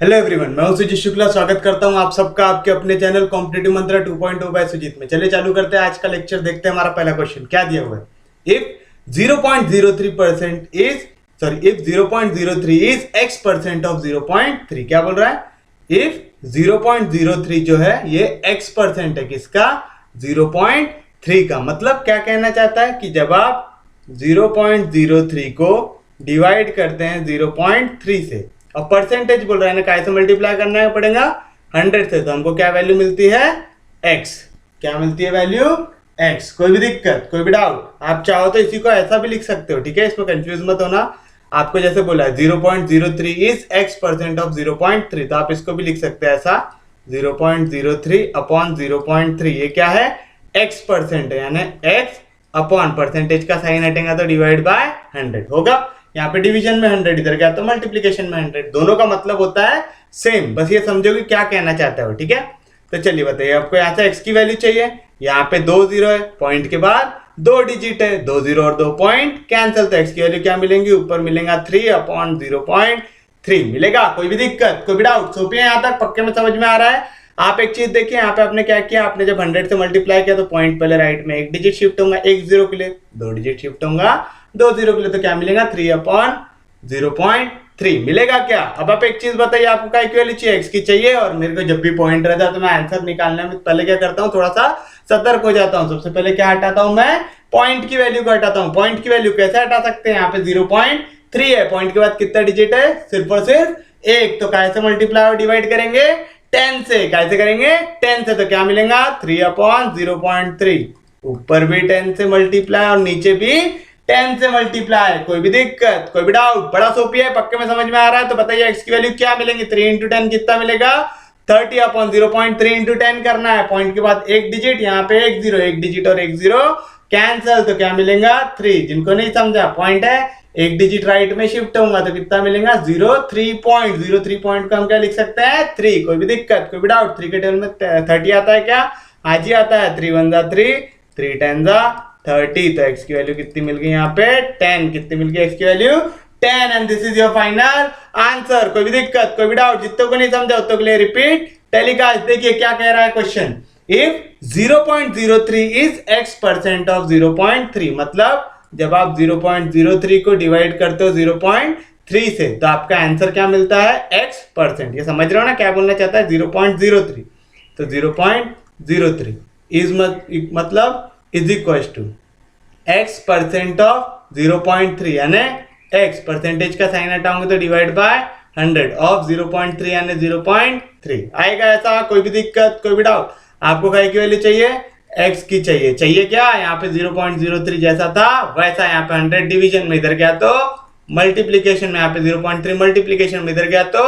Hello everyone, मैं हूं सुजीत शुक्ला। स्वागत करता हूं आप सबका आपके अपने चैनल कॉम्पिटिटिव मंत्रा 2.0 बाय सुजीत में। चलिए चालू करते हैं आज का लेक्चर। देखते हैं हमारा पहला क्वेश्चन क्या दिया हुआ है। If 0.03% if 0.03 is x% of 0.3। क्या बोल रहा है? इफ 0.03 जो है ये x% है किसका? 0.3 का। मतलब क्या कहना चाहता है कि जब आप 0.03 को डिवाइड करते हैं 0.3 से और परसेंटेज बोल रहा है ना, काय से मल्टीप्लाई करना पड़ेगा? 100 से। तो हमको क्या वैल्यू मिलती है? x। क्या मिलती है वैल्यू? x। कोई भी दिक्कत, कोई भी डाउट? आप चाहो तो इसी को ऐसा भी लिख सकते हो, ठीक है? इसमें कंफ्यूज मत होना। आपको जैसे बोला है 0.03 इज x% ऑफ 0.3, तो आप इसको भी लिख सकते हैं ऐसा 0.03 अपॉन 0.3। ये क्या है? x% है, यानी x अपॉन परसेंटेज का साइन हटेगा तो डिवाइड बाय 100 होगा। यहाँ पे डिवीजन में 100, इधर क्या तो मल्टीप्लीकेशन में 100। दोनों का मतलब होता है सेम, बस ये समझो कि क्या कहना चाहता है, ठीक है? तो चलिए बताइए, आपको यहाँ से x की वैल्यू चाहिए। यहाँ पे 2 0 है, पॉइंट के बाद 2 डिजिट है, 2 0 और 2 पॉइंट कैंसिल, तो x की वैल्यू क्या मिलेंगी? ऊपर मिलेगा 3 अपॉन 0.3 मिलेगा। कोई भी दिक्कत, कोई भी डाउट? सोपिए यहाँ तक पक्के में समझ में आ रहा है। आप एक चीज देखिए, यहाँ पे आपने क्या किया, आपने जब 100 से मल्टीप्लाई किया तो पॉइंट पहले राइट में 1 डिजिट शिफ्ट होगा 1 0 के लिए, 2 डिजिट शिफ्ट होगा 2 0 के लिए, तो क्या मिलेगा? 3 अपॉन 0.3 मिलेगा। क्या अब आप एक चीज बताइए, आपको क्या वैल्यू चाहिए? x की चाहिए। और मेरे को जब भी पॉइंट रहता है तो मैं आंसर निकालने में पहले क्या करता हूँ, थोड़ा सा सतर्क हो जाता हूँ। सबसे पहले क्या हटाता हूँ? मैं पॉइंट की वैल्यू को हटाता हूँ। पॉइंट की वैल्यू कैसे हटा सकते हैं? यहाँ पे 0.3 है, पॉइंट के बाद कितना डिजिट है? सिर्फ और सिर्फ 1। तो कैसे मल्टीप्लाई और डिवाइड करेंगे? 10 से। कैसे करेंगे? 10 से। तो क्या मिलेगा? 3 अपॉन 0.3। ऊपर भी 10 से मल्टीप्लाई और नीचे भी 10 से मल्टीप्लाई। कोई भी दिक्कत, कोई भी डाउट? बड़ा सोपी है, पक्के में समझ में आ रहा है। तो बताइए x की वैल्यू क्या मिलेंगी? 3 इंटू 10 कितना मिलेगा? 30 अपॉन 0.3 इंटू 10 करना है। पॉइंट के बाद 1 डिजिट, यहाँ पे 1 0, 1 डिजिट और 1 0 कैंसल, तो क्या मिलेगा? 3। जिनको नहीं समझा, पॉइंट है 1 डिजिट राइट में शिफ्ट होगा तो कितना मिलेगा? 03 पॉइंट को हम क्या लिख सकते हैं? 3। कोई भी दिक्कत, कोई भी डाउट? 3 के टेबल में 30 आता है क्या? आज ही आता है। 3 1 3, 3 10 30। तो x की वैल्यू कितनी मिल गई? यहाँ पे 10। कितनी मिल गई x की value? 10। And this is your final answer. कोई भी दिक्कत, कोई भी डाउट? जितने को नहीं समझा उतने के लिए रिपीट टेलीकास्ट। देखिए क्या कह रहा है question. If 0.03 is x% of 0.3, मतलब जब आप 0.03 को डिवाइड करते हो 0.3 से तो आपका आंसर क्या मिलता है? x%। ये समझ रहे हो ना क्या बोलना चाहता है? 0.03। तो 0.03 इज मतलब is equal to x% of 0.3, यानी x परसेंटेज का साइन हटाओगे तो डिवाइड बाय 100 ऑफ 0.3 यानी 0.3 आएगा। ऐसा कोई भी दिक्कत, कोई भी डाउट? आपको काय की वैल्यू चाहिए? x की चाहिए। चाहिए क्या? यहाँ पे 0.03 जैसा था वैसा, यहाँ पे 100 डिवीजन में, इधर गया तो मल्टीप्लीकेशन में, यहाँ पे 0.3 मल्टीप्लीकेशन में, इधर गया तो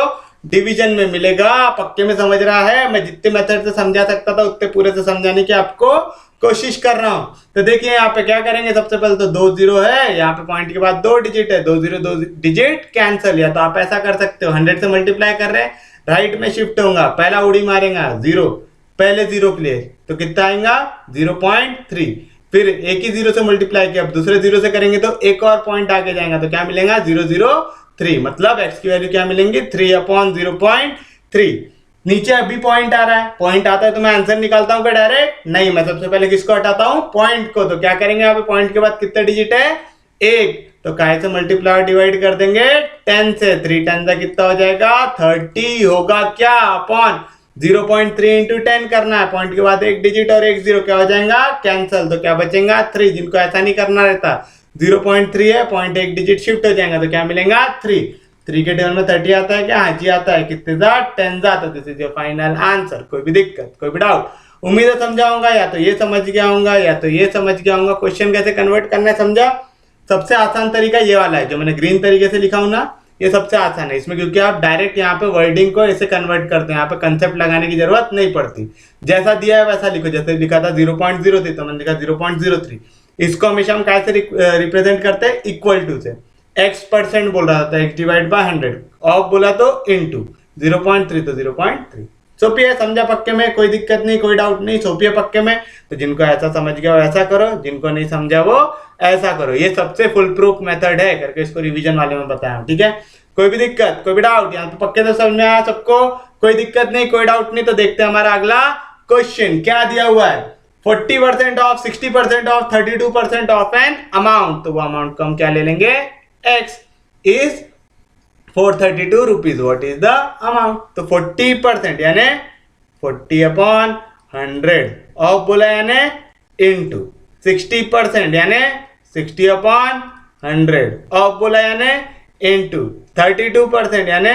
डिवीजन में मिलेगा। पक्के में समझ रहा है? मैं जितने मेथड से समझा सकता था उतने पूरे से समझाने की आपको कोशिश कर रहा हूं। तो देखिए यहाँ पे क्या करेंगे, सबसे पहले तो 2 0 है, यहाँ पे पॉइंट के बाद 2 डिजिट है, 2 0 2 डिजिट कैंसिल। या तो आप ऐसा कर सकते हो, 100 से मल्टीप्लाई कर रहे हैं, राइट में शिफ्ट होगा, पहला उड़ी मारेगा 0, पहले 0 के लिए तो कितना आएगा? 0.3। फिर एक ही 0 से मल्टीप्लाई किया, अब दूसरे 0 से करेंगे तो एक और पॉइंट आगे जाएगा तो क्या मिलेगा? 003। मतलब x की वैल्यू क्या मिलेंगी? 3 अपॉन 0.3। नीचे अभी पॉइंट आ रहा है, पॉइंट आता है तो मैं आंसर निकालता हूं क्या डायरेक्ट? नहीं, मैं सबसे पहले किसको हटाता हूं? पॉइंट को। तो क्या करेंगे यहाँ पे? पॉइंट के बाद कितना डिजिट है? 1। तो काय से मल्टीप्लाई और डिवाइड कर देंगे? 10 से। 3 10 का कितना हो जाएगा? 30 होगा क्या? अपॉन 0.3 इंटू 10 करना है। पॉइंट के बाद 1 डिजिट और 1 0 क्या हो जाएगा? कैंसल। तो क्या बचेगा? 3। जिनको ऐसा नहीं करना रहता, 0.3 है, पॉइंट 1 डिजिट शिफ्ट हो जाएगा तो क्या मिलेगा? 3। 3 के टेबल में 30 आता है क्या? हाँ जी आता है। कितने जा? 10 जा। तो this is your final answer. कोई भी दिक्कत, कोई भी डाउट? उम्मीद है समझाऊंगा, या तो ये समझ गया होगा या तो ये समझ गया होगा। क्वेश्चन कैसे कन्वर्ट करना है समझा? सबसे आसान तरीका ये वाला है जो मैंने ग्रीन तरीके से लिखा हूं ना, ये सबसे आसान है इसमें, क्योंकि आप डायरेक्ट यहाँ पे वर्डिंग को ऐसे कन्वर्ट करते हैं, यहाँ पे कंसेप्ट लगाने की जरूरत नहीं पड़ती। जैसा दिया है वैसा लिखो। जैसे लिखा था 0.03 तो मैंने लिखा 0.03। इसको हमेशा हम कैसे रिप्रेजेंट करते हैं? इक्वल टू से। x% बोल रहा था, x डिवाइड बाय 100, ऑफ बोला तो इनटू 0.3 तो 0.3। सोपी है, समझा पक्के में, कोई दिक्कत नहीं, कोई डाउट नहीं, सोपी है पक्के में। तो जिनको ऐसा समझ गया वो ऐसा करो, जिनको नहीं समझा वो ऐसा करो। ये सबसे फुल प्रूफ मेथड है करके इसको रिवीजन वाले में बताया हूं, ठीक है। कोई भी दिक्कत, कोई भी डाउट, यहाँ पे पक्के तो समझ में आया सबको, कोई दिक्कत नहीं, कोई डाउट नहीं। तो देखते हैं हमारा अगला क्वेश्चन क्या दिया हुआ है। 40% of, 60% of, 32% of an amount. तो वो अमाउंट को हम क्या ले लेंगे, x is 432 rupees. What is the amount? तो 40% यानी 40/100 ऑफ बोला यानी इनटू 60% यानी 60/100 ऑफ बोला यानी इनटू 32% यानी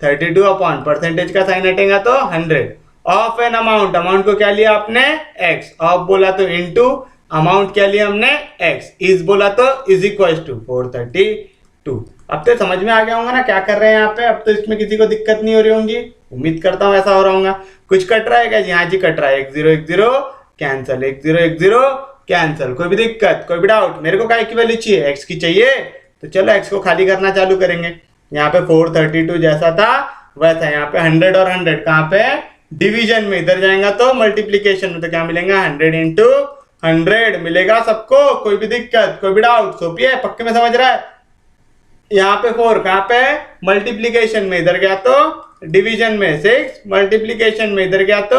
32 परसेंटेज का साइन हटेगा तो 100 ऑफ एन अमाउंट। अमाउंट को क्या लिया आपने, x। ऑफ बोला तो इनटू अमाउंट क्या लिया हमने, x। इज बोला तो इज इक्वल टू 432। अब तो समझ में आ गया होगा ना क्या कर रहे हैं यहाँ पे। अब तो इसमें किसी को दिक्कत नहीं हो रही होंगी, उम्मीद करता हूँ ऐसा हो रहा होगा। कुछ कट रहा है क्या जी? हाँ जी कट रहा है। 1010 कैंसिल, 1010 कैंसिल। कोई भी दिक्कत, कोई भी डाउट? मेरे को काय की वैल्यू चाहिए, x की चाहिए। तो चलो x को खाली करना चालू करेंगे। यहाँ पे 432 जैसा था वैसा, यहाँ पे 100 और 100 कहाँ पे, डिवीजन में। इधर जाएगा तो मल्टीप्लीकेशन में, तो क्या मिलेगा, 100 इंटू 100 मिलेगा सबको। कोई भी दिक्कत, कोई भी डाउट? सोपी है, पक्के में समझ रहा है। यहाँ पे 4 कहाँ पे, मल्टीप्लीकेशन में, इधर गया तो डिवीजन में। 6 मल्टीप्लीकेशन में, इधर गया तो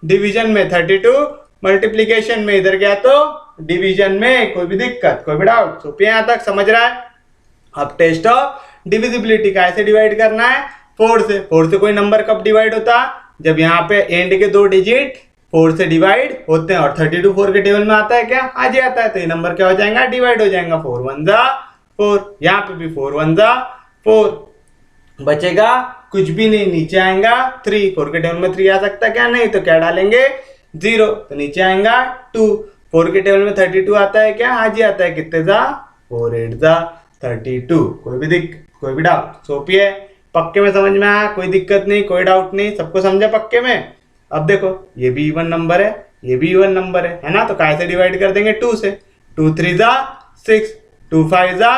डिवीजन में। 32 मल्टीप्लीकेशन में, इधर गया तो डिवीजन में। कोई भी दिक्कत, कोई भी डाउट? सोपी है, यहाँ तक समझ रहा है। अब टेस्ट ऑफ डिविजिबिलिटी का ऐसे डिवाइड करना है 4 से। 4 से कोई नंबर कब डिवाइड होता, जब यहाँ पे एंड के 2 डिजिट 4 से डिवाइड होते हैं। और 32 4 के टेबल में आता है क्या, आज ही आता है। तो ये नंबर क्या हो जाएगा, डिवाइड हो जाएगा। 4 1 जा 4, यहाँ पे भी 4 1 जा 4, बचेगा कुछ भी नहीं, नीचे आएगा 3। 4 के टेबल में 3 आ सकता है क्या, नहीं। तो क्या डालेंगे, 0। तो नीचे आएगा 2। 4 के टेबल में 32 आता है क्या, आज ही आता है। कितने जा, 4 8 जा 32। कोई भी डाउट? सोपी है, पक्के में समझ में आया, कोई दिक्कत नहीं, कोई डाउट नहीं, सबको समझा पक्के में। अब देखो ये भी इवन नंबर है, ये भी इवन नंबर है ना। तो कैसे डिवाइड कर देंगे, 2 से। 2 3 जा 6, 2 5 जा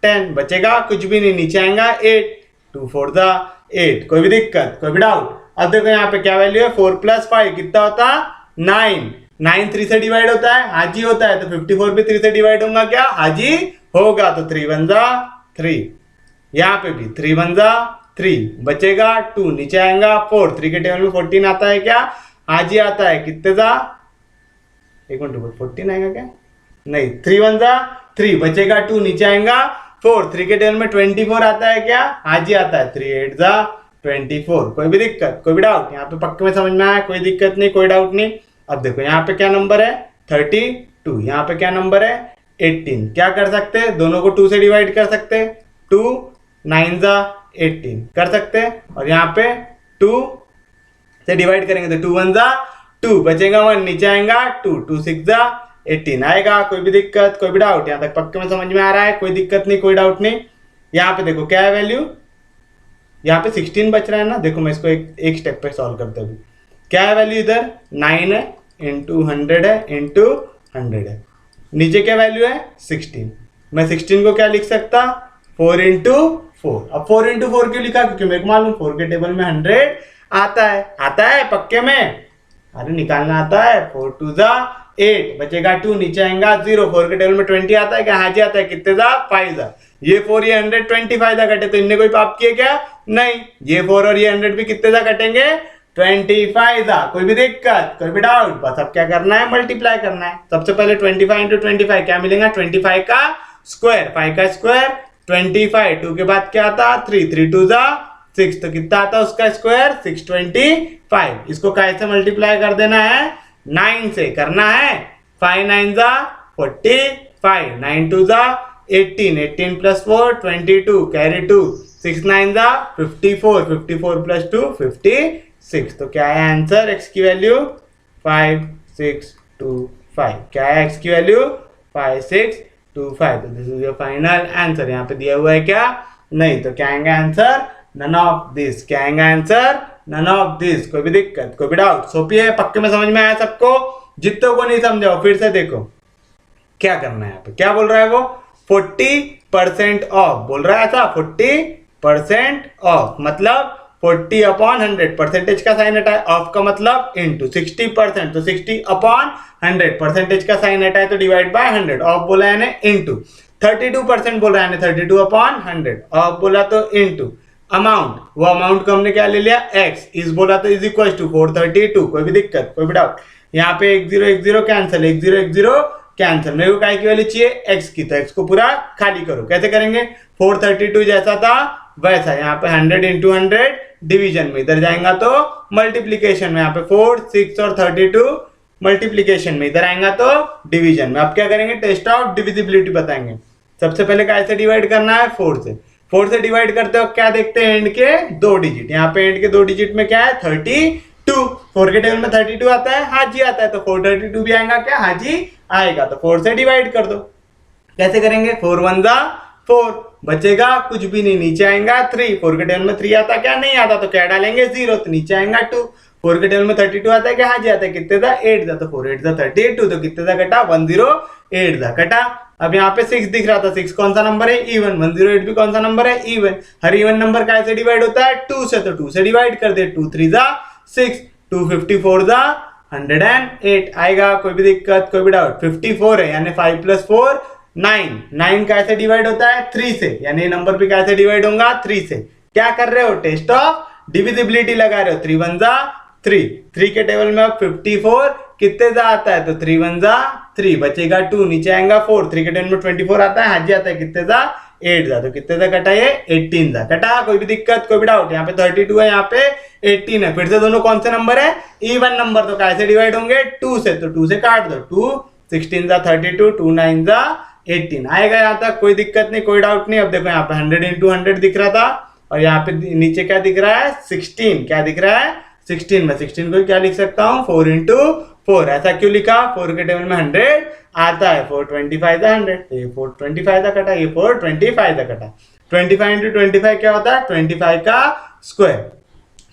10, बचेगा कुछ भी नहीं, नीचे आएगा 8। 2 4 जा 8। कोई भी दिक्कत, कोई भी डाउट? अब देखो यहाँ पे क्या वैल्यू है, 4 + 5 कितना होता, 9। 9 3 से डिवाइड होता है, हाजी होता है। तो 54 भी 3 से डिवाइड होगा क्या, हाजी होगा। तो 3 1 जा 3, यहाँ पे भी 3 1 जा 3, बचेगा 2, नीचे आएगा 4। 3 के टेबल में 14 आता है क्या, आज ही आता है। कितने जा, 1 मिनट, 14 आएगा क्या, नहीं। 3 1 जा 3, बचेगा 2, नीचे आएगा 4। 3 के टेबल में 24 आता है क्या, आज ही आता है। 3 8 जा 24। कोई भी दिक्कत, कोई भी डाउट? यहाँ पे पक्के में समझ में आया, कोई दिक्कत नहीं, कोई डाउट नहीं। अब देखो यहाँ पे क्या नंबर है, 32। यहाँ पे क्या नंबर है, 18। क्या कर सकते हैं, दोनों को 2 से डिवाइड कर सकते हैं। 2 9 जा 18 कर सकते हैं। और यहाँ पे 2 से डिवाइड करेंगे तो 2 1 जा 2, बचेगा 1, नीचे आएगा 2। 2 6 जा 18 आएगा। कोई भी दिक्कत, कोई भी डाउट? यहाँ तक पक्के में समझ में आ रहा है, कोई दिक्कत नहीं, कोई डाउट नहीं। यहाँ पे देखो क्या है वैल्यू, यहाँ पे 16 बच रहा है ना। देखो मैं इसको एक स्टेप पे सॉल्व करता हूँ। क्या है वैल्यू, इधर 9 है इंटू 100 है इंटू 100 है। नीचे क्या वैल्यू है, 16। मैं 16 को क्या लिख सकता, 4 इंटू 4। अब 4 इंटू 4 क्यों लिखा, क्योंकि मेरे को मालूम 4 के टेबल में 100 आता है पक्के में। अरे निकालना आता है। 4 2 जा 8, बचेगा 2, नीचे आएगा 0। 4 के टेबल में 20 आता है क्या, हाँ जी आता है। कितने जा, 5 जा। ये 4 ये 100 25 जा कटे, तो इनने कोई पाप किए क्या, नहीं। ये 4 और ये 100 भी कितने जा कटेंगे, 25 जा। कोई भी दिक्कत, कोई भी डाउट? बस अब क्या करना है, मल्टीप्लाई करना है। सबसे पहले 25 इंटू 25 क्या मिलेगा, 25 का स्क्वायर, 5 का स्क्वायर 25। 2 के बाद क्या आता, 3 3 2 जा 6, तो कितना आता उसका स्क्वायर, 625। इसको कैसे मल्टीप्लाई कर देना है, 9 से करना है। 5 9 जा 45, 9 2 जा 18, 18 + 4 22, कैरी 2, 6 9 जा 54, 54 + 2 56। तो क्या है आंसर, x की वैल्यू 5 6 2 5। क्या है x की वैल्यू, 5 6 2 5। तो this is your final answer. यहाँ पे दिया हुआ है क्या, नहीं। तो क्या आएगा आंसर, नन ऑफ दिस। क्या आएगा आंसर, नन ऑफ दिस। कोई भी दिक्कत, कोई भी डाउट? सोपी है, पक्के में समझ में आया सबको? जितने को नहीं समझाओ फिर से देखो क्या करना है। यहाँ पे क्या बोल रहा है वो, 40% ऑफ बोल रहा है। ऐसा 40% ऑफ मतलब 40 अपॉन 100, परसेंटेज का साइन हटा है, ऑफ का मतलब इनटू 60%, तो 60 अपॉन 100, परसेंटेज का साइन हटा है तो डिवाइड बाय 100, ऑफ बोला है इनटू 32% बोल रहा है 32 अपॉन 100, ऑफ बोला तो इनटू अमाउंट, वो अमाउंट को हमने क्या ले लिया x, इस बोला तो इज इक्वल टू 432, कोई भी दिक्कत कोई भी डाउट, यहाँ पे 1 0 कैंसिल, 1 0 कैंसिल, मेरे को काय की वैल्यू चाहिए x की, तो x को पूरा खाली करो, कैसे करेंगे 432 जैसा था वैसा, यहाँ पे 100 इंटू 100 डिवीजन में, इधर जाएगा तो मल्टीप्लीकेशन में, यहाँ पे 4 6 और 32 मल्टीप्लीकेशन में, इधर आएगा तो डिवीजन में। अब क्या करेंगे, टेस्ट ऑफ डिविजिबिलिटी बताएंगे। सबसे पहले कैसे डिवाइड करना है, 4 से डिवाइड करते हो क्या देखते हैं, एंड के 2 डिजिट, यहाँ पे एंड के 2 डिजिट में क्या है 32, 4 के टेबल में 32 आता है, हाँ जी आता है, तो 432 भी आएगा क्या, हाँ जी आएगा, तो 4 से डिवाइड कर दो। कैसे करेंगे, 4 1 जा 4, बचेगा कुछ भी नहीं, नीचे आएगा 3, 4 के टेबल में 3 आता क्या, नहीं आता, तो क्या डालेंगे 0, तो नीचे आएगा 2, 4 के टेबल में 32 आता है क्या, हाँ जी आता है, कितने था 8 था, तो 4 8 था 32, तो कितने था कटा 108 था कटा। अब यहाँ पे 6 दिख रहा था, 6 कौन सा नंबर है, इवन, 108 भी कौन सा नंबर है, इवन, हर इवन नंबर कैसे डिवाइड होता है 2 से, तो 2 से डिवाइड कर दे, 2 3 जा 6, 2 54 जा 108 आएगा, कोई भी दिक्कत कोई भी डाउट, 54 है यानी 5 + 4 9 कैसे डिवाइड होता है 3 से, यानी नंबर भी कैसे डिवाइड होगा 3 से। क्या कर रहे हो, टेस्ट ऑफ डिविजिबिलिटी लगा रहे हो, 3 1 जा 3 के टेबल में अब 54 कितने जा आता है, तो 3 1 जा 3, बचेगा 2, नीचे आएगा 4, 3 के टेबल में 24 आता है, हाँ जी आता है, कितने जा 8 जा, तो कितने जा कटा, ये 18 जा कटा, कोई भी दिक्कत कोई भी डाउट, यहाँ पे 32 है, यहाँ पे 18 है, फिर से दोनों कौन से नंबर है, इवन नंबर, तो कैसे डिवाइड होंगे 2 से, तो 2 से काट दो, 2 16 जा 32, 2 9 जा 18 आएगा, यहाँ तक कोई दिक्कत नहीं कोई डाउट नहीं। अब देखो यहाँ पे 100 इंटू 100 दिख रहा था, और यहाँ पे नीचे क्या दिख रहा है 16, क्या दिख रहा है 16, में 16 को क्या लिख सकता हूँ 4 इंटू 4, ऐसा क्यों लिखा, 4 के टेबल में 100 आता है, 425 था 100, ये 425 था कटा, ये 425 था कटा, 25 इंटू 25 क्या होता है 25 का स्क्वायर।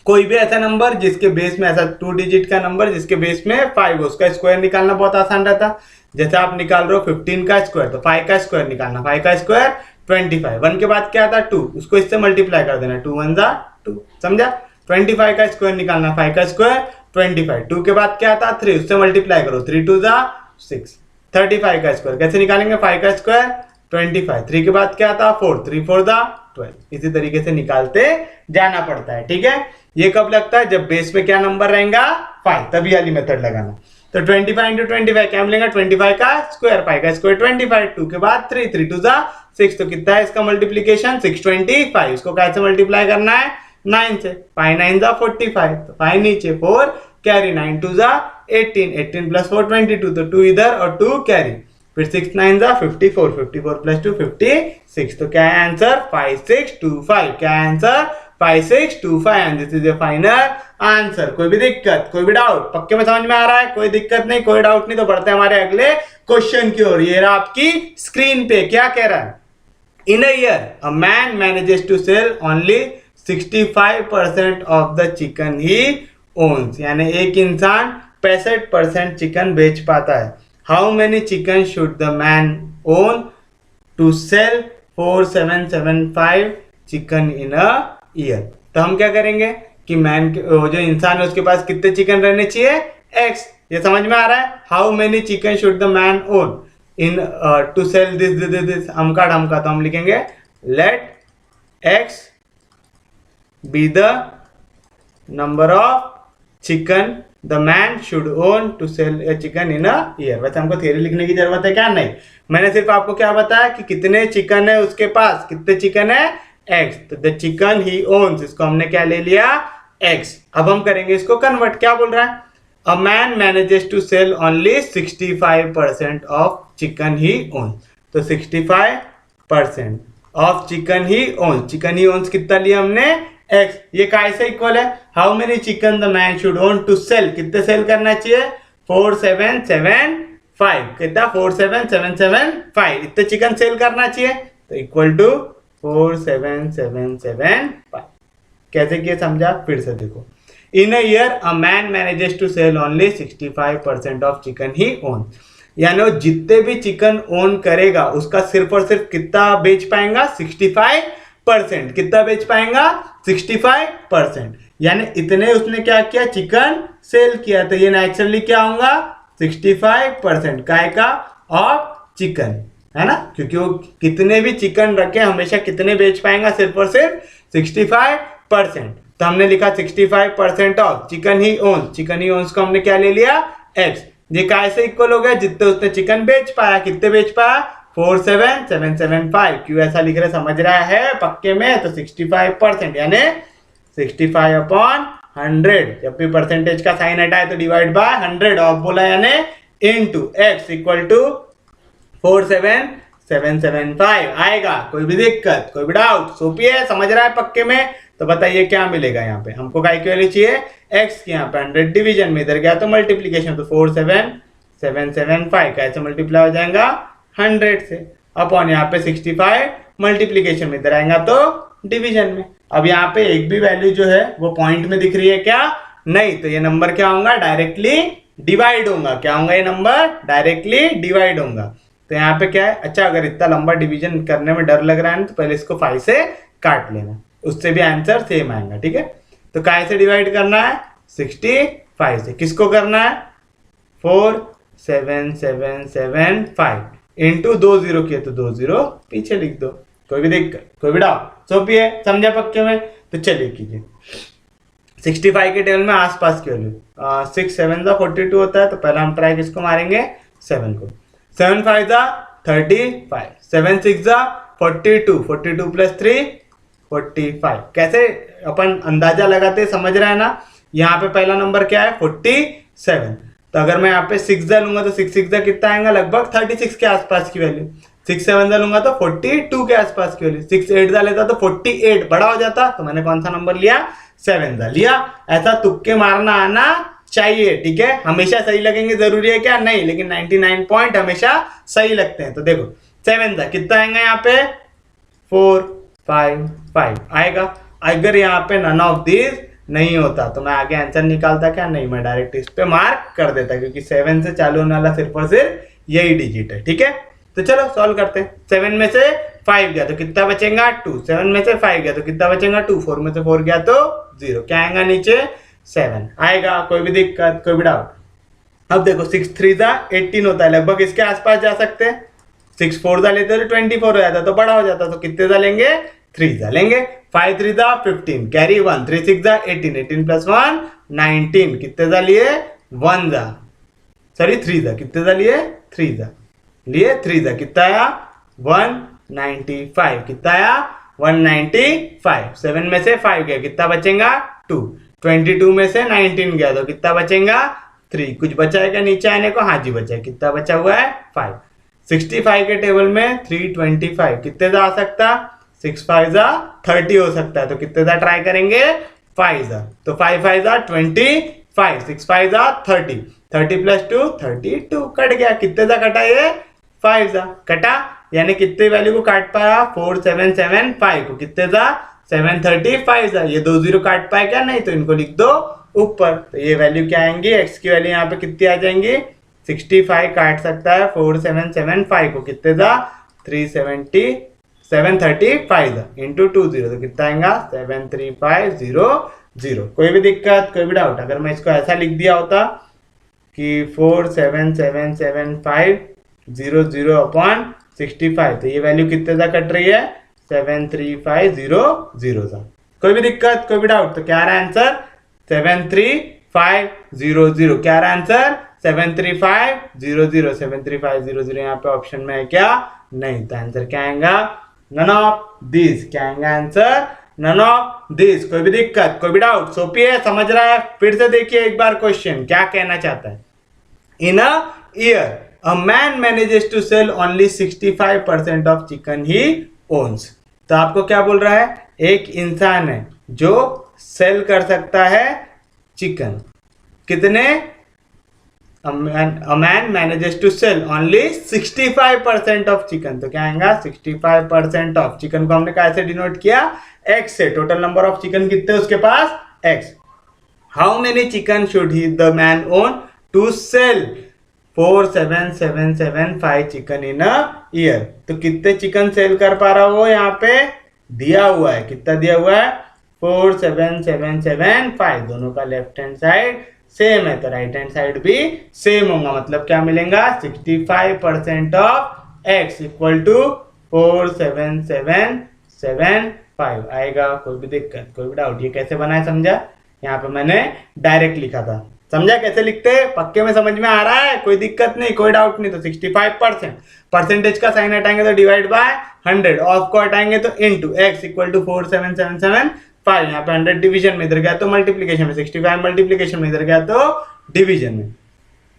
कोई भी ऐसा नंबर जिसके बेस में, ऐसा 2 डिजिट का नंबर जिसके बेस में 5 हो, उसका स्क्वायर निकालना बहुत आसान रहता। जैसे आप निकाल रहे हो 15 का स्क्वायर, तो 5 का स्क्वायर निकालना, 5 का स्क्वायर 25, 1 के बाद क्या था 2, उसको इससे मल्टीप्लाई कर देना, 2 1 जा 2, समझा। 25 का स्क्वायर निकालना, 5 का स्क्वायर 25, 2 के बाद क्या था 3, उससे मल्टीप्लाई करो, 3 2 जा 6, 35 का स्क्वायर कैसे निकालेंगे, 5 का स्क्वायर 25, 3 के बाद क्या था 4, 3 4 जा 12, इसी तरीके से निकालते जाना पड़ता है, ठीक है। ये कब लगता है, जब बेस में क्या नंबर रहेगा 5, तभी वाली मेथड लगाना। तो 25 इंटू 25 क्या मिलेगा, 25 का स्क्वायर, 5 का स्क्वायर 25, 2 के बाद 3 3 2 जा 6, तो कितना है इसका मल्टीप्लीकेशन 625, इसको कैसे मल्टीप्लाई करना है 9 से, 5 9 जा 45, तो 5 नीचे 4 कैरी, 9 2 जा 18, 18 + 4 22, तो 2 इधर और 2 कैरी, फिर 6 9 जा 54, 54 + 2 56, तो क्या है आंसर 5625, क्या है answer 5625, and this is A final answer. कोई भी दिक्कत कोई भी डाउट, पक्के में समझ में आ रहा है, कोई दिक्कत नहीं कोई डाउट नहीं, तो बढ़ते हैं हमारे अगले क्वेश्चन की ओर। ये रहा आपकी स्क्रीन पे, क्या कह रहा है, in a year a man manages to sell only 65% of the chicken he owns, यानी एक इंसान 65% चिकन बेच पाता है। How many chicken should the man own to sell 4775 chicken in a year. तो हम क्या करेंगे कि मैन जो इंसान है उसके पास कितने चिकन रहने चाहिए x, ये समझ में आ रहा है। How many chicken should the man own in to sell this अमका ढमका, तो हम लिखेंगे let x be the number of chicken the man should own to sell a chicken in a year. वैसे हमको थियरी लिखने की जरूरत है क्या, नहीं, मैंने सिर्फ आपको क्या बताया कि कितने चिकन है उसके पास, कितने चिकन है x, तो द चिकन ही ओन्स, इसको हमने क्या ले लिया x। अब हम करेंगे इसको कन्वर्ट, क्या बोल रहा है, a man manages to sell only 65% of chicken he owns, तो 65% of chicken he owns, chicken he owns कितना लिया हमने x, ये कैसे इक्वल है, how many chicken the man should own to sell, कितने सेल करना चाहिए 4775, कितना 47775, इतने चिकन सेल करना चाहिए, तो इक्वल टू 4775। कैसे किए समझा, फिर से देखो, in a year a man manages to sell only 65% of chicken he own, यानी वो जितने भी चिकन ओन करेगा उसका सिर्फ और सिर्फ कितना बेच पाएगा 65%, कितना बेच पाएगा 65%, यानी इतने उसने क्या किया, चिकन सेल किया। तो ये नेचुरली क्या होगा, 65% काय का ऑफ चिकन, है ना, क्योंकि वो कितने भी चिकन रखे हमेशा कितने बेच पाएंगा, सिर्फ और सिर्फ 65%। तो हमने लिखा 65% of chicken he owns, chicken he owns को हमने क्या ले लिया, एक्स। ये काय से इक्वल हो गया, जितने उसने चिकन बेच पाया, कितने बेच पाया, 47775। क्यों ऐसा लिख रहे, समझ रहा है पक्के में, तो 65% यानी 65/100। जब भी परसेंटेज का साइन हटाए तो डिवाइड बाय 100 ऑफ बोला, यानी इनटू एक्स इक्वल टू 47775 आएगा। कोई भी दिक्कत, कोई भी डाउट, सोपी है, समझ रहा है पक्के में। तो बताइए क्या मिलेगा यहाँ पे, हमको काय की वैल्यू चाहिए, एक्स की। यहाँ पे 100 डिवीजन में, इधर गया तो मल्टीप्लीकेशन, तो 47775 कैसे मल्टीप्लाई हो जाएगा, 100 से, अपॉन यहाँ पे 65 मल्टीप्लीकेशन में, इधर आएगा तो डिवीजन में। अब यहाँ पे एक भी वैल्यू जो है वो पॉइंट में दिख रही है क्या, नहीं, तो ये नंबर क्या होगा, डायरेक्टली डिवाइड होगा। क्या होगा, ये नंबर डायरेक्टली डिवाइड होगा। तो यहाँ पे क्या है, अच्छा अगर इतना लंबा डिवीजन करने में डर लग रहा है ना, तो पहले इसको 5 से काट लेना, उससे भी आंसर सेम आएगा, ठीक है। तो काय से डिवाइड करना है, 65 से। किसको करना है, 47775 इंटू 2 0 किए तो 2 0 पीछे लिख दो। कोई भी दिक्कत, कोई भी डाउट, सोपी है, समझा पक्के में। तो चलिए कीजिए, 65 के टेबल में आसपास की वैल्यू 6 7 42 होता है, तो पहला हम ट्राई किसको मारेंगे, 7 को। 7 5 35, 7 6 42, 42 प्लस 3 45। कैसे अपन अंदाजा लगाते, समझ रहे हैं ना। यहाँ पे पहला नंबर क्या है, 47। तो अगर मैं यहाँ पे 6 लूंगा तो 6 6 कितना आएगा, लगभग 36 के आसपास की वैल्यू। 6 7 लूंगा तो 42 के आसपास की वैल्यू। 6 8 लेता तो 48 बड़ा हो जाता, तो मैंने कौन सा नंबर लिया, 7 लिया। ऐसा तुक्के मारना आना चाहिए, ठीक है। हमेशा सही लगेंगे जरूरी है क्या, नहीं, लेकिन 99 पॉइंट हमेशा सही लगते हैं। तो देखो 7 कितना आएगा, यहाँ पे 4 5 5 आएगा। अगर यहाँ पे नन ऑफ दिस नहीं होता तो मैं आगे आंसर निकालता क्या, नहीं, मैं डायरेक्ट इस पे मार्क कर देता, क्योंकि 7 से चालू होने वाला सिर्फ और सिर्फ यही डिजिट है, ठीक है। तो चलो सॉल्व करते हैं। 7 में से 5 गया तो कितना बचेगा, 2। 7 में से 5 गया तो कितना बचेगा, 2। 4 में से 4 गया तो 0। क्या आएगा नीचे, 7 आएगा। कोई भी दिक्कत, कोई भी डाउट। अब देखो 6 3 18 होता है, लगभग इसके आसपास जा सकते हैं। 6 4 लेते तो 24 हो जाता, तो बड़ा हो जाता, तो कितने लेंगे, 3 लेंगे। 5 3 15, कैरी 1, 3 6 18, 18 प्लस 1 19, कितने लिए, 1 सॉरी 3 कितने लिए, 3 लिए 3 कितना आया, 195। कितना आया, 195। 7 में से 5 गया, कितना बचेगा, 2। 22 में से 19 गया तो कितना बचेगा, 3। कुछ बचा है क्या नीचे आने को, हाँ जी बचा है। कितना बचा हुआ है, 5। 65 के टेबल में 325 कितने आ सकता, 6 5 30 हो सकता है, तो कितने ट्राई करेंगे, 5 तो 5 5 25, 6 5 30, 30 प्लस 2 32, कट गया। कितने कटा, ये 5 कटा, यानी कितने वैल्यू को काट पाया, 4775 को, कितने 735 ये 2 0 काट पाए क्या, नहीं, तो इनको लिख दो ऊपर। तो ये वैल्यू क्या आएंगी, एक्स की वैल्यू यहाँ पे कितनी आ जाएंगी, 65 काट सकता है 4775 को, कितने 735 इंटू 2 0, तो कितना आएगा 73500। कोई भी दिक्कत, कोई भी डाउट। अगर मैं इसको ऐसा लिख दिया होता कि 4777500/65, तो ये वैल्यू कितने कट रही है, 73500। कोई भी दिक्कत, कोई भी डाउट। तो क्या रहा आंसर, 73500। क्या रहा आंसर, 73500। 73500 यहाँ पे ऑप्शन में है क्या, नहीं, तो आंसर क्या आएगा, नन ऑफ दिस। क्या आएगा आंसर, नन ऑफ दिस। कोई भी दिक्कत, कोई भी डाउट, सोपी है, समझ रहा है। फिर से देखिए एक बार क्वेश्चन क्या कहना चाहता है। In a year a man manages to sell only 65% of chicken he owns. तो आपको क्या बोल रहा है, एक इंसान है जो सेल कर सकता है चिकन, कितने, a man manages to sell only 65% of chicken. तो क्या आएगा, 65% ऑफ चिकन को हमने कैसे डिनोट किया, एक्स से। टोटल नंबर ऑफ चिकन कितने उसके पास, x. How many chicken should he the man own to sell 47775 chicken in a year. तो कितने चिकन सेल कर पा रहा हो, यहाँ पे दिया हुआ है, कितना दिया हुआ है, 47,775, दोनों का लेफ्ट हैंड साइड सेम है तो राइट हैंड साइड भी सेम होगा। मतलब क्या मिलेगा, 65% ऑफ x इक्वल टू 47,775 आएगा। कोई भी दिक्कत, कोई भी डाउट? ये कैसे बना है समझा? यहाँ पे मैंने डायरेक्ट लिखा था, समझा कैसे लिखते हैं? पक्के में समझ में आ रहा है? कोई दिक्कत नहीं, कोई डाउट नहीं। तो 65%, परसेंटेज का साइन हटाएंगे तो डिवाइड बाय 100, ऑफ को हटाएंगे तो इनटू x इक्वल टू 47,775। यहाँ पे 100 डिवीजन में, इधर गया तो मल्टीप्लीकेशन में, 65 मल्टीप्लीकेशन में, इधर गया तो डिवीजन में।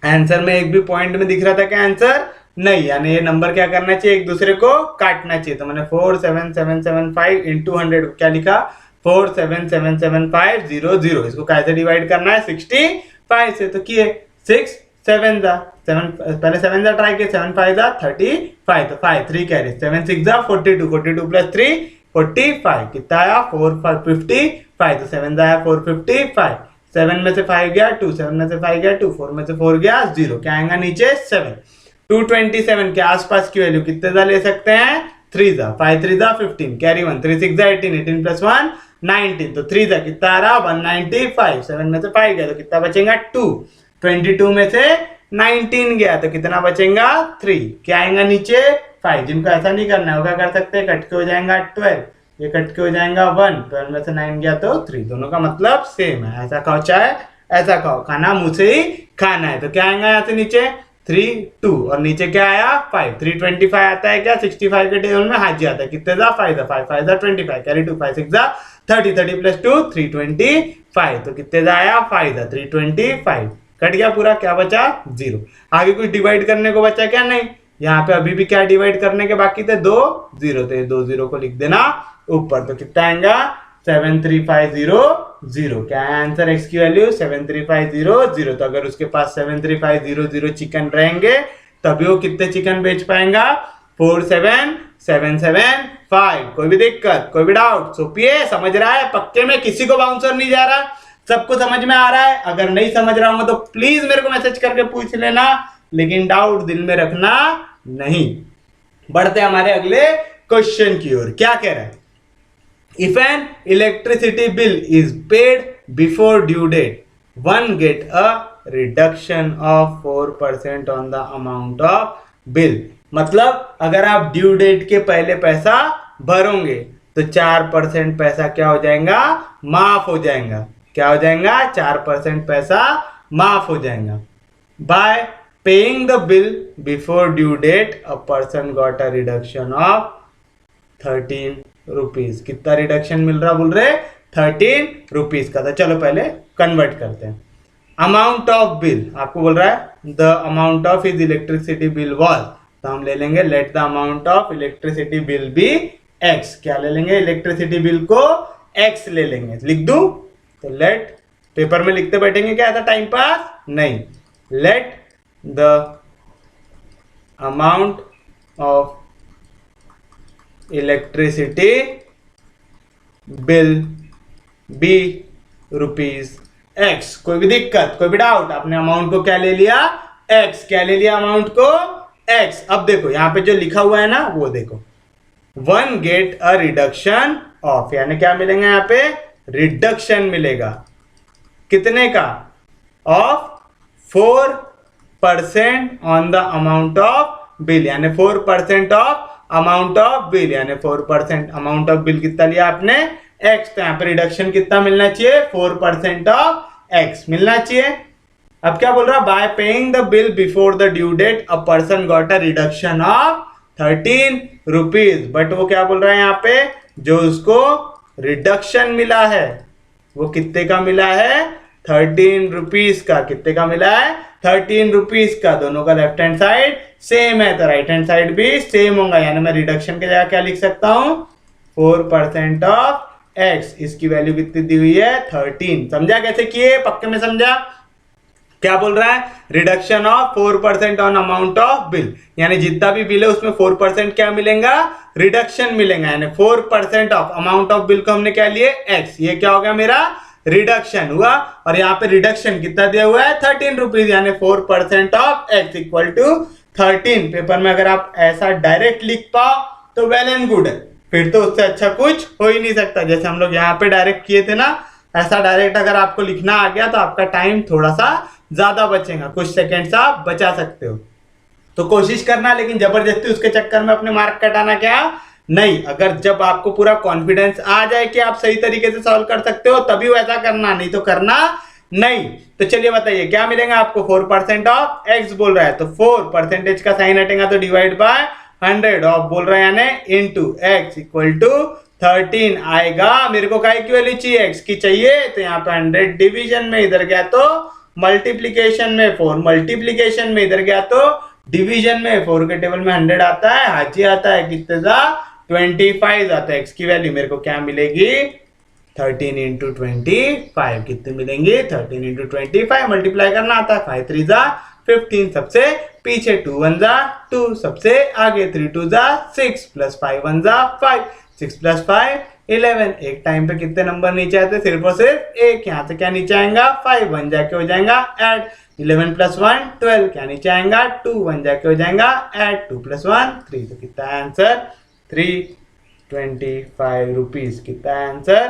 आंसर में एक भी पॉइंट में दिख रहा था क्या आंसर? नहीं, यानी ये नंबर क्या करना चाहिए, एक दूसरे को काटना चाहिए। तो मैंने 47,775 इंटू 100 क्या लिखा, 47,77500। इसको कैसे डिवाइड करना है, 65 से। तो किए 6 7 जा 7, पहले 7 जा ट्राई किए, 7 5 जा 35, तो 5 3 कैरी, 7 6 जा 42, 42 प्लस 3 45, कितना आया 4 5 55, तो 7 जा 455, 7 में से 5 गया 2, 7 में से 5 गया 2, 4 में से 4 गया 0, क्या आएगा नीचे 7। 227 के आसपास की वैल्यू कितने जा ले सकते हैं, 3 जा, 5 3 जा 15, कैरी 1, 3 6 जा 18, 18 प्लस 1 19, तो 3 जा कितना आ रहा 195, 7 में से 5 गया तो कितना बचेगा 2, 22 में से 19 गया तो कितना बचेगा 3, क्या आएगा नीचे 5। जिनको ऐसा नहीं करना है वो क्या कर सकते हैं, कट के हो जाएगा 12, ये कट के हो जाएगा 1, 12 में से 9 गया तो 3, दोनों का मतलब सेम है। ऐसा खाओ चाहे ऐसा खाओ, खाना मुंह से ही खाना है। तो क्या आएगा यहाँ से नीचे 3 2 और नीचे क्या आया 5, 325 आता है क्या 65 के टेबल में, हाजी आता है, कितने जा 5 जा, 5 5 जा 25, कैरी 2, 5 6 जा 30, 30 प्लस 2 325, तो कितने जा आया 5 जा 325, कट गया पूरा, क्या बचा 0। आगे कुछ डिवाइड करने को बचा क्या, नहीं। यहाँ पे अभी भी क्या डिवाइड करने के बाकी थे, 2 0, तो 2 0 को लिख देना ऊपर, तो कितना आएगा 73500। क्या है आंसर, x की वैल्यू 73500। तो अगर उसके पास 73500 चिकन रहेंगे तभी वो कितने चिकन बेच पाएगा, 47,775। कोई भी दिक्कत, कोई भी डाउट? सोपिए, समझ रहा है पक्के में, किसी को बाउंसर नहीं जा रहा, सबको समझ में आ रहा है? अगर नहीं समझ रहा हूं तो प्लीज मेरे को मैसेज करके पूछ लेना, लेकिन डाउट दिल में रखना नहीं। बढ़ते हमारे अगले क्वेश्चन की ओर। क्या कह रहा है, if an electricity bill is paid before due date, one get a reduction of 4% on the amount of bill. मतलब अगर आप ड्यू डेट के पहले पैसा भरोगे तो 4% पैसा क्या हो जाएगा, माफ हो जाएगा। क्या हो जाएगा, 4% पैसा माफ हो जाएगा। By paying the bill before due date a person got a reduction of 13 rupees. कितना रिडक्शन मिल रहा बोल रहे, 13 रुपीज का। तो चलो पहले कन्वर्ट करते हैं। अमाउंट ऑफ बिल आपको बोल रहा है the amount of his electricity bill was, तो हम ले लेंगे let the amount of electricity bill be x. क्या ले लेंगे, इलेक्ट्रिसिटी बिल को एक्स ले लेंगे। लिख दूं तो लेट, पेपर में लिखते बैठेंगे क्या, ऐसा टाइम पास नहीं। Let the amount of electricity bill be rupees X. कोई भी दिक्कत, कोई भी डाउट? आपने अमाउंट को क्या ले लिया, एक्स। क्या ले लिया अमाउंट को, एक्स। अब देखो यहाँ पे जो लिखा हुआ है ना वो देखो, one get a reduction of, यानी क्या मिलेगा यहाँ पे, रिडक्शन मिलेगा। कितने का, of 4% on the amount of bill, यानी 4% ऑफ अमाउंट ऑफ बिल, यानी 4% अमाउंट ऑफ बिल कितना लिया आपने, एक्स। तो यहाँ पे रिडक्शन कितना मिलना चाहिए, 4% ऑफ एक्स मिलना चाहिए। अब क्या बोल रहा है, by paying the bill before the due date a person got a reduction of 13 rupees. But वो क्या बोल रहा है यहाँ पे, जो उसको रिडक्शन मिला है वो कितने का मिला है, 13 रुपीज का। कितने का मिला है, 13 रुपीज का। दोनों का लेफ्ट हैंड साइड सेम है तो राइट हैंड साइड भी सेम होगा, यानी मैं रिडक्शन के जगह क्या लिख सकता हूं, 4% ऑफ एक्स। इसकी वैल्यू कितनी दी हुई है, 13। समझा कैसे किए, पक्के में समझा? क्या बोल रहा है, reduction of 4% on amount of bill, यानी जितना भी बिल है उसमें 4% क्या मिलेगा, रिडक्शन मिलेगा। यानी 4% ऑफ अमाउंट ऑफ बिल को हमने क्या लिए, एक्स। ये क्या हो गया मेरा, रिडक्शन हुआ। और यहाँ पे रिडक्शन कितना दिया हुआ है, 13 रुपीज, यानी 4% of X equal to 13। Paper में अगर आप ऐसा डायरेक्ट लिख पाओ तो वेल एंड गुड है, फिर तो उससे अच्छा कुछ हो ही नहीं सकता। जैसे हम लोग यहाँ पे डायरेक्ट किए थे ना, ऐसा डायरेक्ट अगर आपको लिखना आ गया तो आपका टाइम थोड़ा सा ज्यादा बचेगा, कुछ सेकेंड्स आप बचा सकते हो। तो कोशिश करना, लेकिन जबरदस्ती उसके चक्कर में अपने मार्क कटाना क्या नहीं। अगर जब आपको पूरा कॉन्फिडेंस आ जाए कि आप सही तरीके से सॉल्व कर सकते हो तभी वैसा करना, नहीं तो करना नहीं। तो चलिए बताइए क्या मिलेगा आपको। 4% ऑफ एक्स बोल रहा है तो 4% का साइन हटेगा तो डिवाइड बाय 100 ऑफ बोल रहा है यानी इनटू एक्स इक्वल टू 13 आएगा। मेरे को काय की वैल्यू चाहिए, एक्स की चाहिए, तो यहाँ पे 100 डिवीजन में, इधर गया तो मल्टीप्लीकेशन में, 4 मल्टीप्लीकेशन में, इधर गया तो डिवीजन में। 4 के टेबल में 100 आता है, हाजी आता है, कितने सा 25 आता है। एक्स की वैल्यू मेरे को क्या मिलेगी 13 इंटू 25, कितने मिलेंगे 13 इंटू 25, मल्टीप्लाई करना आता है। 5 3 जा 15, सबसे पीछे 2 1 जा 2, सबसे आगे 3 2 जा 6 प्लस 5 1 जा 5, 6 प्लस 5 11। एक टाइम पे कितने नंबर नीचे आते हैं, सिर्फ और सिर्फ एक। यहाँ से क्या नीचे आएगा 5, 1 जाके हो जाएगा ऐड 11 प्लस 1 12, क्या नीचे आएगा 2, 1 जाके हो जाएगा ऐड 2 प्लस 1 3। तो कितना है आंसर 325 रुपीज। कितना है आंसर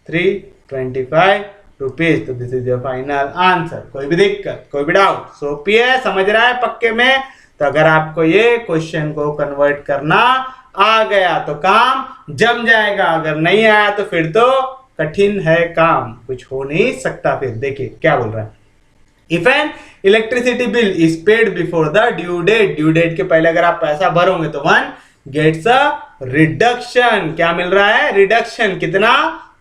325 रुपीज। तो this is your final answer. कोई भी दिक्कत, कोई भी डाउट, सोपी है, समझ रहा है पक्के में। तो अगर आपको ये क्वेश्चन को कन्वर्ट करना आ गया तो काम जम जाएगा, अगर नहीं आया तो फिर तो कठिन है काम, कुछ हो नहीं सकता। फिर देखिए क्या बोल रहा है। If an electricity bill is paid before the due date, due date के पहले अगर आप पैसा भरोगे तो 1 गेट्स अ रिडक्शन। क्या मिल रहा है रिडक्शन, कितना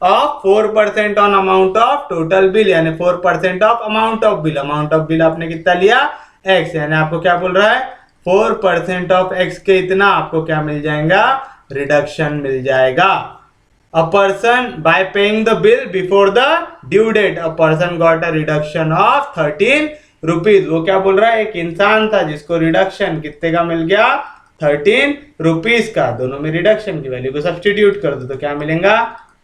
of 4% on amount of total bill, यानी 4% of amount of bill. Amount of bill आपने कितना लिया एक्स, यानी आपको क्या बोल रहा है 4% ऑफ एक्स के इतना आपको क्या मिल जाएगा रिडक्शन मिल जाएगा। A person by paying the bill before the due date, a person got a reduction of 13 rupees। वो क्या बोल रहा है, एक इंसान था जिसको रिडक्शन कितने का मिल गया 13 रुपीज का। दोनों में रिडक्शन की वैल्यू को सब्स्टिट्यूट कर दो तो क्या मिलेगा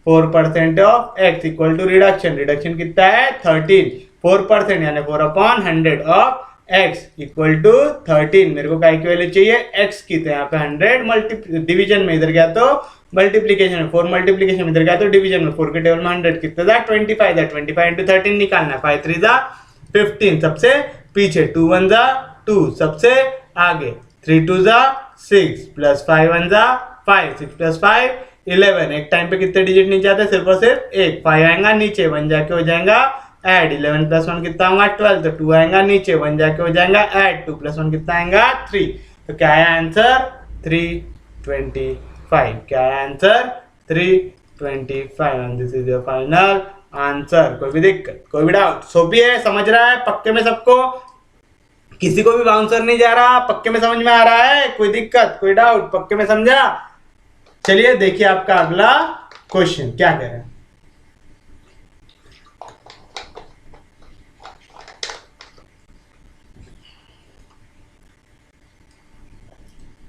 4% of X equal to reduction, reduction कितना है 13, 4% यानी 4/100 ऑफ x इक्वल टू 13। मेरे को काय की वैल्यू चाहिए x की, तो यहाँ पे 100 मल्टी डिवीजन में, इधर गया तो मल्टीप्लीकेशन में, 4 मल्टीप्लीकेशन में, इधर गया तो डिवीजन में। 4 के टेबल में 100 कितना था 25 था, 25 इंटू 13 निकालना है। 5 3 जा 15, सबसे पीछे 2 1 जा 2, सबसे आगे 3 2 जा 6 प्लस 5 1 जा 5, 6 प्लस 5 11। एक टाइम पे कितने डिजिट नीचे आते हैं, सिर्फ और सिर्फ एक। 5 आएगा नीचे, 1 जाके हो जाएगा ऐड 11 प्लस 1 कितना होगा 12, तो 2 आएगा नीचे, 1 जाके हो जाएगा ऐड 2 प्लस 1 कितना आएगा 3। तो क्या है आंसर 325। क्या है answer 325 and this is your final answer. कोई भी दिक्कत, कोई भी डाउट, सो भी है, समझ रहा है पक्के में सबको, किसी को भी बाउंसर नहीं जा रहा, पक्के में समझ में आ रहा है, कोई दिक्कत कोई डाउट, पक्के में समझा। चलिए देखिए आपका अगला क्वेश्चन क्या कह रहा है।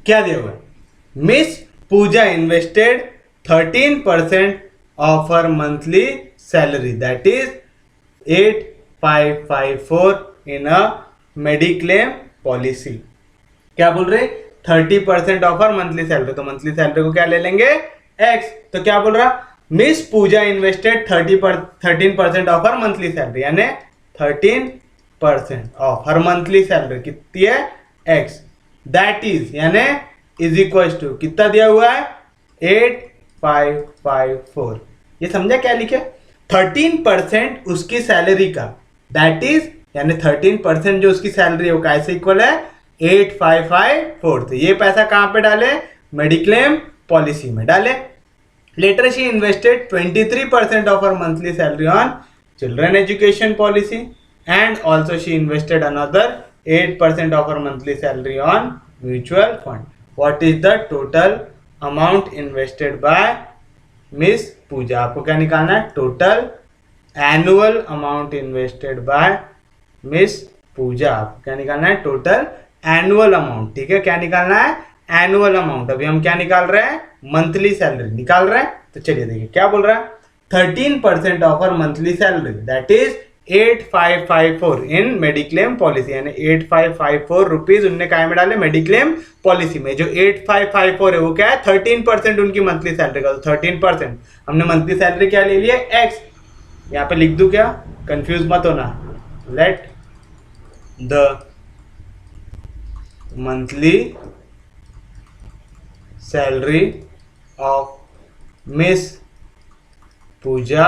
क्या दिया हुआ है, miss Pooja invested 13% of her monthly salary that is 8554 in a mediclaim policy. क्या बोल रहे 30% ऑफ हर मंथली सैलरी, तो मंथली सैलरी को क्या ले लेंगे एक्स। तो क्या बोल रहा miss Pooja invested 13% of her monthly salary, यानी 13% ऑफ हर मंथली सैलरी कितनी है एक्स, दैट इज यानी इज इक्वल टू कितना दिया हुआ है 8554। ये समझा क्या लिखे 13% उसकी सैलरी का, दैट इज यानी 13% जो उसकी सैलरी है वो कैसे इक्वल है 8554। तो ये पैसा कहां पे डाले मेडिक्लेम पॉलिसी में डाले। Later she invested 23% of her monthly salary on children education policy and also she invested another 8% of her monthly salary on mutual fund. What is the total amount invested by Miss Pooja? आपको क्या निकालना है total annual amount invested by miss Pooja. आपको क्या निकालना है total annual amount. ठीक है, क्या निकालना है एनुअल अमाउंट। अभी हम क्या निकाल रहे हैं मंथली सैलरी निकाल रहे हैं। तो चलिए देखिए क्या बोल रहा है 13% of her monthly salary that is 8554 in mediclaim policy, यानी 8554 रुपीज उनने काय में डाले, मेडिक्लेम पॉलिसी में। जो 8554 है वो क्या है, 13% उनकी मंथली सैलरी का। 13% हमने मंथली सैलरी क्या ले लिया, एक्स। यहाँ पे लिख दूं क्या, कंफ्यूज मत होना। Let the monthly salary of miss Pooja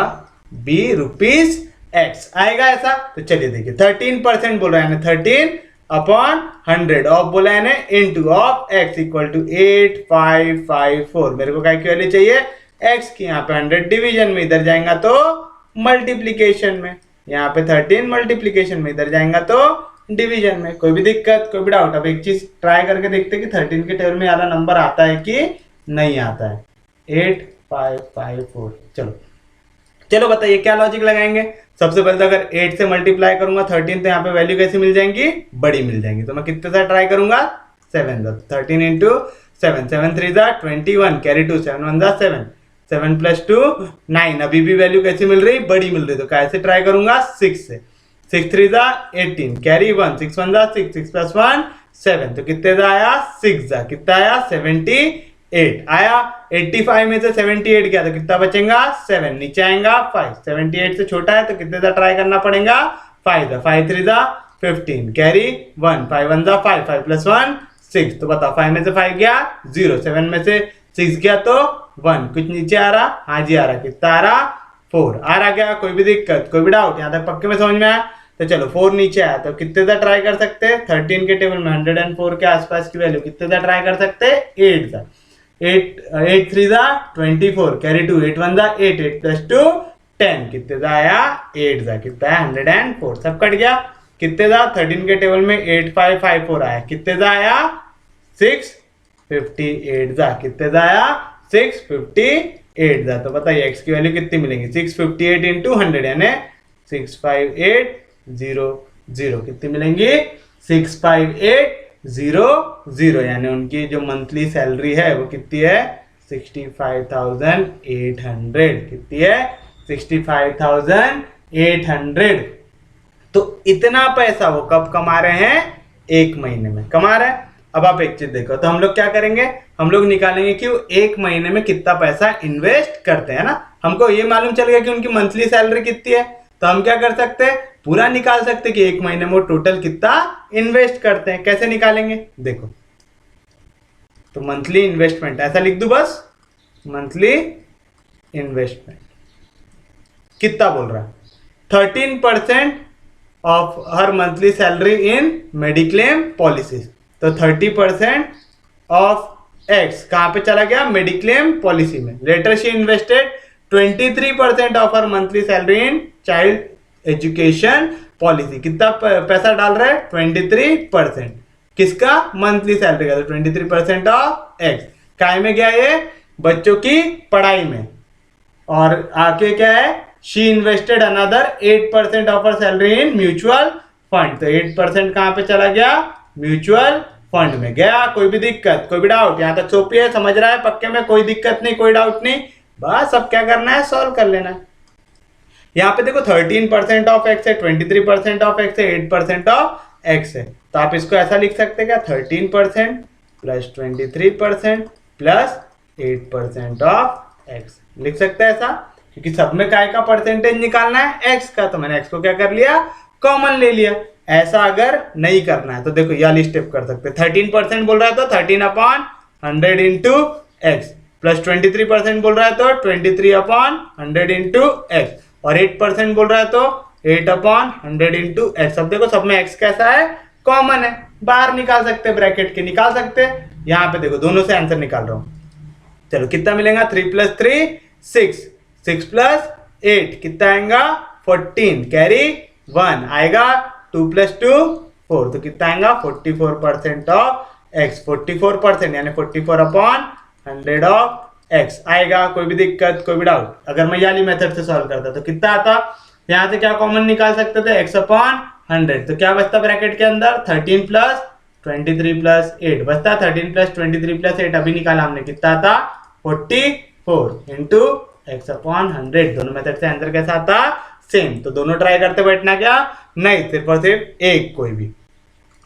be rupees X आएगा ऐसा। तो चलिए देखिए 13% बोल रहा है ना, 13/100 ऑफ बोला है ना into of X equal to 8554। मेरे को क्या की वैल्यू चाहिए, एक्स की। यहाँ पे 100 डिवीजन में, इधर जाएगा तो मल्टीप्लीकेशन में। यहाँ पे 13 मल्टीप्लीकेशन में, इधर जाएगा तो डिवीजन में। कोई भी दिक्कत, कोई भी डाउट? अब एक चीज ट्राई करके देखते हैं कि 13 के टेबल में वाला नंबर आता है कि नहीं आता है। 8554। चलो बताइए क्या लॉजिक लगाएंगे। सबसे पहले तो अगर 8 से मल्टीप्लाई करूंगा 13 तो यहाँ पे वैल्यू कैसी मिल जाएंगी, बड़ी मिल जाएंगी। तो मैं कितने से ट्राई करूंगा, 7 से। 13 इंटू 7, 7 3 21, कैरी 2, 7 1 7, 7 प्लस 2 9। अभी भी वैल्यू कैसी मिल रही, बड़ी मिल रही। तो कैसे ट्राई करूंगा, 6 से। 6 3 18, कैरी 1, 6 1 6, 6 प्लस 1 7। तो कितने का आया, 6 कितना आया, 78 आया। 85 में से 78 गया तो कितना बचेगा, 7। नीचे आएगा 5, 78 से छोटा है तो कितने का ट्राई करना पड़ेगा, 5 5 3 15, कैरी 1, 5 1 5, 5 प्लस 1 6। तो बताओ 5 में से 5 गया 0, 7 में से 6 गया तो 1। कुछ नीचे आ रहा, हाँ जी आ रहा। कितना आ रहा, 4 आ रहा। क्या कोई भी दिक्कत, कोई भी डाउट? यहाँ तक पक्के में समझ में आया? तो चलो 4 नीचे आया तो कितने का ट्राई कर सकते हैं, 13 के टेबल में 104 के आसपास की वैल्यू कितने का ट्राई कर सकते हैं, 8 का। 8 3 24, कैरी 2, 8 1 8, 8 प्लस 2 10। कितने का आया, 8 का। कितना है, 104। सब कट गया। कितने का, 13 के टेबल में 8554 आया। कितने का आया, 658 का। कितने का आया, 658 का। तो बताइए एक्स की वैल्यू कितनी मिलेगी, 658 इंटू 100 यानी 65800। कितनी मिलेंगी, 65800। यानी उनकी जो मंथली सैलरी है वो कितनी है, 65,800। कितनी है, 65,800। तो इतना पैसा वो कब कमा रहे हैं, 1 महीने में कमा रहे हैं। अब आप एक चीज देखो, तो हम लोग क्या करेंगे, हम लोग निकालेंगे कि वो 1 महीने में कितना पैसा इन्वेस्ट करते हैं ना। हमको ये मालूम चल गया कि उनकी मंथली सैलरी कितनी है, तो हम क्या कर सकते हैं, पूरा निकाल सकते हैं कि 1 महीने में वो टोटल कितना इन्वेस्ट करते हैं। कैसे निकालेंगे, देखो। तो मंथली इन्वेस्टमेंट ऐसा लिख दूं बस, मंथली इन्वेस्टमेंट कितना बोल रहा है, 13% of her monthly salary in mediclaim policies. तो 30% ऑफ एक्स कहां पे चला गया, मेडिक्लेम पॉलिसी में। Later she invested 23% of her monthly salary in child education policy. कितना पैसा डाल रहा है, 23%। किसका, मंथली सैलरी का। तो 23% ऑफ एक्स काय में गया, ये बच्चों की पढ़ाई में। और आगे क्या है, she invested another 8% of her salary in mutual fund. तो 8% कहां पे चला गया, म्यूचुअल फंड में गया। कोई भी दिक्कत, कोई भी डाउट? यहां तक चौपी है, समझ रहा है पक्के में, कोई दिक्कत नहीं, कोई डाउट नहीं। बस अब क्या करना है, सॉल्व कर लेना है। यहाँ पे देखो 13% ऑफ एक्स है, 23% ऑफ एक्स है, 8% ऑफ एक्स है। तो आप इसको ऐसा लिख सकते हैं क्या, 13% प्लस 23% प्लस 8% ऑफ एक्स लिख सकते हैं ऐसा, क्योंकि सब में काय का परसेंटेज निकालना है, एक्स का। तो मैंने एक्स को क्या कर लिया, कॉमन ले लिया। ऐसा अगर नहीं करना है तो देखो ये वाली स्टेप कर सकते हैं। 13% बोल रहा है तो 13/100 इंटू एक्स, प्लस 23% बोल रहा है तो 23/100 इंटू एक्स, और 8% बोल रहा है तो 8/100 इंटू एक्स। अब देखो सब में एक्स कैसा है, कॉमन है, बाहर निकाल सकते हैं, ब्रैकेट के निकाल सकते हैं। यहाँ पे देखो दोनों से आंसर निकाल रहा हूं। चलो कितना मिलेगा, 3 प्लस 3 6, 6 प्लस 8 कितना आएगा, 14, कैरी 1 आएगा, 2 प्लस 2 4। तो कितना आएगा, 44% ऑफ एक्स। 44% यानी 44/100 ऑफ एक्स आएगा। कोई भी दिक्कत, कोई भी डाउट? अगर मैं याली मेथड से सॉल्व करता तो कितना आता, यहाँ से क्या कॉमन निकाल सकते थे, x/100। तो क्या बचता ब्रैकेट के अंदर, 13 प्लस 23 प्लस 8 बचता। 13 प्लस 23 प्लस 8 अभी निकाला हमने, कितना आता, 44 इंटू x/100। दोनों मेथड से आंसर कैसा आता, सेम, तो दोनों ट्राई करते बैठना क्या नहीं, सिर्फ और सिर्फ एक कोई भी।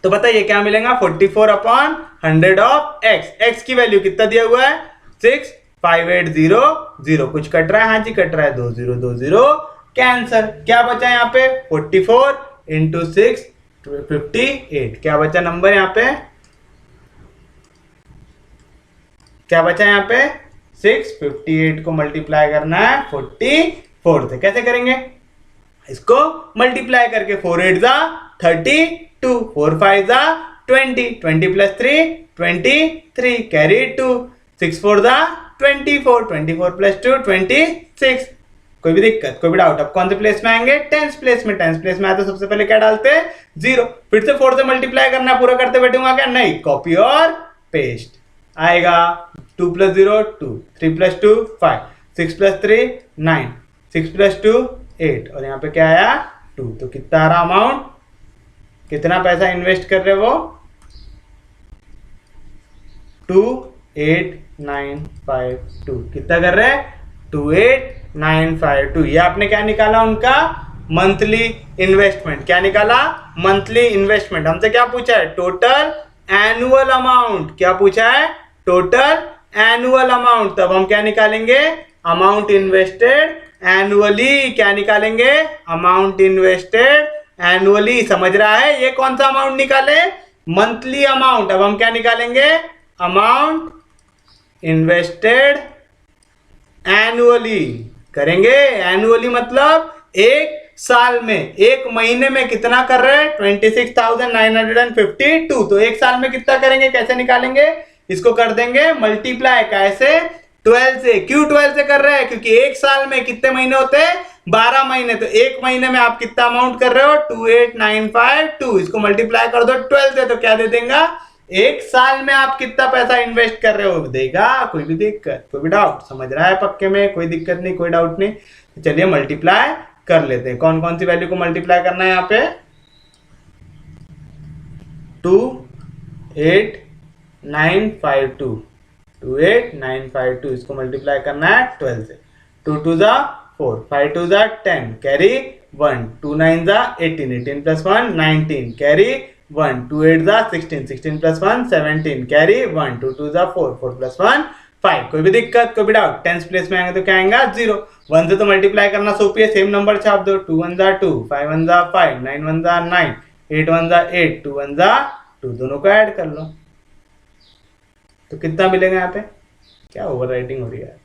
तो बताइए क्या मिलेगा 44/100 ऑफ एक्स। एक्स की वैल्यू कितना दिया हुआ है 65800, कुछ कट रहा है, हाँ जी कट रहा है, 2020 कैंसर। क्या बचा यहाँ पे 44 इंटू 6 58, क्या बचा नंबर यहाँ पे, क्या बचा यहाँ पे 658 को मल्टीप्लाई करना है 44 से। कैसे करेंगे इसको मल्टीप्लाई करके, 4 8 जा 32, 4 5 जा 20, 20 प्लस 3 23, कैरी 2, 6 4 जा 24, 24 प्लस 2 26। कोई भी दिक्कत, कोई भी डाउट? अब कौन से प्लेस में आएंगे, टेंस प्लेस में। टेंस प्लेस में आए तो सबसे पहले क्या डालते हैं 0, फिर से 4 से मल्टीप्लाई करना, पूरा करते बैठूंगा क्या नहीं, कॉपी और पेस्ट आएगा। 2 + 0 2, 3 + 2 5, 6 + 3 9, 6 + 2 8, और यहाँ पे क्या आया 2। तो कितना आ रहा अमाउंट, कितना पैसा इन्वेस्ट कर रहे वो 28952, कितना कर रहे 28952। ये आपने क्या निकाला उनका मंथली इन्वेस्टमेंट। क्या निकाला मंथली इन्वेस्टमेंट। हमसे क्या पूछा है टोटल एनुअल अमाउंट, क्या पूछा है टोटल एनुअल अमाउंट। तब हम क्या निकालेंगे अमाउंट इन्वेस्टेड एनुअली। क्या निकालेंगे अमाउंट इन्वेस्टेड एनुअली। समझ रहा है, ये कौन सा अमाउंट निकाले मंथली अमाउंट। अब हम क्या निकालेंगे अमाउंट इन्वेस्टेड एनुअली करेंगे। एनुअली मतलब एक साल में, एक महीने में कितना कर रहे हैं 26,952। तो एक साल में कितना करेंगे, कैसे निकालेंगे, इसको कर देंगे मल्टीप्लाई, कैसे 12 से। क्यों 12 से कर रहे हैं, क्योंकि एक साल में कितने महीने होते हैं 12 महीने। तो एक महीने में आप कितना अमाउंट कर रहे हो 28952, इसको मल्टीप्लाई कर दो 12 से, तो क्या दे देगा एक साल में आप कितना पैसा इन्वेस्ट कर रहे हो देगा। कोई भी दिक्कत, कोई भी डाउट, समझ रहा है पक्के में, कोई दिक्कत नहीं, कोई डाउट नहीं। तो चलिए मल्टीप्लाई कर लेते हैं। कौन कौन सी वैल्यू को मल्टीप्लाई करना है यहाँ पे 28952, 28952 इसको मल्टीप्लाई करना है 12 से। 2 2 जा 4, 5 2 जा 10, कैरी 1, 2 9 जा 18, 18 प्लस 1 19, कैरी 1, 2 8 जा 16, 16 प्लस 1 17, कैरी 1, 2 2 जा 4, 4 प्लस 1 5। कोई भी दिक्कत, कोई भी डाउट? टेंस प्लेस में आएंगे तो क्या आएगा 0। 1 से तो मल्टीप्लाई करना सोपी है, सेम नंबर छाप दो। 2 1 जा 2, 5 1 जा 5, 9 1 जा 9, 8 1 जा 8, 2 1 जा 2, दोनों को ऐड कर लो तो कितना मिलेगा यहाँ पे। क्या ओवर राइटिंग हो रही है,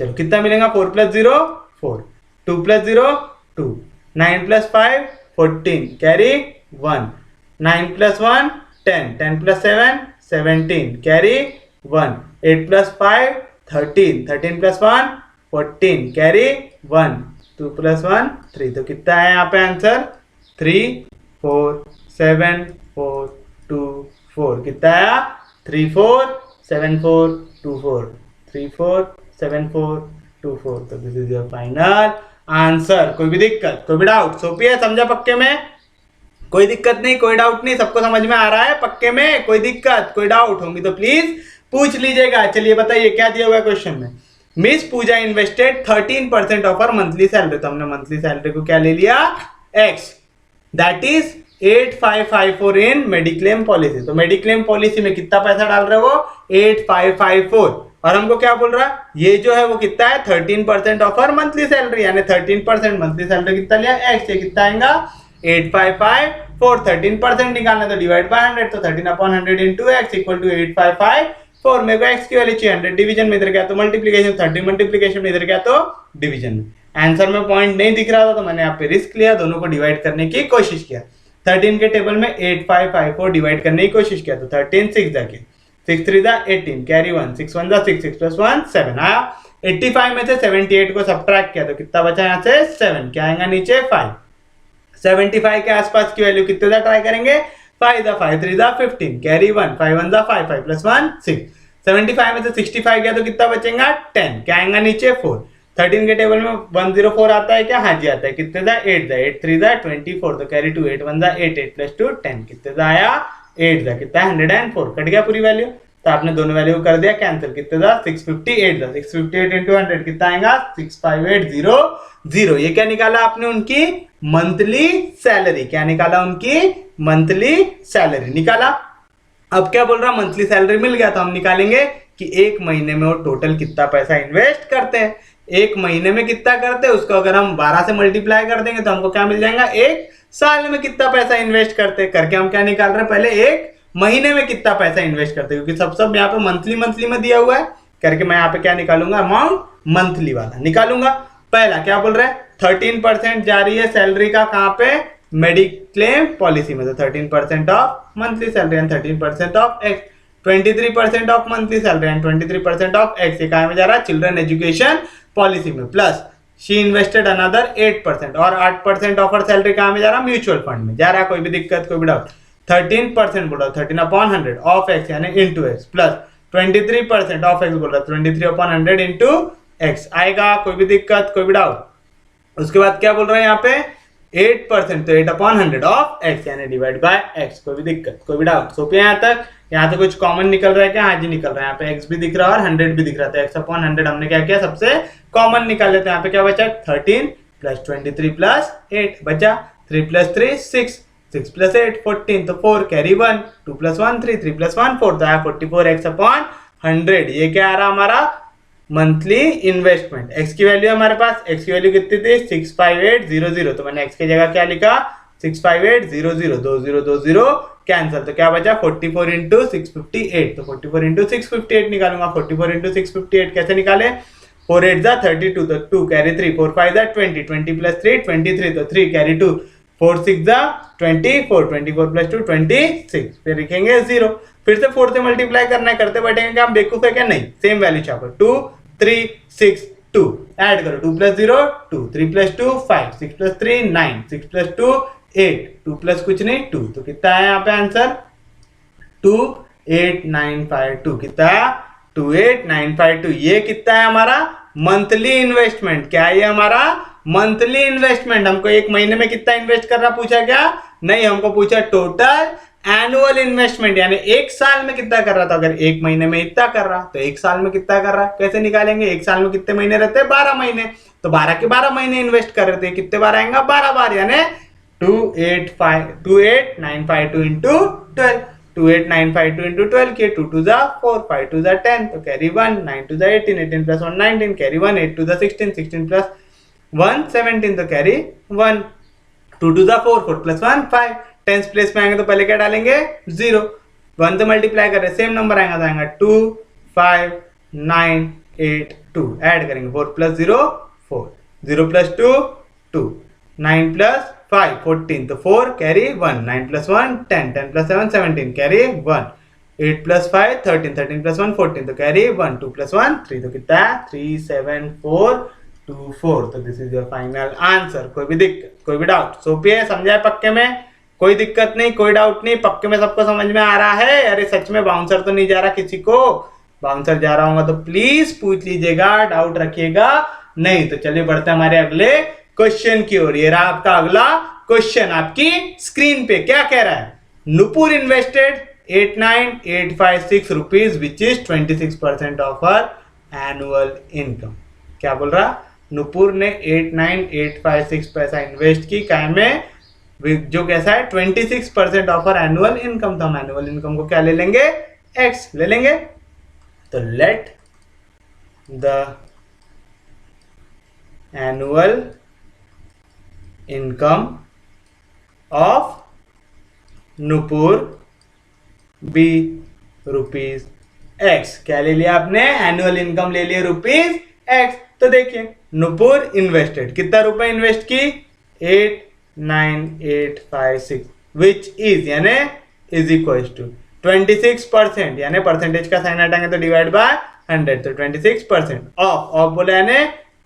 चलो कितना मिलेगा 4 + 0 4, 2 + 0 2, 9 + 5 14, कैरी 1, 9 + 1 10, 10 + 7 17, कैरी 1, 8 + 5 13, 13 + 1 14, कैरी 1, 2 + 1 3। तो कितना है यहाँ पे आंसर 3 4 7 4 2 4। कितना आया 3 4 7 4 2 4, 3 4 7 4 2 4। तो this is your final answer. कोई भी दिक्कत, कोई भी डाउट? सोपी है, समझा पक्के में, कोई दिक्कत नहीं, कोई डाउट नहीं, सबको समझ में आ रहा है पक्के में? कोई दिक्कत, कोई डाउट होंगी तो प्लीज पूछ लीजिएगा। चलिए बताइए क्या दिया हुआ है क्वेश्चन में। Miss Pooja invested 13% of her monthly salary. तो हमने मंथली सैलरी को क्या ले लिया x, that is 8554 in mediclaim policy. तो मेडिक्लेम पॉलिसी में कितना पैसा डाल रहे हो 8554, और हमको क्या बोल रहा है ये जो है वो कितना है 13% ऑफ हर मंथली सैलरी, यानी 13% मंथली सैलरी कितना लिया एक्स, ये कितना आएगा 8554। 13% निकालना तो डिवाइड बाय 100, तो 13/100 इंटू एक्स इक्वल टू 8554। मेरे को एक्स की वैल्यू चाहिए 100, डिवीजन में इधर गया तो मल्टीप्लीकेशन, 30 मल्टीप्लीकेशन में इधर गया तो डिवीजन में। आंसर में पॉइंट नहीं दिख रहा था तो मैंने यहाँ पे रिस्क लिया, दोनों को डिवाइड करने की कोशिश किया। 13 के टेबल में 8554 डिवाइड करने की कोशिश किया तो 13 6 जाके 6 3 जा 18, कैरी 1, 6 1 जा 6, 6 प्लस 1 7 आया। 85 में से 78 को सब्ट्रैक्ट किया तो कितना बचा यहाँ से 7, क्या आएगा नीचे 5। 75 के आसपास की वैल्यू कितने जा ट्राई करेंगे 5 जा 5 3 जा 15, कैरी 1, 5 1 जा 5, 5 प्लस 1 6। 75 में से 65 गया तो कितना बचेगा 10, क्या आएगा नीचे 4। 13 के टेबल में 104 आता है क्या, हाँ जी आता है। कितने जा 8 जा 8 3 जा 24, तो कैरी 2 8 1 जा 8, 8 प्लस 2 10, कितने जा आया 8 जा, कितना 104, कट गया पूरी वैल्यू। तो आपने दोनों वैल्यू कर दिया कैंसिल, कितने था 658 था, 658 इंटू 100 कितना आएगा 65800। ये क्या निकाला आपने उनकी मंथली सैलरी, क्या निकाला उनकी मंथली सैलरी निकाला। अब क्या बोल रहा मंथली सैलरी मिल गया तो हम निकालेंगे कि एक महीने में वो टोटल कितना पैसा इन्वेस्ट करते हैं। एक महीने में कितना करते हैं उसको अगर हम 12 से मल्टीप्लाई कर देंगे तो हमको क्या मिल जाएगा एक साल में कितना पैसा इन्वेस्ट करते हैं। करके हम क्या निकाल रहे हैं पहले एक महीने में कितना पैसा इन्वेस्ट करते हैं, क्योंकि सब यहाँ पे मंथली में दिया हुआ है। करके मैं यहाँ पे क्या निकालूंगा अमाउंट मंथली वाला निकालूंगा। पहला क्या बोल रहे हैं 13% जा रही है सैलरी का कहाँ पे मेडिक्लेम पॉलिसी में, तो 13% of monthly salary and 13% of x, 23% of monthly salary and 23% of x, ये कहाँ में जा रहा है चिल्ड्रन एजुकेशन पॉलिसी में। प्लस शी इन्वेस्टेड अनदर 8% और 8% ऑफ हर सैलरी कहाँ में जा रहा है म्यूचुअल फंड में जा रहा है। कोई भी दिक्कत कोई भी डाउट 13% बोल रहा है 13/100 ऑफ एक्स यानी into x, plus 23% of x बोल रहा है 23/100 इंटू एक्स आएगा। कोई भी दिक्कत कोई भी डाउट। उसके बाद क्या बोल रहा है यहाँ पे 8% तो 8/100 ऑफ एक्स यानी डिवाइड बाय एक्स। कोई भी दिक्कत कोई भी डाउट सो यहाँ तक। यहाँ तो कुछ कॉमन निकल रहा है क्या, हाँ जी निकल रहा है। यहाँ पे एक्स भी दिख रहा है और 100 भी दिख रहा था। x/100 हमने क्या किया सबसे कॉमन निकाल लेते हैं। यहाँ पे क्या बचा 13 + 23 + 8 बचा 3 + 3 6 6 + 8 14 तो 4 कैरी 1 2 + 1 3 3 + 1 4 तो आया 44 x/100। ये क्या आ रहा हमारा मंथली इन्वेस्टमेंट। एक्स की वैल्यू हमारे पास, एक्स की वैल्यू कितनी थी 65800 तो मैंने एक्स की जगह क्या लिखा 65800 2020 कैंसिल तो क्या बचा 44 इंटू 658 तो 44 इंटू 658 निकालूंगा। 44 इंटू 658 कैसे निकाले 4 8 जा 32 तो 2 कैरी 3 4 5 जा 20 20 + 3 23 तो 3 कैरी 2 4 6 जा 24 24 + 2 26 फिर लिखेंगे 0। फिर से 4 से मल्टीप्लाई करना है, करते बैठेंगे क्या हम बेवकूफ है क्या, नहीं सेम वैल्यू छापो 2 3 6 2 ऐड करो 2 + 0 2 3 + 2 5 6 + 3 9 6 + 2 8 2 + कुछ नहीं 2 तो कितना है यहाँ पे आंसर 28952 कितना है 28952। ये कितना है हमारा मंथली इन्वेस्टमेंट। क्या है ये हमारा मंथली इन्वेस्टमेंट। हमको एक महीने में कितना इन्वेस्ट करना पूछा क्या, नहीं हमको पूछा टोटल एनुअल इन्वेस्टमेंट यानी एक साल में कितना कर रहा था। अगर एक महीने में इतना कर रहा तो एक साल में कितना कर रहा है कैसे निकालेंगे। एक साल में कितने महीने रहते हैं 12 महीने तो 12 के 12 महीने इन्वेस्ट कर रहे थे, कितने बार आएगा 12 बार यानी 28952 इंटू 12 28952 इंटू 12 के 2 2 जा 4 5 2 जा 10 तो कैरी 1 9 2 जा 18 18 + 1 19 कैरी 1 8 2 जा 16 16 + 1 17 तो कैरी 1 2 2 जा 4 4 + 1 5 टेंस प्लेस में आएंगे तो पहले क्या डालेंगे 0 1 से मल्टीप्लाई कर रहे सेम नंबर आएगा तो आएगा 2 5 9 8 2 ऐड करेंगे 4 + 0 4 0 + 2 2 9 + 5 14 तो 4 कैरी 1 9 + 1 10 10 + 7 17 कैरी 1 8 + 5 13 13 + 1 14 तो कैरी 1 2 + 1 3 तो कितना है 37424 तो this is your final answer. कोई भी दिक्कत कोई भी डाउट सोपी है समझा है पक्के में, कोई दिक्कत नहीं कोई डाउट नहीं, पक्के में सबको समझ में आ रहा है। अरे सच में बाउंसर तो नहीं जा रहा किसी को, बाउंसर जा रहा होगा तो प्लीज पूछ लीजिएगा डाउट रखिएगा, नहीं तो चलिए बढ़ते हमारे अगले क्वेश्चन की ओर। ये रहा आपका अगला क्वेश्चन आपकी स्क्रीन पे क्या कह रहा है Nupur invested 89856 rupees which is 26% of her annual income. क्या बोल रहा नुपुर ने 89856 पैसा इन्वेस्ट की काय में जो कैसा है 26% ऑफ हर एनुअल इनकम। तो हम एनुअल इनकम को क्या ले लेंगे x ले लेंगे तो let the annual income of Nupur be rupees x. क्या ले लिया आपने एनुअल इनकम ले लिया रुपीज एक्स। तो देखिए नुपुर इन्वेस्टेड कितना रुपए इन्वेस्ट की 89856 विच इज यानी इज इक्वल टू 26% यानी परसेंटेज का साइन हटाएंगे तो डिवाइड बाय 100 तो 26% ऑफ बोले यानी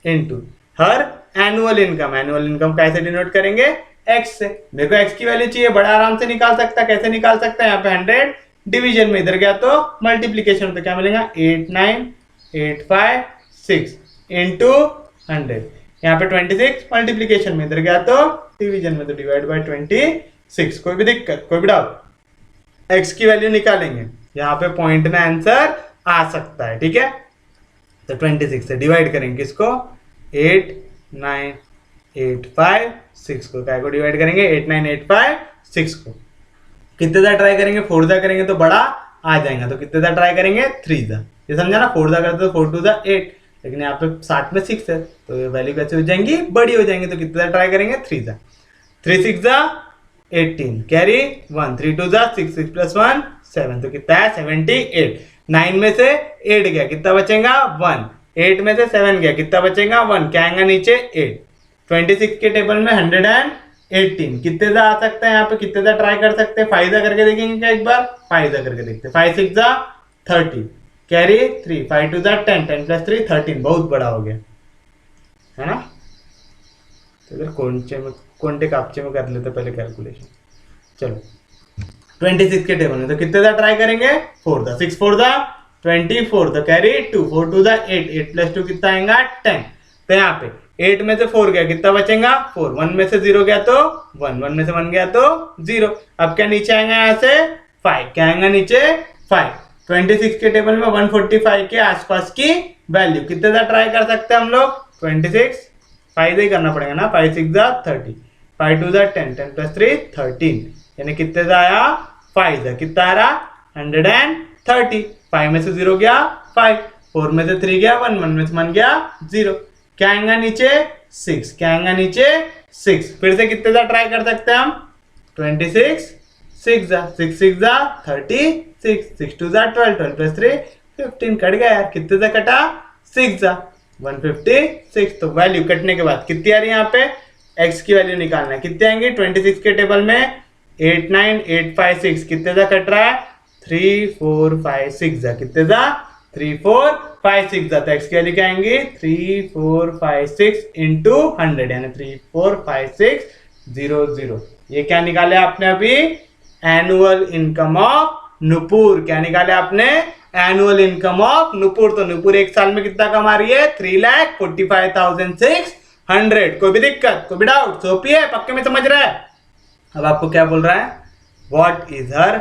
इनटू हर एनुअल इनकम। एनुअल इनकम कैसे डिनोट करेंगे x से। मेरे को x की वैल्यू चाहिए बड़ा आराम से निकाल सकता है, कैसे निकाल सकता है यहाँ पे 100 डिवीजन में इधर गया तो मल्टीप्लीकेशन तो क्या मिलेगा 89856 इंटू 100 यहाँ पे 26 मल्टीप्लीकेशन में इधर गया तो डिवीजन में तो डिवाइड बाय 26। कोई भी दिक्कत कोई भी डाउट x की वैल्यू निकालेंगे यहाँ पे पॉइंट में आंसर आ सकता है, ठीक है। तो 26 से डिवाइड करेंगे किसको, 8 9 8 5 6 को, क्या को डिवाइड करेंगे 8 9 8 5 6 को। कितने दा ट्राई करेंगे, 4 दा करेंगे तो बड़ा आ जाएगा, तो कितने दा ट्राई करेंगे 3 दा, ये समझा ना। 4 दा करते तो 4 2 दा 8, लेकिन यहाँ पे 60 में 6 है तो ये वैल्यू कैसे हो जाएंगी, बड़ी हो जाएंगी। तो कितने दा ट्राई करेंगे 3 दा, 3 6 दा 18 कैरी 1, 3 2 दा 6 6 प्लस 1 7, तो कितना है 78। 9 में से 8 गया, कितना बचेगा 1, 8 में से 7 गया, कितना बचेगा 1, क्या आएगा नीचे 8। 26 के टेबल में 118 कितने दा आ सकता है, यहाँ पे कितने दा ट्राई कर सकते हैं, 5 दा करके देखेंगे क्या एक बार, 5 दा करके देखते हैं। 5 6 दा 30 कैरी 3, 5 2 दा 10, 10 प्लस 3 13, बहुत बड़ा हो गया है ना। चलो कोंटे कापचे में कर लेते पहले कैलकुलेशन। चलो 26 के टेबल में तो कितने दा ट्राई करेंगे, 4 दा, 6 4 दा 24, तो कैरी 2, 4 2 दा 8, 8 प्लस 2 कितना आएगा 10। तो यहाँ पे 8 में से 4 गया, कितना बचेगा 4, 1 में से 0 गया तो 1, 1 में से 1 गया तो 0। अब क्या नीचे आएगा यहाँ से 5, क्या आएगा नीचे 5। 26 के टेबल में 145 के आसपास की वैल्यू कितने दा ट्राई कर सकते हैं हम लोग, 26 5 ही करना पड़ेगा ना, 5 6 दा 30, 5 2 दा 10, 10 प्लस 3 13, यानी कितने दा आया 5 दा, कितना आ रहा 130। 5 में से 0 गया 5, 4 में से 3 गया 1, 1 में से 1 गया 0, क्या आएगा नीचे 6, क्या आएगा नीचे 6। फिर से कितने दा ट्राई कर सकते हैं हम, 26 6 दा 6 6 दा 36, 6 2 दा 12, 12 प्लस 3 15, कट गया यार, कितने दा कटा 6 दा 156। तो वैल्यू कटने के बाद कितनी आ रही है, यहाँ पे x की वैल्यू निकालना है, कितने आएंगे 26 के टेबल में 8 9 8 5 6, कितने दा कट रहा है 3 4 5 6 दा, कितने दा 3 4 5 6 दा। तो x की वैल्यू क्या आएंगी 3 4 5 6 इंटू 100, यानी 3 4 5 6 0 0। ये क्या निकाले आपने अभी, एनुअल इनकम ऑफ नुपुर। क्या निकाले आपने, एनुअल इनकम ऑफ नुपुर। तो नुपुर एक साल में कितना कमा रही है, 3,45,600। कोई भी दिक्कत, कोई भी डाउट, सोपी है, पक्के में समझ रहा है। अब आपको क्या बोल रहा है, what is her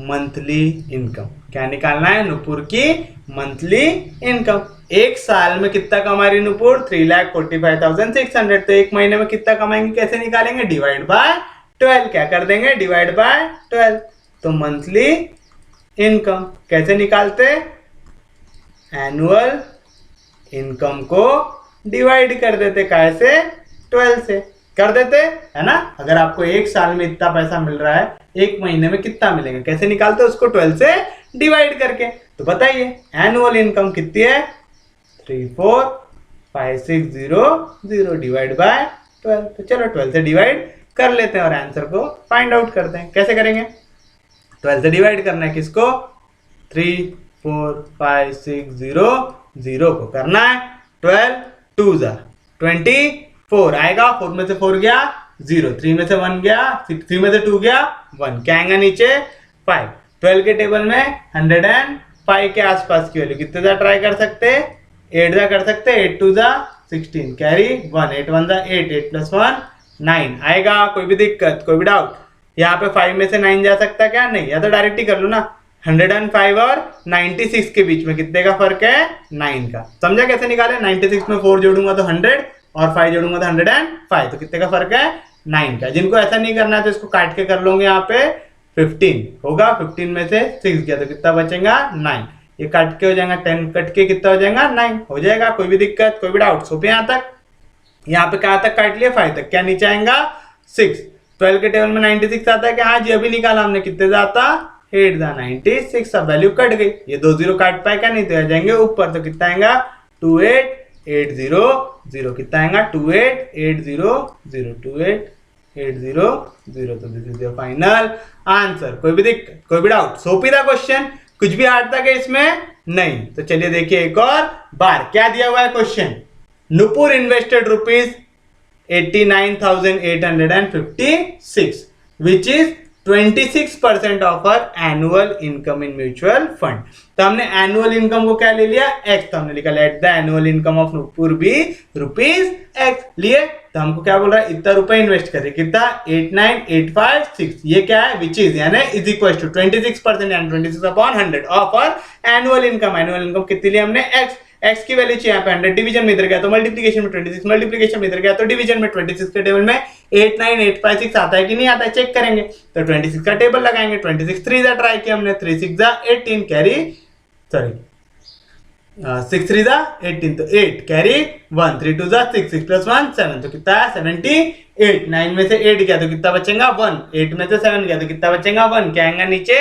monthly income. क्या निकालना है, नुपुर की मंथली इनकम। एक साल में कितना कमा रही नुपुर, 3,45,600। तो एक महीने में कितना कमाएंगे, कैसे निकालेंगे, डिवाइड बाय 12। क्या कर देंगे, डिवाइड बाय 12। तो मंथली इनकम कैसे निकालते, एनुअल इनकम को डिवाइड कर देते, कैसे 12 से कर देते है ना। अगर आपको एक साल में इतना पैसा मिल रहा है, एक महीने में कितना मिलेगा, कैसे निकालते, उसको 12 से डिवाइड करके। तो बताइए एनुअल इनकम कितनी है, 345,600 डिवाइड बाय 12। तो चलो 12 से डिवाइड कर लेते हैं और आंसर को फाइंड आउट करते हैं। कैसे करेंगे, 12 से डिवाइड करना है किसको, 345,600 को करना है 12 2 जा 24 आएगा, 4 में से 4 गया 0, 3 में से 1 गया, 3 में से 2 गया 1, क्या आएगा नीचे 5। 12 के टेबल में 105 के आसपास की वैल्यू कितने दा ट्राई कर सकते, 8 दा कर सकते, 8 2 दा 16 कैरी 1, 8 1 दा 8, 8 प्लस 1 9 आएगा। कोई भी दिक्कत, कोई भी डाउट, यहाँ पे 5 में से 9 जा सकता है क्या, नहीं, या तो डायरेक्ट ही कर लो ना। 105 और 96 के बीच में कितने का फर्क है, 9 का। समझा कैसे निकाले, 96 में 4 जोड़ूंगा तो 100 और 5 जोड़ूंगा तो 105, तो कितने का फर्क है 9 का। जिनको ऐसा नहीं करना है तो इसको काट के कर लोगे, यहाँ पे 15 होगा, 15 में से 6 गया तो कितना बचेगा 9, ये कट के हो जाएगा 10 कट के कितना हो जाएगा 9 हो जाएगा। कोई भी दिक्कत, कोई भी डाउट, सो पे यहाँ तक, यहाँ पे कहाँ तक काट लिया 5 तक, क्या नीचे आएगा 6। 12 के टेबल में 96 आता है कि हाँ जी, अभी निकाला हमने, कितने दा आता 8 दा 96। अब वैल्यू कट गई, ये 2 0 काट पाए क्या, नहीं तो आ जाएंगे ऊपर, तो कितना आएगा 28800, कितना आएगा 28800, 28800। तो this is your final answer. कोई भी दिक्कत, कोई भी डाउट, सोपी दा क्वेश्चन, कुछ भी हार्ड था क्या इसमें, नहीं। तो चलिए देखिए एक और बार, क्या दिया हुआ है question, Nupur invested ₹89,856 which is 26% of our annual income in mutual fund. तो हमने एनुअल इनकम को क्या ले लिया, एक्स, तो हमने लिखा let the annual income of Nupur be rupees x लिए। तो हमको क्या बोल रहा है, इतना रुपए इन्वेस्ट करें, कितना 89856, ये क्या है विच इज यानी इज इक्वल टू 26% यानी 26/100 of our annual income. Annual income कितनी ली हमने, एक्स, एक्स की वैल्यू चाहिए यहाँ पे 100, डिवीजन में इधर गया तो मल्टीप्लिकेशन में 26, मल्टीप्लिकेशन में इधर गया तो डिवीजन में 26 के टेबल में 89856 आता है कि नहीं आता है चेक करेंगे। तो 26 का टेबल लगाएंगे, 26 3 जा ट्राई किया हमने, 3 6 जा 18 कैरी, सॉरी 6 3 जा 18 तो 8 कैरी 1, 3 2 जा 6, 6 + 1 7, तो कितना है 78। 9 में से 8 गया तो कितना बचेगा 1, 8 में से 7 गया तो कितना बचेगा 1, क्या आएगा नीचे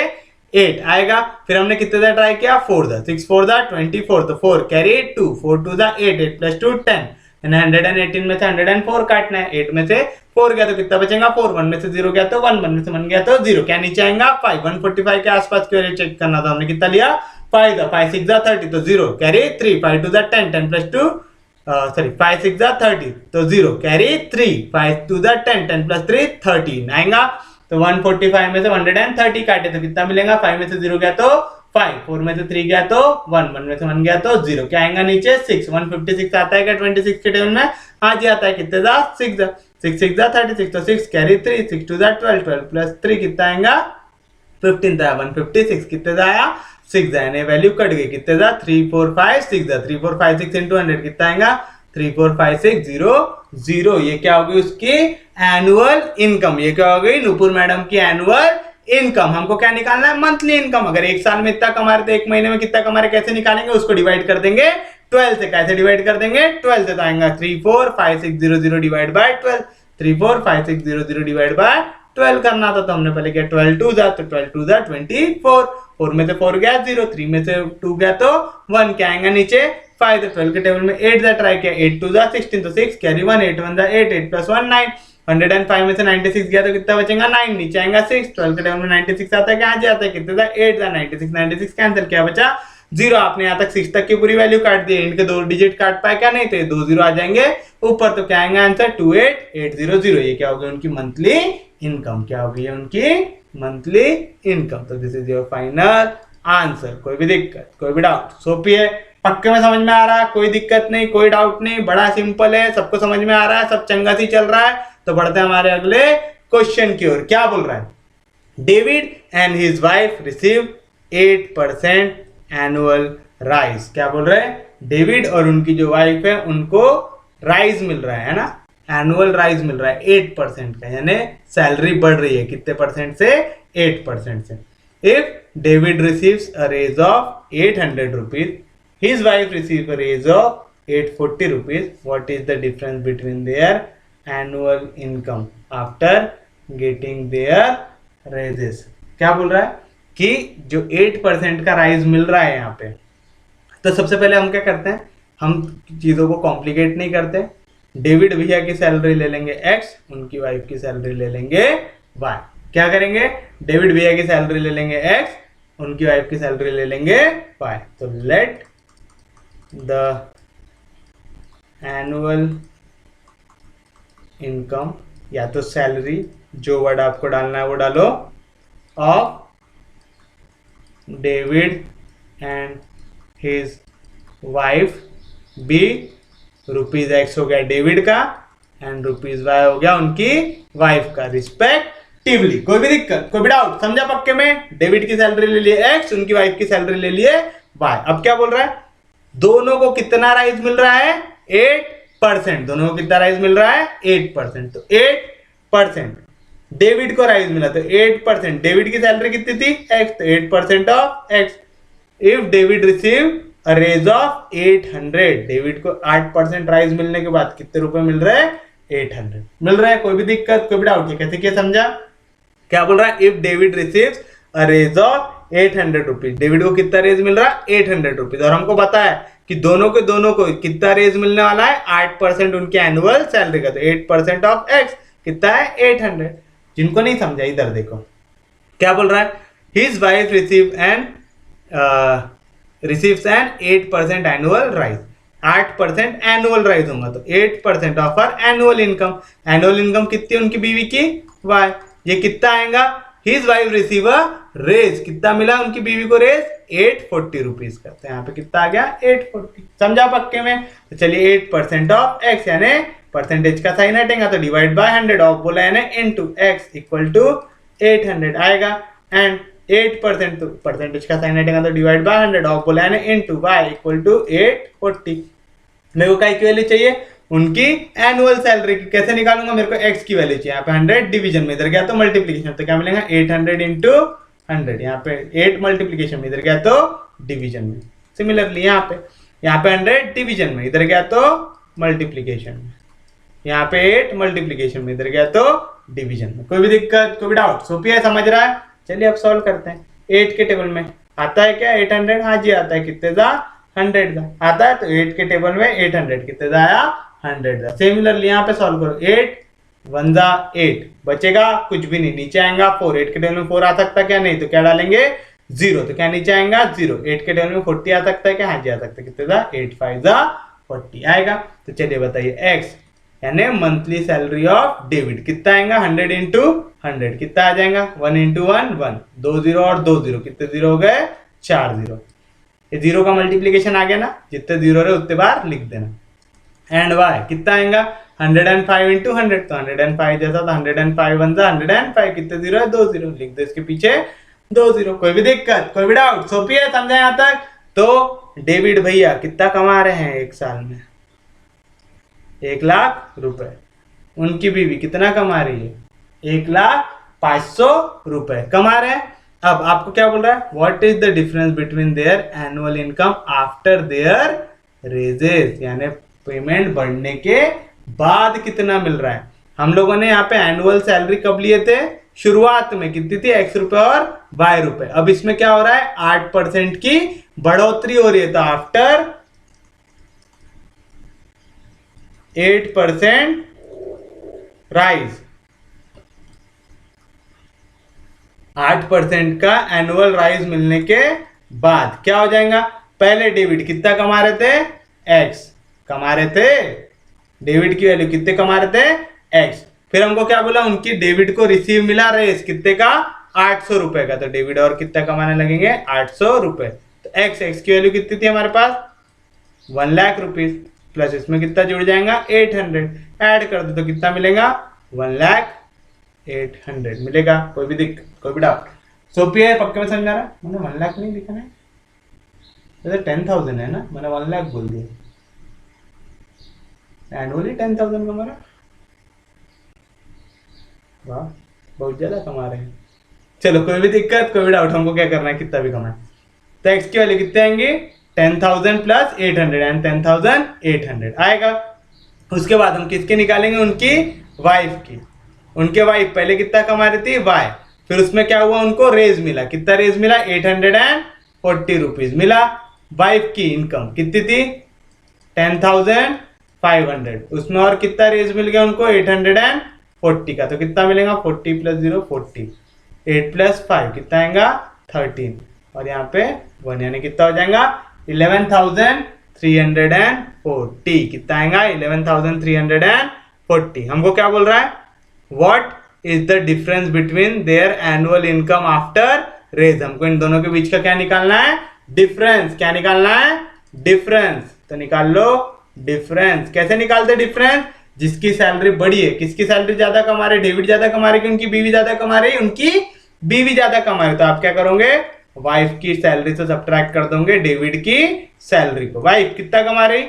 8 आएगा। फिर हमने कितने दा ट्राई किया 4 दा, 6 4 दा 24 तो 4 कैरी 2, 4 2 दा 8, 8 + 2 10, 118 में से 104 काटना है, 8 में से 4 गया तो कितना बचेगा 4, 1 में से 0 गया तो 1, 1 में से 1 गया तो 0, क्या नीचे आएगा 5। 145 के आसपास की वैल्यू चेक करना था, हमने कितना लिया 5 दा, 5 6 दा 30 तो 0 कैरी 3, 5 2 दा 10, 10 + 2 सॉरी 5 6 दा 30 तो 0 कैरी 3, 5 2 दा 10, 10 + 3 13 आएगा। तो 145 में से 130 काटे तो कितना मिलेगा, 5 में से 0 गया तो 5, 4 में से 3 गया तो 1, 1 में से 1 गया तो 0, क्या आएगा नीचे 6। 156 आता है क्या 26 के टेबल में, आज ही आता है, कितने दा 6 दा, 6 6 दा 36 तो 6 कैरी 3, 6 2 दा 12, 12 + 3 कितना आएगा 15 दा, 156 कितने दा आया 6 दा, यानी वैल्यू कट गई, कितने दा 3 4 5 6 दा, 3 4 5 6 × 100 कितना आएगा 3 4 5 6 0 0, ये क्या हो गई उसकी एनुअल इनकम। ये क्या हो गई नूपुर मैडम की एनुअल इनकम। हमको क्या निकालना है मंथली इनकम। अगर एक साल में इतना कमा रहे थे, एक महीने में कितना कमा रहे, कैसे निकालेंगे, उसको डिवाइड कर देंगे 12 से। कैसे डिवाइड कर देंगे 12 से, तो आएगा 3 4 5 6 0 0 डिवाइड बाय 12, 3 4 5 6 0 0 डिवाइड बाय 12 करना था, तो हमने पहले किया 12 2 जा, तो 12 2 जा 24, 4 में से 4 गया 0, 3 में से 2 गया तो 1, क्या आएगा नीचे 5। तो 12 के टेबल में 8 जा ट्राई किया, 8 2 जा 16 तो 6 कैरी 1, 8 1 जा 8, 8 + 1 9, 105 में से 96 गया तो कितना बचेगा 9, नीचे आएगा 6। 12 के टेबल में 96 आता है, क्या आता है कितने था 8 था, 96 96 कैंसिल, क्या बचा 0। आपने यहाँ तक 6 तक की पूरी वैल्यू काट दी, इनके 2 डिजिट काट पाए क्या, नहीं तो 2 0 आ जाएंगे ऊपर, तो क्या आएगा आंसर 28800। ये क्या हो गई उनकी मंथली इनकम, क्या हो गई है उनकी मंथली इनकम। तो this is your final answer. कोई भी दिक्कत, कोई भी डाउट, सोपी है, पक्के में समझ में आ रहा है, कोई दिक्कत नहीं, कोई डाउट नहीं, बड़ा सिंपल है, सबको समझ में आ रहा है, सब चंगा सी चल रहा है। तो बढ़ते हैं हमारे अगले क्वेश्चन की ओर। क्या बोल रहा है, David and his wife receive 8% annual rise. क्या बोल रहे हैं, डेविड और उनकी जो वाइफ है उनको राइज मिल रहा है ना, एनुअल राइज मिल रहा है 8% का, यानी सैलरी बढ़ रही है कितने परसेंट से 8% से। If David receives a raise of 800 rupees, his wife receives a raise of 840 rupees, what is the difference between their annual income after getting their raises। क्या बोल रहा है कि जो 8% का राइज मिल रहा है यहाँ पे, तो सबसे पहले हम क्या करते हैं, हम चीज़ों को कॉम्प्लिकेट नहीं करते। डेविड भैया की सैलरी ले लेंगे x, उनकी वाइफ की सैलरी ले लेंगे y। क्या करेंगे, डेविड भैया की सैलरी ले लेंगे x, उनकी वाइफ की सैलरी ले लेंगे y। तो लेट the annual income, या तो सैलरी, जो वर्ड आपको डालना है वो डालो, of David and his wife be rupees x हो गया डेविड का, एंड रुपीज वाई हो गया उनकी वाइफ का रिस्पेक्टिवली। कोई भी दिक्कत, कोई भी डाउट, समझा पक्के में। डेविड की सैलरी ले लिए एक्स, उनकी वाइफ की सैलरी ले लिए वाई। अब क्या बोल रहा है, दोनों को कितना राइज मिल रहा है 8%, दोनों को कितना राइज मिल रहा है 8%। तो 8% डेविड को राइज मिला, तो 8%, डेविड की सैलरी कितनी थी x, तो 8% of x। If David receive a raise of 800, David को 8% राइज मिलने के बाद कितने रुपए मिल रहे हैं 800 मिल रहा है। कोई भी दिक्कत, कोई भी डाउट है, कैसे क्या समझा। क्या बोल रहा है, if David receives a raise of 800 rupees, David को कितना रेज मिल रहा है 800 रुपीज, और हमको पता है कि दोनों को कितना रेज मिलने वाला है 8% उनके एनुअल सैलरी का, तो 8% ऑफ x कितना है 800। जिनको नहीं समझा इधर देखो, क्या बोल रहा है, his wife receives an 8% annual rise, 8% annual rise होगा, तो 8% of our annual income. Annual income कितनी उनकी बीवी की y, ये कितना आएगा, his wife receive a raise, कितना मिला उनकी बीवी को रेज 840 रुपीज का। तो यहाँ पे कितना आ गया 840, समझा पक्के में। तो चलिए 8% ऑफ x यानी परसेंटेज का साइन हटेगा तो डिवाइड बाय 100 ऑफ बोला यानी इनटू x इक्वल टू 800 आएगा, एंड 8% तो परसेंटेज का साइन हटेगा तो डिवाइड बाय 100 ऑफ बोला यानी इनटू y इक्वल टू 840। मेरे को क्या की वैल्यू चाहिए, उनकी एनुअल सैलरी की। कैसे निकालूंगा, मेरे को x की वैल्यू चाहिए। यहाँ पे 100 डिवीजन में, इधर गया तो मल्टीप्लीकेशन, तो क्या मिलेगा 800 इंटू 100। यहाँ पे 8 मल्टीप्लीकेशन में, इधर गया तो डिवीजन में। सिमिलरली यहाँ पे 100 डिवीजन में, इधर गया तो मल्टीप्लीकेशन में। यहाँ पे 8 मल्टीप्लीकेशन में, इधर गया तो डिवीजन में। कोई भी दिक्कत, कोई भी डाउट, सोफी है, समझ रहा है। चलिए अब सॉल्व करते हैं। 8 के टेबल में आता है क्या 800, हाँ जी आता है। कितने का 100 का आता है, तो 8 के टेबल में 800 कितने का आया 100 का। सिमिलरली यहाँ पे सॉल्व करो, 8 1 जा 8, बचेगा कुछ भी नहीं, नीचे आएगा 4। 8 के टेबल में 4 आ सकता है क्या, नहीं, तो क्या डालेंगे 0, तो क्या नीचे आएगा 0। 8 के टेबल में 40 आ सकता है क्या, हाँ जी आ सकता है। कितने का 8 5 जा 40 आएगा। तो चलिए बताइए x यानी मंथली सैलरी ऑफ डेविड कितना आएगा, 100 इंटू 100 कितना आ जाएगा, 1 इंटू 1 1, 2 0 और 2 0, कितने 0 हो गए 4 0। ये 0 का मल्टीप्लीकेशन आ गया ना, जितने 0 रहे उतने बार लिख देना। एंड y कितना आएगा 105 इंटू 100, तो 105 जैसा, तो 105 1 जा 105, कितने 0 है 2 0, लिख दो इसके पीछे 2 0। कोई भी दिक्कत, कोई भी डाउट, सोफी है, समझा यहाँ तक। तो डेविड भैया कितना कमा रहे हैं एक साल में, 1 लाख रुपए। उनकी बीवी कितना कमा रही है, 1,05,000 रुपए कमा रहे हैं। अब आपको क्या बोल रहा है, what is the difference between their annual income after their raises, यानी पेमेंट बढ़ने के बाद कितना मिल रहा है। हम लोगों ने यहाँ पे एनुअल सैलरी कब लिए थे, शुरुआत में कितनी थी, x रुपए और y रुपए। अब इसमें क्या हो रहा है 8% की बढ़ोतरी हो रही है, तो आफ्टर 8% राइज, 8% का एनुअल राइज मिलने के बाद क्या हो जाएगा। पहले डेविड कितना कमा रहे थे, x कमा रहे थे, डेविड की वैल्यू कितने कमा रहे थे x। फिर हमको क्या बोला, उनकी डेविड को रिसीव मिला रेस कितने का 800 रुपए का, तो डेविड और कितना कमाने लगेंगे 800 रुपए। तो x की वैल्यू कितनी थी हमारे पास 1 लाख रुपीज, प्लस इसमें कितना जुड़ जाएगा 800, ऐड कर दो तो कितना मिलेगा 1,08,000 मिलेगा। कोई भी दिक्कत, कोई भी डाउट, सोफी है, पक्के में समझा रहा है। मैंने 1 लाख नहीं लिखा है, जैसे 10,000 है ना, मैंने 1 लाख बोल दिया। एनुअली 10,000 कमा रहा, वाह बहुत ज्यादा कमा रहे हैं। चलो कोई भी दिक्कत, कोई भी डाउट, हमको क्या करना है कितना भी कमाए। तो x की वैल्यू कितने आएंगे 10,000 प्लस 800 एंड 10,800 आएगा। उसके बाद हम किसके निकालेंगे, उनकी वाइफ की। उनके वाइफ पहले कितना कमा रही थी y, फिर उसमें क्या हुआ उनको रेज मिला, कितना रेज मिला 840 रुपीज मिला। वाइफ की इनकम कितनी थी 10,500, उसमें और कितना रेज मिल गया उनको 840 का, तो कितना मिलेगा 40 प्लस 0 40, 8 प्लस 5 कितना आएगा 13, और यहाँ पे 1 यानी कितना हो जाएगा 11,340, कितना आएगा 11,340। हमको क्या बोल रहा है, what is the difference between their annual income after raise. हमको इन दोनों के बीच का क्या निकालना है, डिफरेंस। क्या निकालना है, डिफरेंस। तो निकाल लो डिफरेंस। कैसे निकालते डिफरेंस, जिसकी सैलरी बड़ी है, किसकी सैलरी ज्यादा कमा रहे, डेविड ज्यादा कमा रहे कि उनकी बीवी ज्यादा कमा रही, उनकी बीवी ज्यादा कमा रही। तो आप क्या करोगे, वाइफ की सैलरी से सब्ट्रैक्ट कर दोगे डेविड की सैलरी को। वाइफ कितना कमा रही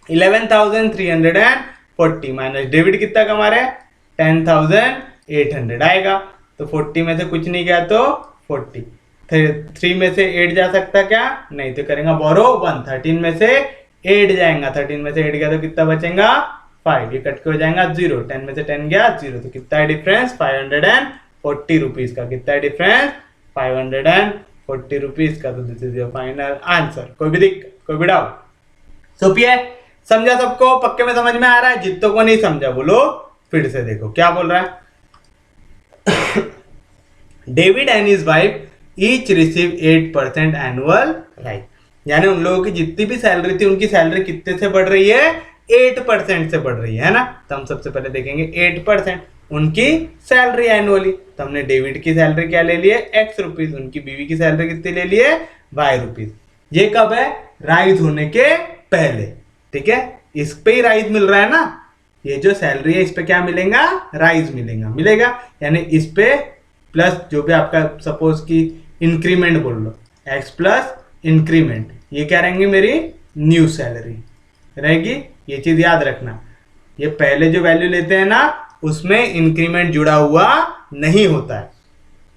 11,340 माइनस डेविड कितना कमा रहे 10,800 आएगा। तो 40 में से कुछ नहीं गया तो 40, 3 में से 8 जा सकता क्या, नहीं, तो करेंगे बोरो 1, 13 में से 8 जाएगा, 13 में से 8 गया तो कितना बचेगा 5, ये कट के हो जाएगा 0, 10 में से 10 गया 0, तो कितना है डिफरेंस 540 रुपीज का। कितना है डिफरेंस 540 रुपीज का। तो this is your final answer. कोई भी दिक्कत, कोई भी डाउट, सोफी है, समझा सबको, पक्के में समझ में आ रहा है। जितों को नहीं समझा बोलो फिर से देखो क्या बोल रहा है। David and his wife each receive 8% annual rise, यानी उन लोगों की जितनी भी सैलरी थी उनकी सैलरी कितने से बढ़ रही है 8% से बढ़ रही है ना। तो हम सबसे पहले देखेंगे 8%। उनकी सैलरी एनुअली। तो हमने डेविड की सैलरी क्या ले लिए, एक्स रुपीज, उनकी बीवी की सैलरी कितनी ले लिए, वाई रुपीज। ये कब है, राइज होने के पहले, ठीक है। इस पे ही राइज मिल रहा है ना, ये जो सैलरी है इस पे क्या मिलेगा, राइज मिलेगा, यानी इस पे प्लस जो भी आपका सपोज की इंक्रीमेंट बोल लो, एक्स प्लस इंक्रीमेंट, ये क्या रहेंगी, मेरी न्यू सैलरी रहेगी। ये चीज याद रखना, ये पहले जो वैल्यू लेते हैं ना उसमें इंक्रीमेंट जुड़ा हुआ नहीं होता है।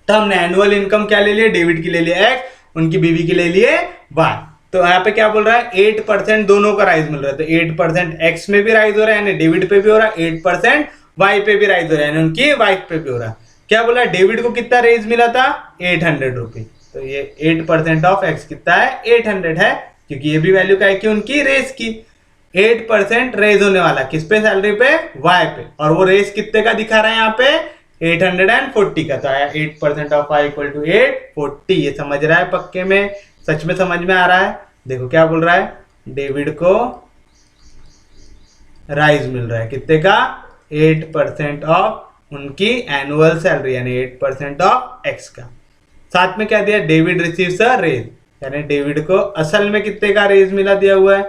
तो हमने एनुअल इनकम क्या ले लिया, डेविड की ले लिया एक्स, उनकी बीवी की ले लिए वाई। तो यहाँ पे क्या बोल रहा है, 8% दोनों का राइज मिल रहा है। तो 8% एक्स में भी राइज हो रहा है, यानी डेविड पे भी हो रहा है, 8% वाई पे भी राइज हो रहा है, यानी उनकी वाइफ पे भी हो रहा है। क्या बोला, डेविड को कितना रेज मिला था, 800 रुपीज। तो ये 8% ऑफ एक्स कितना है, 800 है, क्योंकि ये भी वैल्यू क्या है कि उनकी रेस की। 8% रेज होने वाला किस पे, सैलरी पे, वाई पे, और वो रेस कितने का दिखा रहा है यहाँ पे, 840 का। तो आया 8% ऑफ वाई इक्वल टू 840। ये समझ रहा है पक्के में, सच में समझ में आ रहा है। देखो क्या बोल रहा है, डेविड को राइज मिल रहा है कितने का, 8% ऑफ उनकी एनुअल सैलरी, यानी 8% ऑफ एक्स का। साथ में क्या दिया, डेविड रिसीव्स अ रेज, यानी डेविड को असल में कितने का रेज मिला, दिया हुआ है,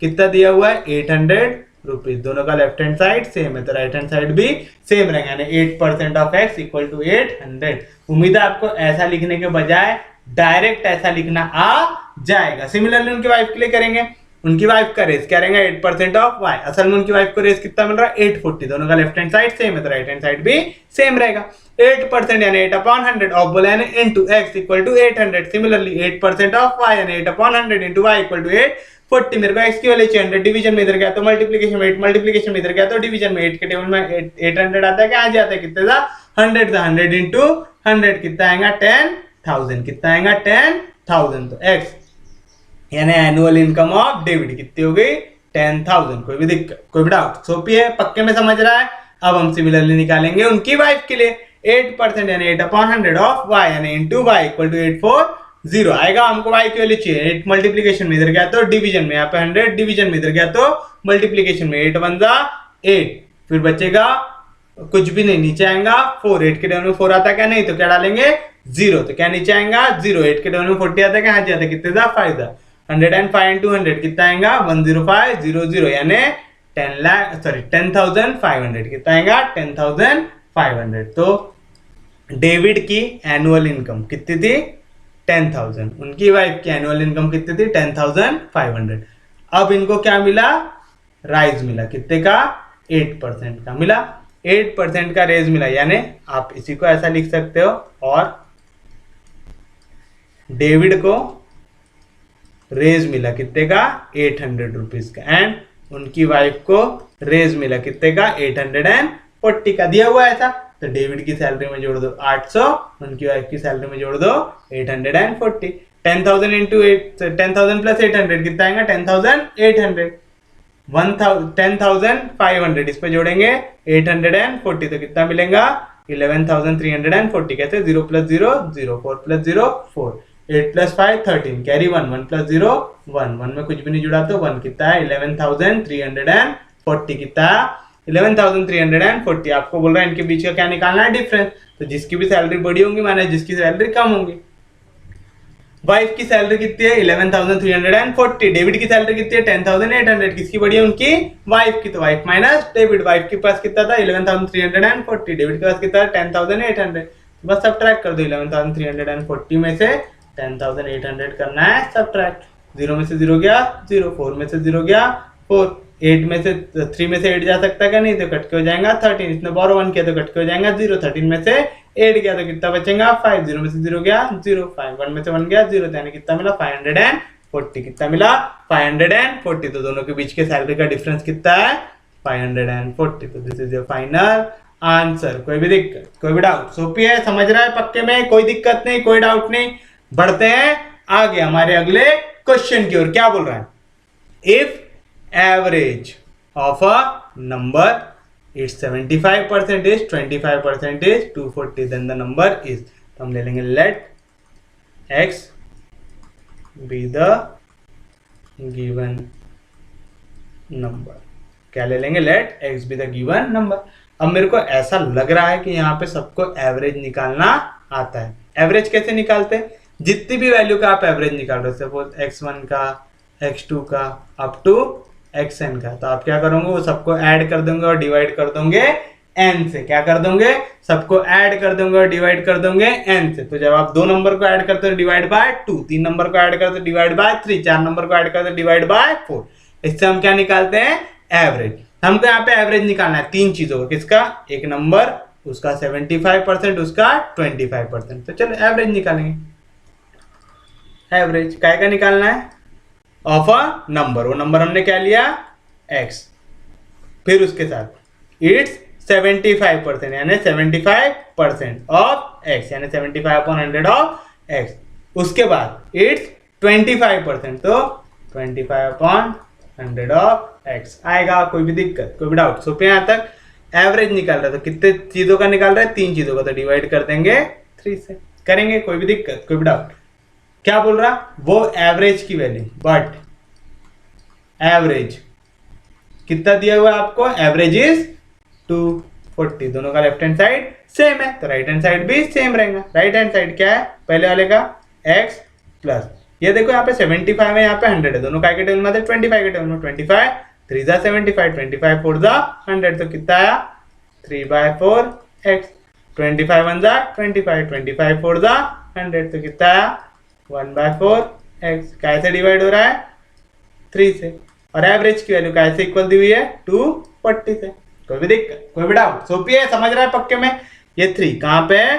कितना दिया हुआ है, 800 रुपीज। दोनों का लेफ्ट हैंड साइड सेम है, तो राइट हैंड साइड भी सेम रहेगा, यानी 8% ऑफ एक्स इक्वल टू 800। उम्मीद है आपको ऐसा लिखने के बजाय डायरेक्ट ऐसा लिखना आ जाएगा। सिमिलरली उनकी वाइफ के लिए करेंगे, उनकी वाइफ का रेस क्या रहेगा, 8% ऑफ वाई। असल में उनकी वाइफ को रेस कितना मिल रहा है, 840। दोनों का लेफ्ट हैंड साइड सेम है, तो राइट हैंड साइड भी सेम रहेगा। 8% यानी 8/100 ऑफ बोला यानी into x equal to 800। Similarly 8% of y यानी 8/100 इनटू वाई इक्वल टू 840। मेरे को एक्स की वैल्यू 100, डिवीजन में इधर गया तो मल्टीप्लिकेशन में 8, मल्टीप्लिकेशन में इधर गया तो डिवीजन में 8 के टेबल में 800 आता है, क्या जाता है, कितने था, 100 था। 100 इंटू 100 कितना आएगा, 10,000। कितना आएगा, 10,000। तो एक्स यानी एनुअल इनकम ऑफ डेविड कितनी हो गई, 10,000। कोई भी दिक्कत, कोई भी डाउट, सोपी है, पक्के में समझ रहा है। अब हम सिमिलरली निकालेंगे उनकी वाइफ के लिए, 8% यानी 8/100 ऑफ वाई यानी इंटू वाई इक्वल टू 840 आएगा। हमको वाई की वैल्यू चाहिए, 8 मल्टीप्लीकेशन में इधर गया तो डिवीजन में, यहाँ पे 100 डिवीजन में इधर गया तो मल्टीप्लीकेशन में, 8 1 8, फिर बचेगा कुछ भी नहीं, नीचे आएगा 4। 8 के टेबल में 4 आता क्या, नहीं तो क्या डालेंगे 0, तो क्या नीचे आएगा 0। 8 के टेबल में 40 आता क्या, हाँ जाता है, कितने था, 5 था। 105 इंटू 100 कितना आएगा, 10500 यानी 10,500। कितना आएगा, 10,500। तो डेविड की एनुअल इनकम कितनी थी, 10,000। उनकी वाइफ की एनुअल इनकम कितनी थी, 10,500। अब इनको क्या मिला, राइज मिला, कितने का, 8% का मिला, 8% का रेज मिला। यानी आप इसी को ऐसा लिख सकते हो, और डेविड को रेज मिला कितने का, 800 रुपीज का, एंड उनकी वाइफ को रेज मिला कितने का, 840 का। दिया हुआ ऐसा, तो डेविड की सैलरी में जोड़ दो 800, उनकी वाइफ की सैलरी में जोड़ दो 840। 10,000 इंटू 10,000 प्लस 800 कितना आएगा, 10,800। 10,500 इस पे जोड़ेंगे 840, तो कितना मिलेगा, 11,340। कैसे, 0 plus 0 0, 4 plus 0 4, 8 plus 5 13, carry 1, 1 plus 0 1, 1 में कुछ भी नहीं जुड़ा तो 1 कितना है, 11,340 कितना है, 11,340। आपको बोल रहा है इनके बीच का क्या निकालना है, डिफरेंस। तो जिसकी भी सैलरी बड़ी होंगी माने जिसकी सैलरी कम होंगी। वाइफ की सैलरी कितनी है, 11,340। डेविड की सैलरी कितनी है, 10,800। किसकी बड़ी है, उनकी वाइफ की। तो वाइफ माइनस डेविड, वाइफ के पास कितना था, 11,340, डेविड के पास कितना है, 10,800। बस सब्ट्रैक्ट कर दो, 11,340 में से 10,800 करना है सब्ट्रैक्ट। 0 में से 0 गया 0, 4 में से 0 गया 4, 8 में से 3 में से 8 जा सकता है क्या, नहीं तो कट के हो जाएगा 13। इसने बोरो 1 किया तो कट के हो जाएगा 0, 13 में से 8 गया तो कितना बचेगा 5, 0 में से 0 गया 0, 5, 1 में से 1 गया 0, यानी कितना मिला 540। कितना मिला 540। तो दोनों के बीच के सैलरी का डिफरेंस कितना है, 540। तो this is your final answer. कोई भी दिक्कत, कोई भी डाउट, सोपी है, समझ रहा है पक्के में, कोई दिक्कत नहीं, कोई डाउट नहीं। बढ़ते हैं आगे हमारे अगले क्वेश्चन की ओर। क्या बोल रहा है, if average of a number it's 75%, 25%, 240, then the number is. तो हम ले लेंगे let x be the given number. क्या ले लेंगे, let x be the given number. अब मेरे को ऐसा लग रहा है कि यहाँ पे सबको एवरेज निकालना आता है। एवरेज कैसे निकालते हैं? जितनी भी वैल्यू का आप एवरेज निकाल रहे हो, सपोज x1 का, x2 का अप टू xn का, तो आप क्या करोगे, वो सबको ऐड कर दोगे और डिवाइड कर दोगे n से। क्या कर दोगे? सबको ऐड कर दोगे और डिवाइड कर दोगे n से। तो जब आप 2 नंबर को ऐड करते हो डिवाइड बाय 2, 3 नंबर को ऐड करते हो डिवाइड बाय 3, 4 नंबर को ऐड करते हो डिवाइड बाय 4। इससे हम क्या निकालते हैं? एवरेज। हमको यहाँ पे एवरेज निकालना है 3 चीजों का। किसका? एक नंबर, उसका 75%, उसका 25%। तो चलो एवरेज निकालेंगे। एवरेज काय का निकालना है? Of a number. वो नंबर हमने क्या लिया? x। फिर उसके साथ इट्स 75%, यानी 75% ऑफ x, यानी 75/100 ऑफ x। उसके बाद इट्स 25%, तो 25/100 ऑफ x आएगा। कोई भी दिक्कत, कोई भी डाउट? सो यहाँ तक एवरेज निकाल रहा है, तो कितने चीजों का निकाल रहा है? 3 चीजों का, तो डिवाइड कर देंगे 3 से। करेंगे? कोई भी दिक्कत, कोई भी डाउट? क्या बोल रहा? वो एवरेज की वैल्यू, बट एवरेज कितना दिया हुआ है आपको? Average is 240। दोनों का लेफ्ट हैंड साइड सेम है, तो राइट हैंड साइड भी सेम रहेगा। राइट हैंड साइड क्या है पहले वाले का? x प्लस, ये देखो यहाँ पे 75 है, यहाँ पे 100 है। दोनों के टेबल में आते 25 के टेबल में। 25 3 जा 75, 25 4 जा 100, तो कितना आया? 3/4x। 25 1 जा 25, 25 4 जा 100, तो कितना आया? 1/4x। कैसे डिवाइड हो रहा है? 3 से। और एवरेज की वैल्यू कैसे इक्वल दी हुई है? 240 से। कोई भी दिक्कत, कोई भी डाउट? सोपी है, समझ रहा है पक्के में? ये 3 कहां पे है?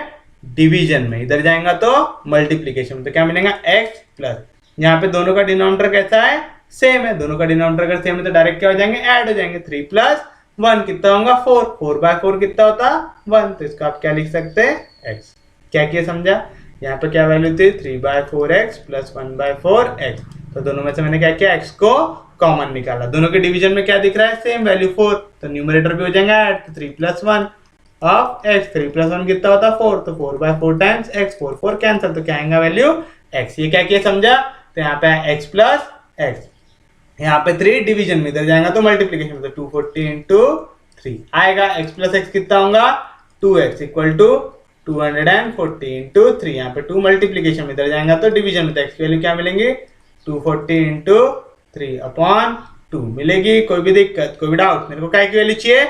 डिवीजन में। इधर जाएगा तो मल्टीप्लीकेशन, तो क्या मिलेगा? x प्लस, यहाँ पे दोनों का डिनोमिनेटर कैसा है? सेम है। दोनों का डिनोमिनेटर अगर सेम है तो डायरेक्ट क्या हो जाएंगे? ऐड हो जाएंगे। 3 + 1 कितना होगा? 4। 4/4 कितना होता? 1। तो इसको आप क्या लिख सकते हैं? x। क्या किया समझा? यहाँ पे क्या वैल्यू थी? 3/4x plus 1/4x। तो दोनों में से मैंने क्या किया? x को कॉमन निकाला। दोनों के डिवीजन में क्या दिख रहा है? सेम वैल्यू 4, तो न्यूमरेटर भी हो जाएगा ऐड। तो 3 + 1 ऑफ x। 3 + 1 कितना होता? 4। तो 4/4 टाइम्स x। 4 4 कैंसिल, तो क्या आएगा वैल्यू? x। ये क्या किया समझा? तो यहाँ पे x प्लस x, यहाँ पे 3 डिवीजन में, इधर जाएगा तो मल्टीप्लीकेशन में, तो 240 इंटू 3 आएगा। x प्लस x कितना होगा? 2x equal to 240 into 3। यहाँ पे 2 मल्टीप्लीकेशन में, इधर जाएगा तो डिवीजन में, तो x की वैल्यू क्या मिलेंगी? 240 इंटू 3/2 मिलेगी। कोई भी दिक्कत, कोई भी डाउट? मेरे को क्या की वैल्यू चाहिए?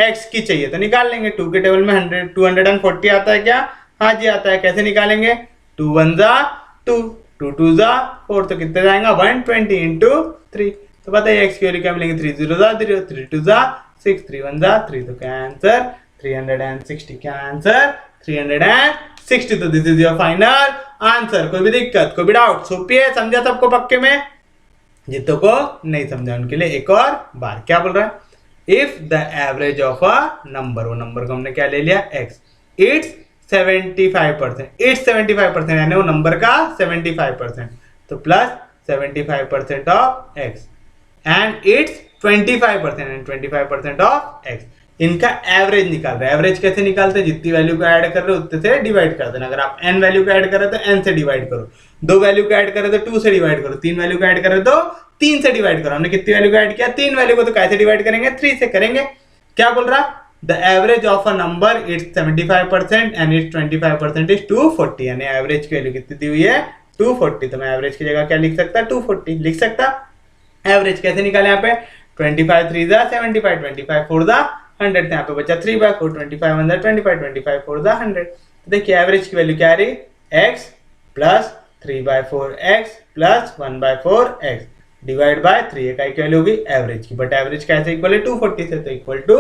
x की चाहिए, तो निकाल लेंगे। 2 के टेबल में 240 आता है क्या? हाँ जी आता है। कैसे निकालेंगे? 2 1 जा 2, 2 2 जा 4, तो कितना जाएगा? 120 इंटू 3। तो बताइए x की वैल्यू क्या मिलेंगे? 3 0 जा 0, 3 2 जा 6, 3 1 जा 3। तो क्या आंसर? 360। क्या आंसर? 360। तो this is your final answer. कोई भी दिक्कत, कोई भी डाउट? सोपी है, समझा सबको पक्के में? जितों को नहीं समझा उनके लिए एक और बार। क्या बोल रहा है? If the average of a number, वो नंबर को हमने क्या ले लिया? x। इट्स 75%, इट्स 75% यानी वो नंबर का 75%, तो plus 75% of x and it's 25% and 25% of x। इनका एवरेज निकाल रहे हैं। एवरेज कैसे निकालते हैं? जितनी वैल्यू को ऐड कर रहे हो उतने से डिवाइड कर देना। अगर आप n वैल्यू को ऐड कर रहे हो तो n से डिवाइड करो, 2 वैल्यू को ऐड कर रहे हो तो 2 से डिवाइड करो, 3 वैल्यू को ऐड कर रहे हो तो 3 से डिवाइड करो। हमने कितनी वैल्यू को ऐड किया? 3 वैल्यू को, तो कैसे डिवाइड करेंगे? 3 से करेंगे। क्या बोल रहा? The average of a number it's 75% and it's 25% is 240, यानी एवरेज की वैल्यू कितनी दी हुई है? 240। तो मैं एवरेज की जगह क्या लिख सकता? 240 लिख सकता। एवरेज कैसे निकाले? यहाँ पे 25 3 जा 75, 25 4 जा 100, यहाँ पे बचा 3/4, 25 1 जा 25, 25 4 जा 100। तो देखिए एवरेज की वैल्यू क्या आ रही? x plus 3/4x plus 1/4x divide by 3। इकाई की वैल्यू होगी एवरेज की, बट एवरेज कैसे इक्वल है? 240 से, तो इक्वल टू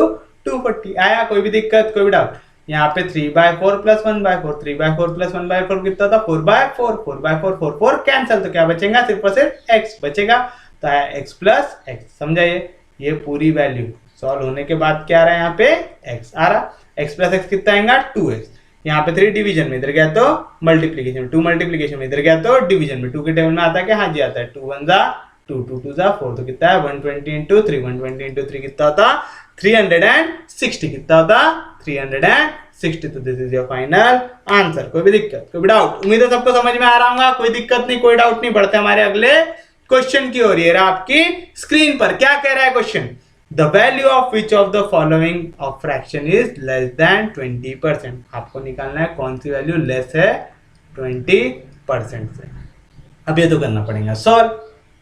240 आया। कोई भी दिक्कत, कोई भी डाउट? यहाँ पे 3/4 प्लस 1/4, 3/4 प्लस 1/4 कितना था? 4/4, 4/4 4 4 कैंसिल, तो क्या बचेगा? सिर्फ और सिर्फ x बचेगा। तो आया x प्लस x। समझाइए? ये पूरी वैल्यू सॉल्व होने के बाद क्या आ रहा है? यहाँ पे x आ रहा। x प्लस x कितना आएगा? 2x। यहाँ पे 3 डिवीजन में, इधर गया तो मल्टीप्लीकेशन, 2 मल्टीप्लीकेशन में, इधर गया तो डिवीजन में। 2 के टेबल में आता है क्या? हाँ जी आता है। 2 1 जा 2, 2 2 जा 4, तो कितना है? 120 इंटू 3, 120 इंटू 3 कितना होता? 360। कितना होता? 360। तो this is your final answer. कोई भी दिक्कत, कोई भी डाउट? उम्मीद है सबको समझ में आ रहा होगा। कोई दिक्कत नहीं, कोई डाउट नहीं। बढ़ते हमारे अगले क्वेश्चन की ओर। ये रहा आपकी स्क्रीन पर। क्या कह रहा है question? The value of which of the following of fraction is less than 20%। आपको निकालना है कौन सी वैल्यू लेस है 20% से। अब ये तो करना पड़ेगा सॉल्व।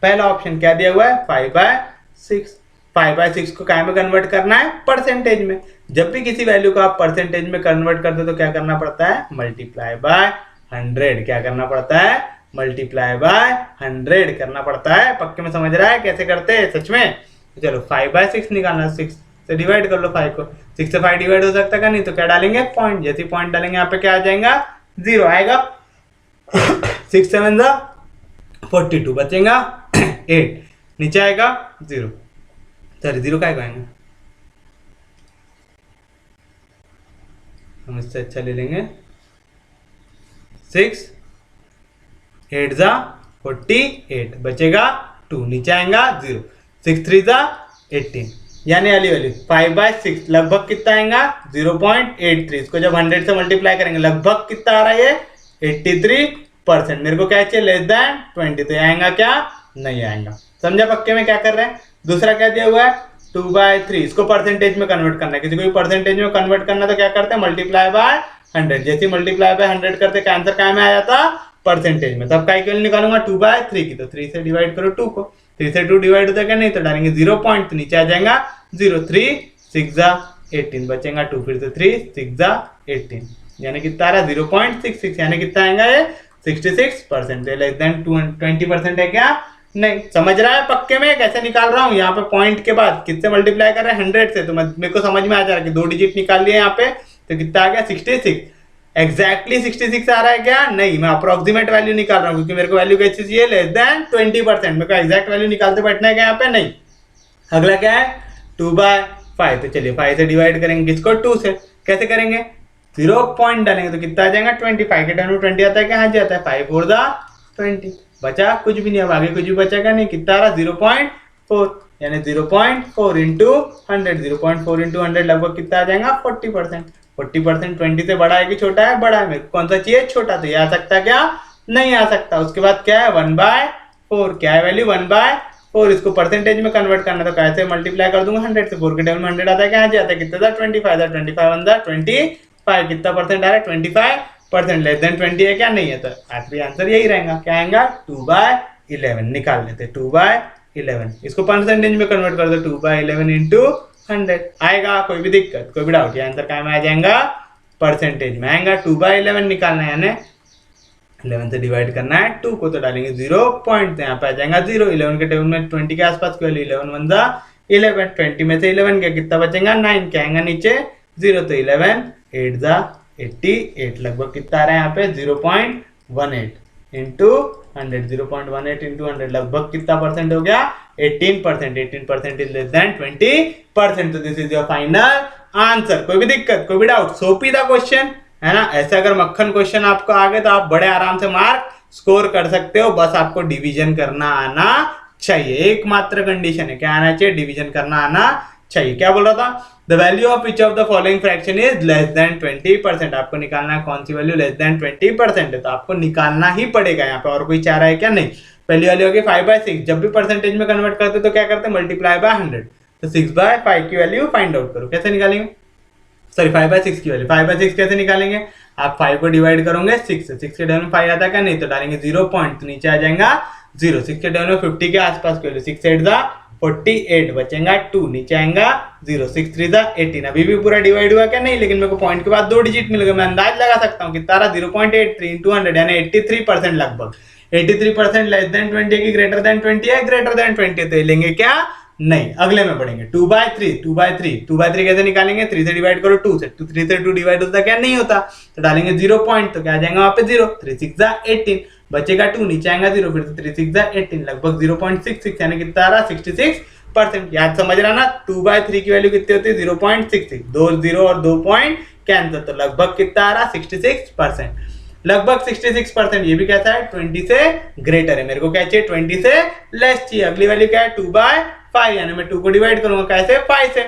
पहला ऑप्शन क्या दिया हुआ है 5/6। 5/6 को क्या में कन्वर्ट करना है परसेंटेज में। जब भी किसी वैल्यू को आप परसेंटेज में कन्वर्ट करते हो तो क्या करना पड़ता है मल्टीप्लाई बाय 100। क्या करना पड़ता है मल्टीप्लाई बाय 100 करना पड़ता है। पक्के में समझ रहा है कैसे करते हैं सच में। चलो 5/6 निकालना, 6 से डिवाइड कर लो 5 को। 6 से 5 डिवाइड हो सकता है नहीं तो क्या डालेंगे पॉइंट। जैसे पॉइंट डालेंगे यहाँ पे क्या आ जाएगा 0 आएगा। 6 7 42 बचेगा 8 नीचे आएगा 0। सॉरी 0 का आएगा हम इससे अच्छा ले लेंगे 6 8 48 बचेगा 2 नीचे आएगा 0। 6 3 18 यानी वाली वैल्यू 5/6 लगभग कितना आएगा 0.83। इसको जब 100 से मल्टीप्लाई करेंगे लगभग कितना आ रहा है ये 83%। मेरे को क्या चाहिए लेस देन 20 तो आएगा क्या नहीं आएगा। समझा पक्के में क्या कर रहे हैं। दूसरा क्या दिया हुआ है 2/3। इसको परसेंटेज में कन्वर्ट करना है। किसी को भी परसेंटेज में कन्वर्ट करना तो क्या करते हैं मल्टीप्लाई बाय 100। जैसे मल्टीप्लाई बाय 100 करते हैं आंसर क्या में आ जाता परसेंटेज में। तब का इक्वल निकालूंगा 2/3 की तो 3 से डिवाइड करो 2 को। 3 से 2 डिवाइड होता है क्या नहीं तो डालेंगे 0 पॉइंट तो नीचे आ जाएगा 0। 3 6 18 बचेगा 2 फिर से 3 6 18 यानी कितना आ रहा 0.66 यानी कितना आएगा ये 66%। लेस देन 20% है क्या नहीं। समझ रहा है पक्के में कैसे निकाल रहा हूँ। यहाँ पे पॉइंट के बाद किससे मल्टीप्लाई कर रहे हैं 100 से। तो मेरे को समझ में आ जा रहा है कि 2 डिजिट निकाल लिए यहाँ पे तो कितना आ गया 66। एग्जैक्टली 66 आ रहा है क्या नहीं। मैं अप्रोक्सीमेट वैल्यू निकाल रहा हूँ क्योंकि मेरे को वैल्यू कैसी चाहिए लेस देन 20%। मेरे को एग्जैक्ट वैल्यू निकालते बैठना है क्या यहाँ पे नहीं। अगला क्या है 2/5 तो चलिए 5 से डिवाइड करेंगे किसको 2 से। कैसे करेंगे 0 पॉइंट डालेंगे तो कितना आ जाएगा 25 के टर्म में 20 आता है क्या हाँ जी आता है 5 4 20 बचा कुछ भी नहीं। अब आगे कुछ भी बचेगा नहीं। कितना आ रहा 0.4 यानी 0.4 इंटू 100। 0.4 इंटू 100 लगभग कितना आ जाएगा 40%। 40% 20 से बड़ा है कि छोटा है बड़ा है। मेरे को कौन सा चाहिए छोटा तो ये आ सकता है क्या नहीं आ सकता। उसके बाद क्या है 1/4 क्या है वैल्यू 1/4। इसको परसेंटेज में कन्वर्ट करना तो कैसे मल्टीप्लाई कर दूंगा 100 से। 4 के टर्म में 100 आता है क्या आता है कितना था 25 25 कितना परसेंट आ रहा है 25%। लेस देन 20 है क्या नहीं है तो आखिरी आंसर यही रहेगा क्या आएगा 2/11 निकाल लेते 2/11। इसको परसेंटेज में कन्वर्ट कर दो 2/11 इंटू 100 आएगा। कोई भी दिक्कत कोई भी डाउट ये आंसर क्या में आ जाएगा परसेंटेज में आएगा। 2/11 निकालना है यानी 11 से डिवाइड करना है 2 को तो डालेंगे 0 पॉइंट तो यहाँ पे आ जाएगा 0। 11 के टेबल में 20 के आसपास की वैल्यू 11 1 11 20 में से 11 का कितना बचेगा 9 क्या आएगा नीचे 0 तो 11 8 88 लगभग कितना आ रहा है यहाँ पे 0.18 इंटू 100। 0.18 इंटू 100 लगभग कितना परसेंट हो गया 18%। 18% इज लेस देन 20%। तो this is your final answer. कोई भी दिक्कत कोई भी डाउट सोपी था क्वेश्चन है ना। ऐसे अगर मक्खन क्वेश्चन आपको आ गए तो आप बड़े आराम से मार्क स्कोर कर सकते हो। बस आपको डिवीजन करना आना चाहिए। एकमात्र कंडीशन है क्या आना चाहिए डिवीजन करना आना चाहिए। क्या बोल रहा था the value of which of the following fraction is less than 20%। आपको निकालना है कौन सी वैल्यू लेस देन 20% है तो आपको निकालना ही पड़ेगा। यहाँ पे और कोई चाह रहा है क्या नहीं। पहली वाली होगी 5/6। जब भी परसेंटेज में कन्वर्ट करते तो क्या करते मल्टीप्लाई बाय 100 तो 6/5 की वैल्यू फाइंड आउट करो। कैसे निकालेंगे सॉरी 5/6 की वैल्यू 5/6 कैसे निकालेंगे आप 5 को डिवाइड करोगे 6 से। 6 के डबल में 5 आता है क्या नहीं तो डालेंगे 0 पॉइंट तो नीचे आ जाएगा 0। 6 के डबल में 50 के आसपास की वैल्यू 6 8 48 बचेगा 2 नीचे आएगा 0। 6 3 18 अभी भी पूरा डिवाइड हुआ क्या नहीं लेकिन मेरे को पॉइंट के बाद 2 डिजिट मिल गए। मैं अंदाज लगा सकता हूँ कितना रहा 0.83 इंटू 100 यानी 83% लगभग। 83% लेस देन 20 की ग्रेटर देन 20 है ग्रेटर देन 20 तो लेंगे क्या नहीं। अगले में पढ़ेंगे 2/3 कैसे निकालेंगे 3 से डिवाइड करो 2 से। 3 से 2 डिवाइड होता क्या नहीं होता तो डालेंगे 0 पॉइंट तो क्या आ जाएगा वहां पे 0। 3 6 18 बचेगा 2 नीचे आएगा 0 फिर से 3 6 18 लगभग 0.66 यानी कितना आ रहा 66%। याद समझ रहा ना 2/3 की वैल्यू कितनी होती है 0.66। 2 0 और 2 पॉइंट कैंसिल तो लगभग कितना आ रहा 66%। लगभग 66%। ये भी कैसा है 20 से ग्रेटर है। मेरे को क्या चाहिए 20 से लेस चाहिए। अगली वैल्यू क्या है 2/5 यानी मैं 2 को डिवाइड करूंगा कैसे 5 से।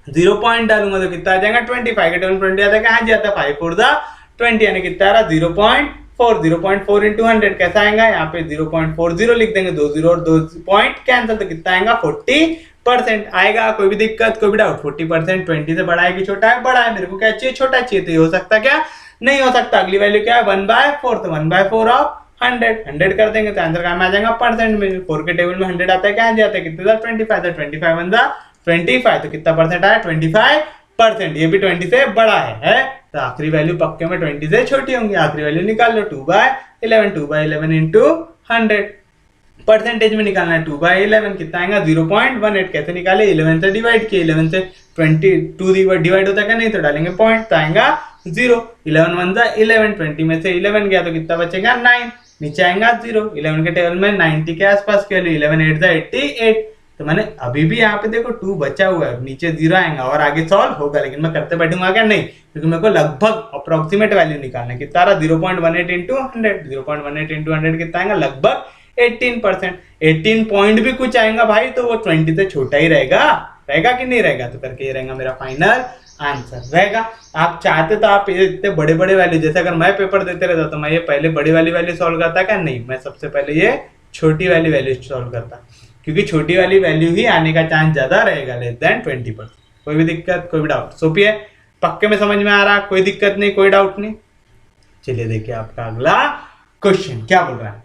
0 पॉइंट डालूंगा तो कितना आ जाएगा 25 के टर्म 20 आता है कहाँ जाता है 5 4 20 यानी कितना आ रहा 0.5 4 0.4 इंटू 100 कैसा आएगा, यहाँ पे 0.40 लिख देंगे, 2 0 और 2 पॉइंट कैंसिल, तो कितना आएगा 40% आएगा। कोई भी दिक्कत, कोई भी डाउट? 40% 20 से बड़ा है कि छोटा है? बड़ा है। मेरे को क्या चाहिए? छोटा चाहिए। तो ये हो सकता क्या? नहीं हो सकता। अगली वैल्यू क्या है? 1/4, तो 1/4 ऑफ 100 कर देंगे तो आंसर कहाँ में आ जाएगा? परसेंट में। 4 के टेबल में 100 आता है, क्या आता है? कितने था? 25, तो 25 1 25, तो कितना परसेंट आया? 25%। ये भी 20 से बड़ा है? तो आखिरी वैल्यू पक्के में 20 से छोटी होंगी। आखिरी वैल्यू निकाल लो, 2/11, 2/11 इंटू 100। परसेंटेज में निकालना है, 2/11 कितना आएगा? 0.18। कैसे निकाले? 11 से डिवाइड किए, 11 से 22 डिवाइड होता है क्या? नहीं, तो डालेंगे पॉइंट, तो आएगा 0। 11 1 11, 20 में से 11 गया तो कितना बचेगा? 9। नीचे आएगा 0। 11 के टेबल में 90 के आसपास के लिए 11 8 88, तो मैंने अभी भी यहाँ पे देखो 2 बचा हुआ है, नीचे 0 आएगा और आगे सॉल्व होगा, लेकिन मैं करते बैठूंगा क्या? नहीं, क्योंकि मेरे को लगभग अप्रोक्सीमेट वैल्यू निकालना है। कितना रहा? 0.18 इंटू 100, 0.18 इंटू 100 कितना आएगा? लगभग 18%। 18 पॉइंट भी कुछ आएगा भाई, तो वो 20 से छोटा ही रहेगा कि नहीं रहेगा? तो करके ये रहेगा मेरा फाइनल आंसर रहेगा। आप चाहते तो आप इतने बड़े बड़े वैल्यू, जैसे अगर मैं पेपर देते रहता तो मैं ये पहले बड़ी वाली वैल्यू सॉल्व करता क्या? नहीं, मैं सबसे पहले ये छोटी वाली वैल्यू सॉल्व करता, क्योंकि छोटी वाली वैल्यू ही आने का चांस ज्यादा रहेगा, लेस देन 20%। कोई भी दिक्कत, कोई भी डाउट? सोपी है, पक्के में समझ में आ रहा? कोई दिक्कत नहीं, कोई डाउट नहीं? चलिए देखिए आपका अगला क्वेश्चन क्या बोल रहा है।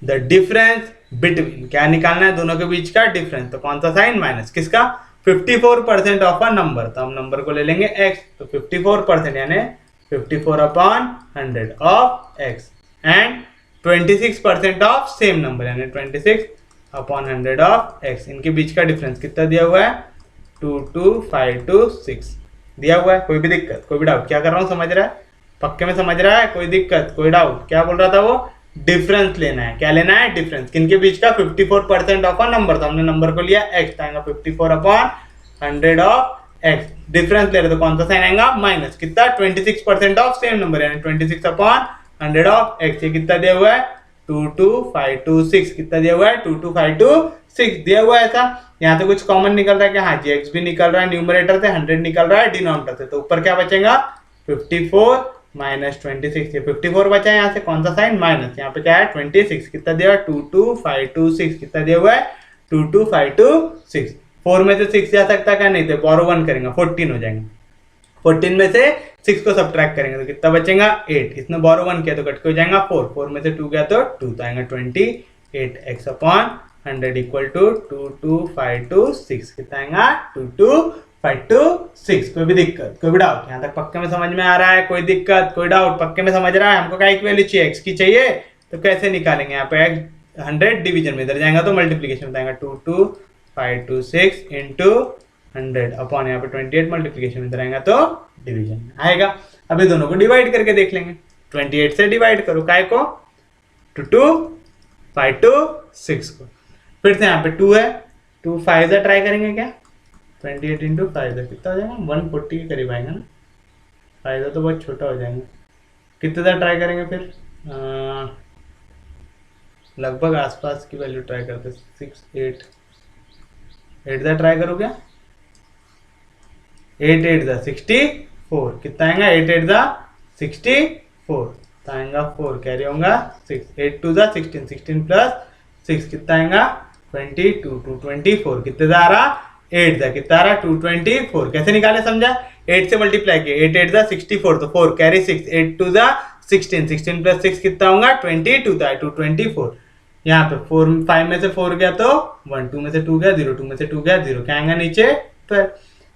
द डिफरेंस बिटवीन, क्या निकालना है? दोनों के बीच का डिफरेंस। तो कौन सा साइन? माइनस। किसका? 54% ऑफ अ नंबर, तो हम नंबर को ले लेंगे x, तो 54% यानी 54/100 of x and 26% of same number यानी 26/100 ऑफ x। इनके बीच का डिफरेंस कितना दिया हुआ है? 22526 दिया हुआ है। कोई भी दिक्कत, कोई भी डाउट? क्या कर रहा हूँ, समझ रहा है? पक्के में समझ रहा है? कोई दिक्कत, कोई डाउट? क्या बोल रहा था वो? डिफरेंस लेना है। क्या लेना है? डिफरेंस। किनके बीच का? 54% ऑफ अ नंबर, तो हमने नंबर को लिया x, आएगा 54/100 ऑफ x। डिफरेंस ले रहे तो कौन सा साइन आएगा? माइनस। कितना? 26% ऑफ सेम नंबर यानी 26/100 ऑफ x। ये कितना दिया हुआ है? 22526। कितना दिया हुआ है? 22526 दिया हुआ है। ऐसा यहाँ तो कुछ कॉमन निकल रहा है कि हाँ जी, x भी निकल रहा है न्यूमरेटर से, 100 निकल रहा है डिनोमिनेटर से, तो ऊपर क्या बचेगा? 54 माइनस 26। ये 54 बचा है, यहाँ से कौन सा साइन? माइनस। यहाँ पे क्या है? 26। कितना दिया हुआ है? 22526। कितना दिया हुआ है? 22526। 4 में से 6 जा सकता है क्या? नहीं, तो बोरो 1 करेंगे, 14 हो जाएंगे। 14 में से 6 को सब्ट्रैक्ट करेंगे तो कितना बचेगा? 8। इसमें बोरो 1 किया तो कट के हो जाएगा 4। 4 में से 2 गया तो 2, तो आएगा 28x/100 इक्वल टू 22526। कितना आएगा? 22526। कोई भी दिक्कत, कोई भी डाउट? यहाँ तक पक्के में समझ में आ रहा है? कोई दिक्कत, कोई डाउट? पक्के में समझ रहा है? हमको क्या वैल्यू चाहिए? x की चाहिए, तो कैसे निकालेंगे? यहाँ पे 100 डिवीजन में, इधर जाएगा तो मल्टीप्लीकेशन में आएगा 22526 इंटू 100 अपॉन यहाँ पे 28 मल्टीप्लीकेशन में इधर आएगा तो डिवीजन में आएगा। अभी दोनों को डिवाइड करके देख लेंगे। 28 से डिवाइड करो, काय को? 22526 को। फिर से यहाँ पे 2 है, 2 5 से ट्राई करेंगे क्या? 28 इंटू 5 कितना हो जाएगा? 140 के करीब आएगा ना। 5 तो बहुत छोटा हो जाएगा। कितने सा ट्राई करेंगे फिर? लगभग आसपास की वैल्यू ट्राई करते, 6 8 सा ट्राई करो क्या? 8 8 64। कितना आएगा? 8 8 64, तो आएगा 4, कैरी होगा 6। 8 2 16, 16 प्लस 6 कितना आएगा? 22, 224। कितने सा आ रहा? 8 था। कितना आ रहा? 224। कैसे निकाले समझा? 8 से मल्टीप्लाई किया, 8 8 64, तो 4 कैरी 6, 8 2 16, 16 प्लस 6 कितना होगा? 22 था, 224। यहाँ पे 4 5 में से 4 गया तो 1, 2 में से 2 गया 0, 2 में से 2 गया 0, क्या आएगा नीचे? 12।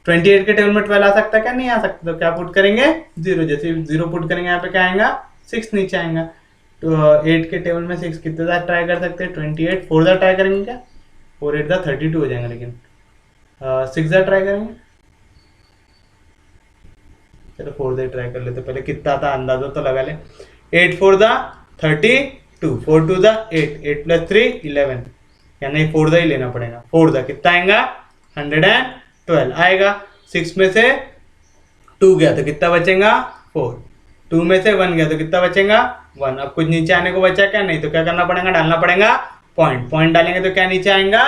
28 के टेबल में 12 आ सकता है क्या? नहीं आ सकता, तो क्या पुट करेंगे? 0। जैसे 0 पुट करेंगे यहाँ पे क्या आएगा? 6 नीचे आएगा। तो 8 के टेबल में 6 कितने ज़्यादा ट्राई कर सकते हैं? 28। 4 ज़्यादा ट्राई करेंगे क्या? 4 8 32 हो जाएंगे, लेकिन 6 ज़्यादा ट्राई करेंगे। चलो 4 ज़्यादा ट्राई कर लेते, पहले कितना था अंदाजा तो लगा ले। 8 4 32, 4 2 8, 8 प्लस 3 11, यानी 4 ही लेना पड़ेगा। 4 कितना आएगा? 112 आएगा। 6 में से 2 गया तो कितना बचेगा? 4। 2 में से 1 गया तो कितना बचेगा? 1। अब कुछ नीचे आने को बचा क्या? नहीं, तो क्या करना पड़ेगा? डालना पड़ेगा पॉइंट। पॉइंट डालेंगे तो क्या नीचे आएगा?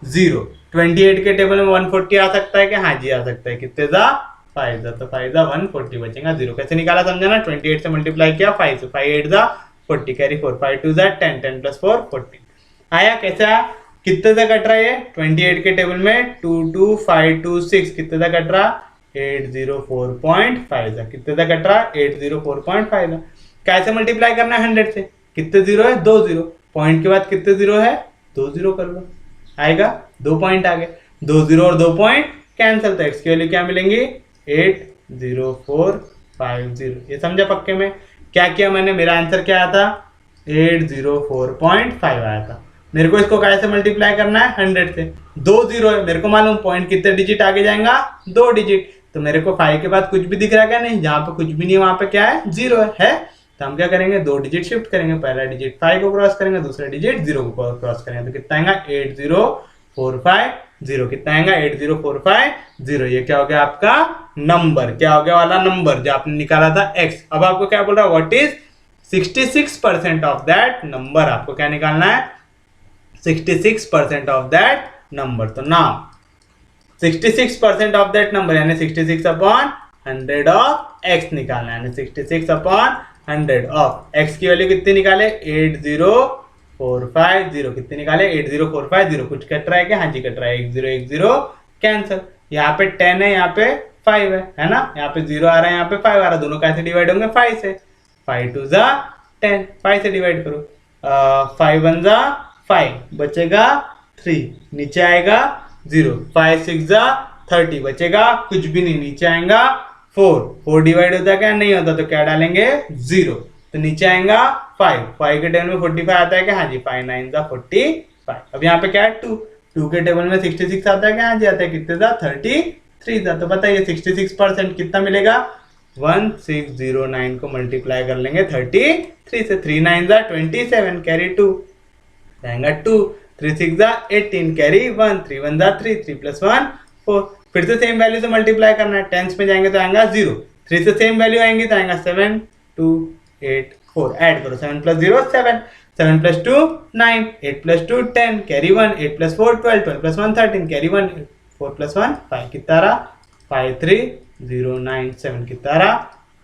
0। 28 के टेबल में 140 आ सकता है क्या? हाँ जी आ सकता है। कितने ज़ा? 5 ज़ा, तो 5 ज़ा 140 बचेगा 0। कैसे निकाला समझा ना? 28 से मल्टीप्लाई किया 5 से, 5 8 ज़ा 40 कैरी 4 5 2 जा 10 10 प्लस 4 14 आया। कैसा कितने से कट रहा है ये 28 के टेबल में 22526 कितने से कट रहा 804.5 जा कितने से कट रहा 804.5 जा। कैसे मल्टीप्लाई करना है 100 से कितने जीरो है 2 जीरो पॉइंट के बाद कितने जीरो है 2 जीरो कर लो आएगा 2 पॉइंट आ गए 2 जीरो और 2 पॉइंट कैंसिल तो एक्स की वैल्यू क्या मिलेंगी 80450 ये समझा पक्के में। क्या किया मैंने मेरा आंसर क्या आया था 804.5 आया था। मेरे को इसको कैसे मल्टीप्लाई करना है 100 से 2 जीरो है मेरे को मालूम पॉइंट कितने डिजिट आगे जाएगा 2 डिजिट तो मेरे को 5 के बाद कुछ भी दिख रहा है क्या नहीं जहाँ पे कुछ भी नहीं है वहां पे क्या है 0 है तो हम क्या करेंगे 2 डिजिट शिफ्ट करेंगे पहला डिजिट 5 को क्रॉस करेंगे दूसरा डिजिट 0 को क्रॉस करेंगे तो कितना आएगा 80450 कितना आएगा 80450 ये क्या हो गया आपका नंबर क्या हो गया वाला नंबर जो आपने निकाला था x। अब आपको क्या बोल रहा है what is 66% of that number आपको क्या निकालना है 66% ऑफ दैट नंबर तो नाउ 66% ऑफ दैट नंबर यानी 66 अपॉन 100 ऑफ x निकालना है यानी 66 अपॉन 100 ऑफ x की वैल्यू कितनी निकाले 80450 कितने निकाले 80450 कुछ कट रहा है क्या हाँ जी कट रहा है 1010 कैंसिल यहाँ पे 10 है यहाँ पे 5 है ना यहाँ पे 0 आ रहा है यहाँ पे 5 आ रहा है दोनों कैसे डिवाइड होंगे 5 से 5 2 जा 10 5 से डिवाइड करो 5 1 जा 5 बचेगा 3 नीचे आएगा 0 5 6 जा 30 बचेगा कुछ भी नहीं नीचे आएगा 4 डिवाइड होता क्या नहीं होता तो क्या डालेंगे 0 तो नीचे आएगा 5 के टेबल में 45 आता है क्या हाँ जी 5 9 जा 45 अब यहाँ पे क्या है 2 के टेबल में 66 आता है क्या हाँ जी आता है कितने था 33 था तो बताइए 66% कितना मिलेगा 1609 को मल्टीप्लाई कर लेंगे 33 से 3 9 जा 27 कैरी 2 जाएगा 2 3 6 जा 18 कैरी 1 3 1 जा 3 3 प्लस 1 4 फिर से सेम वैल्यू से मल्टीप्लाई करना है टेंस में जाएंगे तो आएगा 0 3 से सेम वैल्यू आएंगी तो आएगा 7 2 8 4 ऐड करो 7 plus 0 7 7 plus 2 9 8 plus 2 10 carry 1 8 plus 4 12 12 plus 1 13 carry 1 4 plus 1 5 कितना रहा 53097 कितना रहा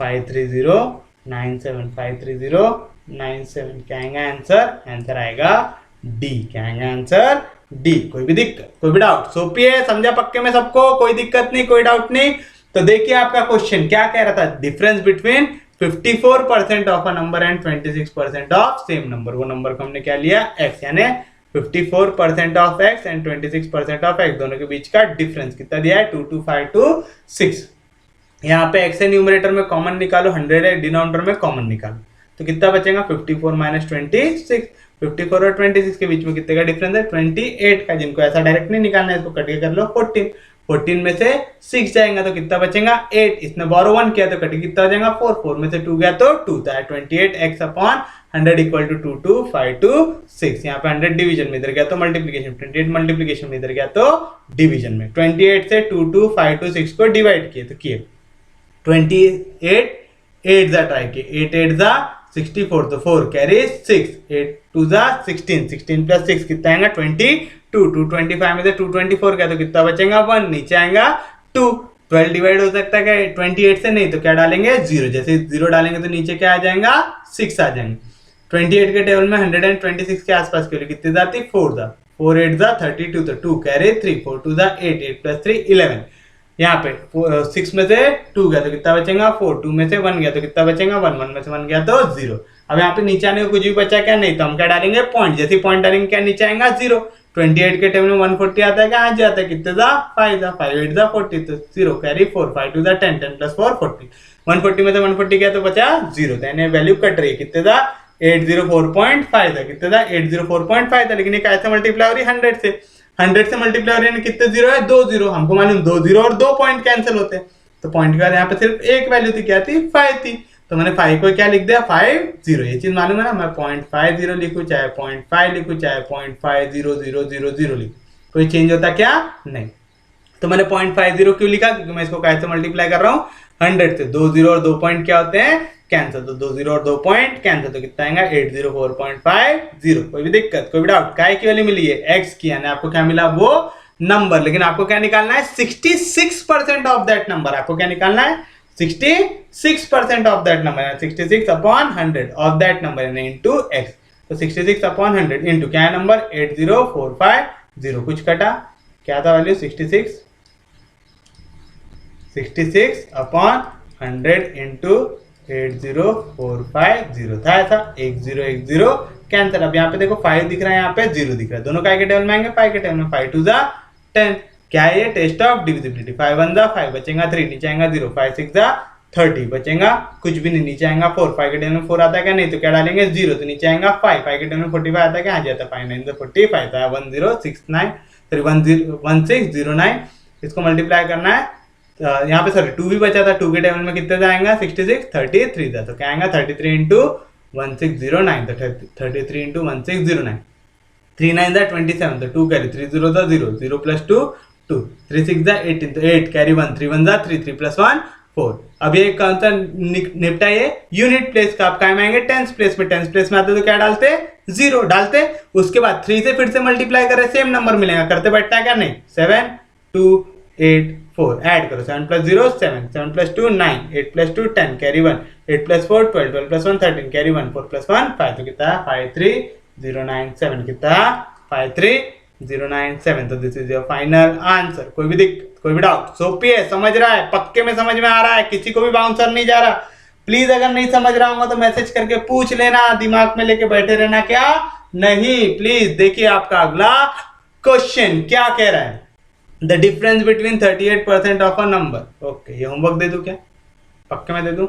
53097 क्या आएगा आंसर आएगा डी क्या आएगा आंसर डी। कोई भी दिक्कत कोई भी डाउट सोपी है समझा पक्के में सबको कोई दिक्कत नहीं कोई डाउट नहीं। तो देखिए आपका क्वेश्चन क्या कह रहा था difference between 54% of a number and 26% of same number वो नंबर को हमने क्या लिया x यानी 54% of x and 26% of x दोनों के बीच का डिफरेंस कितना दिया है 22526। यहाँ पे x है न्यूमरेटर में कॉमन निकालो 100 है डिनोमिनेटर में कॉमन निकालो तो कितना बचेगा 54 माइनस 26 54 और 26 के बीच में कितने का डिफरेंस है 28 का जिनको ऐसा डायरेक्ट नहीं निकालना है इसको कट के कर लो 14 में से 6 जाएगा तो कितना बचेगा 8 इसने बोरो 1 किया तो कट के कितना हो जाएगा 4 में से 2 गया तो 2 तो 28x अपॉन 100 इक्वल टू 22526 यहाँ पे 100 डिवीजन में इधर गया तो मल्टीप्लीकेशन 28 मल्टीप्लीकेशन में इधर गया तो डिवीजन में 28 से 22526 को डिवाइड किए तो किए 28 8 जा ट्राई किए 8 8 जा 64 तो 4 कैरी 6 8 2 जा 16 प्लस 6 कितना आएगा 225 में से 224 का तो कितना बचेगा 1 नीचे आएगा 2 12 डिवाइड हो सकता है 28 से नहीं तो क्या डालेंगे 0 जैसे 0 डालेंगे तो नीचे क्या आ जाएगा 6 आ जाएंगे 28 के टेबल में 126 के आसपास के लिए कितनी जाती 4 जा 4 8 जा 32 तो 2 कैरी 3 4 2 जा 8 8 प्लस 3 11 यहाँ पे 6 में से 2 गया तो कितना बचेगा 4 2 में से 1 गया तो कितना बचेगा 1 1 में से 1 गया तो 0। अब यहाँ पे नीचे आने को कुछ भी बचा क्या नहीं तो हम क्या डालेंगे पॉइंट जैसे पॉइंट डालेंगे क्या नीचे आएगा 0 28 के टेबल में 140 आता है क्या आज आता है कितने जा 5 जा 5 8 जा 40 तो 0 कैरी 4 5 2 जा 10 10 प्लस 4 40 140 में से 140 गया तो बचा 0 यानी वैल्यू कट रही है कितने जा 804.5 था कितने था 804.5 था लेकिन ये कैसे मल्टीप्लाई हो रही है 100 से मल्टीप्लाई हो रही है कितने 0 है 2 0 हमको मालूम 2 0 और 2 पॉइंट कैंसिल होते हैं तो पॉइंट के बाद यहाँ पे सिर्फ एक वैल्यू थी क्या थी 5 थी तो मैंने 5 को क्या लिख दिया 50 ये चीज मालूम है ना मैं 0.50 लिखूं चाहे 0.5 लिखूं चाहे 0.500000 लिखूं कोई चेंज होता क्या नहीं तो मैंने 0.50 क्यों लिखा क्योंकि मैं इसको कैसे मल्टीप्लाई कर रहा हूँ 100 से 2 0 और 2 पॉइंट क्या होते हैं कैंसिल तो 2 0 और 2 पॉइंट कैंसिल तो कितना आएगा 804.50 कोई भी दिक्कत कोई भी डाउट काय की वैल्यू मिली है x की यानी आपको क्या मिला वो नंबर लेकिन आपको क्या निकालना है 66% ऑफ दैट नंबर आपको क्या निकालना है 66% of that number, 66 upon 100 of that number यानी इंटू एक्स। तो 66 अपॉन 100 इंटू क्या है नंबर 80450, कुछ कटा क्या था वैल्यू 66 अपॉन 100 इंटू 80450 था ऐसा, 1010 कैंसिल। अब यहाँ पे देखो 5 दिख रहा है, यहाँ पे 0 दिख रहा है, दोनों काय के टेबल में आएंगे 5 के टेबल में, 5 2 जा 10। क्या है ये टेस्ट ऑफ डिविजिबिलिटी, 5 1 जा 5 बचेगा 3 नीचे आएगा 0, 5 6 जा 30 बचेगा कुछ भी नहीं, नीचे आएगा 4, 5 के टेबल में 4 आता है क्या, नहीं तो क्या डालेंगे 0, तो नीचे आएगा 5, 5 के टेबल में 45 आता है क्या, आ जाता है 5 9 से 45 था 1609, इसको मल्टीप्लाई करना है। यहाँ पे सॉरी 2 भी बचा था, 2 के टेबल में कितने आएगा 66 33 था, तो क्या आएगा 33 इंटू 1609, तो 33 इंटू 1609, 3 9 जा 27, तो 2 कैरी 3 0 जा 0, 0 प्लस 2 2, 3 6 जा 18, तो 8 कैरी 1, 3 1 जा 3, 3 प्लस 1 4। अब ये कौन सा निपटा, ये यूनिट प्लेस का, आप काम आएंगे टेंस प्लेस में, टेंस प्लेस में आते तो क्या डालते 0 डालते, उसके बाद 3 से फिर से मल्टीप्लाई करें सेम नंबर मिलेगा, करते बैठता है क्या, नहीं 7 2 8 4 ऐड करो, 7 plus 0 7, 7 plus 2 9, 8 plus 2 10 carry 1, 8 plus 4 12, 12 plus 1 13 carry 1, 4 plus 1 5, तो कितना 53097, कितना 53097। तो this is your final answer. कोई भी डाउट, सोपी है, समझ रहा है, पक्के में समझ में आ रहा है, किसी को भी बाउंसर नहीं जा रहा। प्लीज अगर नहीं समझ रहा होगा तो मैसेज करके पूछ लेना, दिमाग में लेके बैठे रहना क्या नहीं। प्लीज देखिए आपका अगला क्वेश्चन क्या कह रहा है, the difference between 38% of a number. Okay, ये होमवर्क दे दूं क्या, पक्के में दे दूं,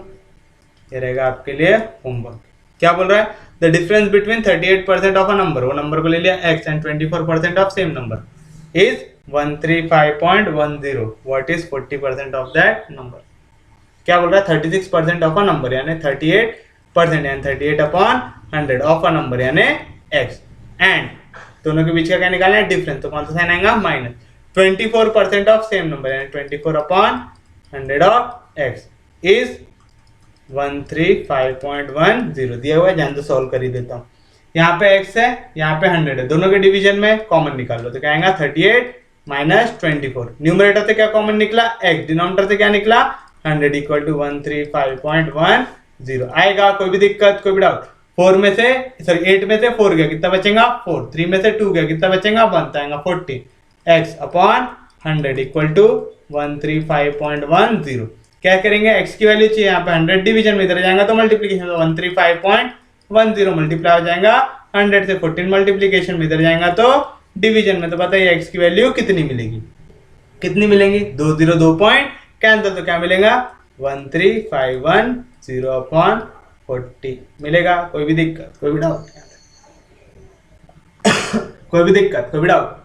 ये रहेगा आपके लिए होमवर्क। क्या बोल रहा है, the difference between 38% of a number, वो नंबर को ले लिया x and 24% of same number is 135.10, what is 40% of that number. क्या बोल रहा है, 36% ऑफ अ नंबर यानी 38% यानी 38 अपॉन 100 ऑफ अ नंबर यानी x, एंड दोनों के बीच का क्या निकालना है डिफरेंस, तो कौन सा साइन आएगा माइनस। 24% ऑफ सेम नंबर यानी 24 अपॉन 100 ऑफ x इज 135.10 दिया हुआ है, जान तो सॉल्व कर ही देता हूँ। यहाँ पे x है, यहाँ पे 100 है, दोनों के डिवीजन में कॉमन निकाल लो, तो क्या आएगा 38 माइनस 24, न्यूमरेटर से क्या कॉमन निकला x, डिनोमिनेटर से क्या निकला 100 इक्वल टू 135.10 आएगा। कोई भी दिक्कत, कोई भी डाउट, 4 में से सॉरी 8 में से 4 गया, कितना बचेगा 4, 3 में से 2 गया, कितना बचेगा 1, तो आएगा 40, x अपॉन 100 इक्वल टू 135.10। क्या करेंगे, x की वैल्यू चाहिए, यहाँ पे 100 डिवीजन में इधर जाएगा तो मल्टीप्लीकेशन, तो 135.10 मल्टीप्लाई हो जाएगा 100 से, 14 मल्टीप्लीकेशन में इधर जाएगा तो डिवीजन में, तो बताइए x की वैल्यू कितनी मिलेगी, कितनी मिलेगी, 2 0 2 पॉइंट कैंसिल, तो क्या मिलेगा 13510 अपॉन 40 मिलेगा। कोई भी दिक्कत, कोई भी डाउट कोई भी दिक्कत, कोई भी डाउट,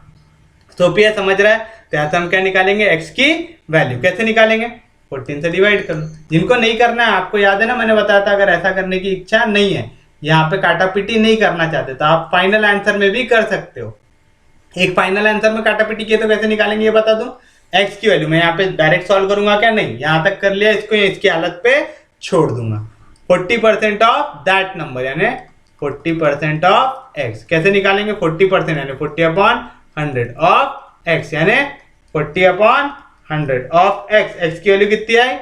सोपी है, समझ रहा है। तो यहाँ से हम क्या निकालेंगे, x की वैल्यू कैसे निकालेंगे, 14 से डिवाइड कर लो। जिनको नहीं करना है, आपको याद है ना मैंने बताया था, अगर ऐसा करने की इच्छा नहीं है, यहाँ पे काटापीटी नहीं करना चाहते, तो आप फाइनल आंसर में भी कर सकते हो। एक फाइनल आंसर में काटापीटी किए तो कैसे निकालेंगे ये बता दूं, x की वैल्यू मैं यहाँ पे डायरेक्ट सॉल्व करूंगा क्या, नहीं, यहाँ तक कर लिया, इसको इसकी हालत पे छोड़ दूंगा। 40% ऑफ दैट नंबर यानी 40% ऑफ x, कैसे निकालेंगे 40% यानी 40 अपॉन 100 ऑफ x यानी 40 अपॉन 100 ऑफ x, x की वैल्यू कितनी आई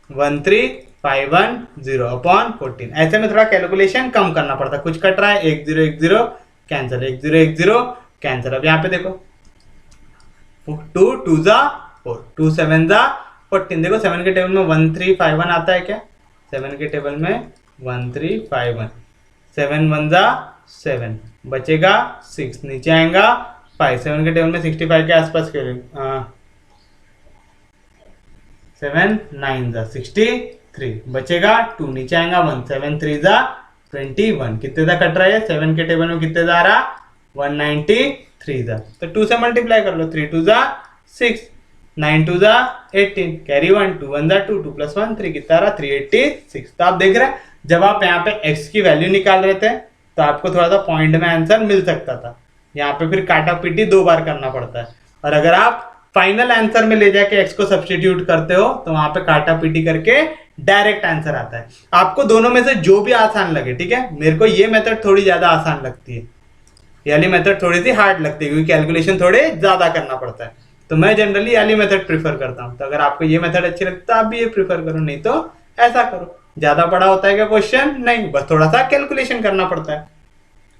13510 अपॉन 14। ऐसे में थोड़ा कैलकुलेशन कम करना पड़ता, कुछ कट रहा है, 1 0 1 0 कैंसिल, 1 0 1 0 कैंसिल। अब यहाँ पे देखो 2 2 जा 4, 2 7 जा 14, देखो 7 के टेबल में 1351 आता है क्या, 7 के टेबल में 1351, 7 1 जा 7 बचेगा 6, नीचे आएगा 5, 7 के टेबल में 65 के आसपास के 7 9 जा 63 बचेगा 2, नीचे आएगा 1, 7 3 जा 21, कितने जा कट रहा है 7 के टेबल में, कितने जा रहा 193 जा, तो 2 से मल्टीप्लाई कर लो, 3 2 जा 6, 9 2 जा 18 कैरी 1, 2 1 जा 2, 2 प्लस 1 3, कितना रहा 386। तो आप देख रहे हैं, जब आप यहाँ पे x की वैल्यू निकाल रहे थे तो आपको थोड़ा सा पॉइंट में आंसर मिल सकता था, यहाँ पे फिर काटा पीटी 2 बार करना पड़ता है। और अगर आप फाइनल आंसर में ले जाके x को सब्स्टिट्यूट करते हो तो वहां पे काटा पीटी करके डायरेक्ट आंसर आता है। आपको दोनों में से जो भी आसान लगे, ठीक है, मेरे को ये मेथड थोड़ी ज्यादा आसान लगती है, ये वाली मेथड थोड़ी सी हार्ड लगती है क्योंकि कैलकुलेशन थोड़े ज्यादा करना पड़ता है। तो मैं जनरली वाली मेथड प्रीफर करता हूँ। तो अगर आपको ये मेथड अच्छी लगती है तो आप भी ये प्रीफर करो, नहीं तो ऐसा करो। ज्यादा बड़ा होता है क्या क्वेश्चन? नहीं, बस थोड़ा सा कैलकुलेशन करना पड़ता है।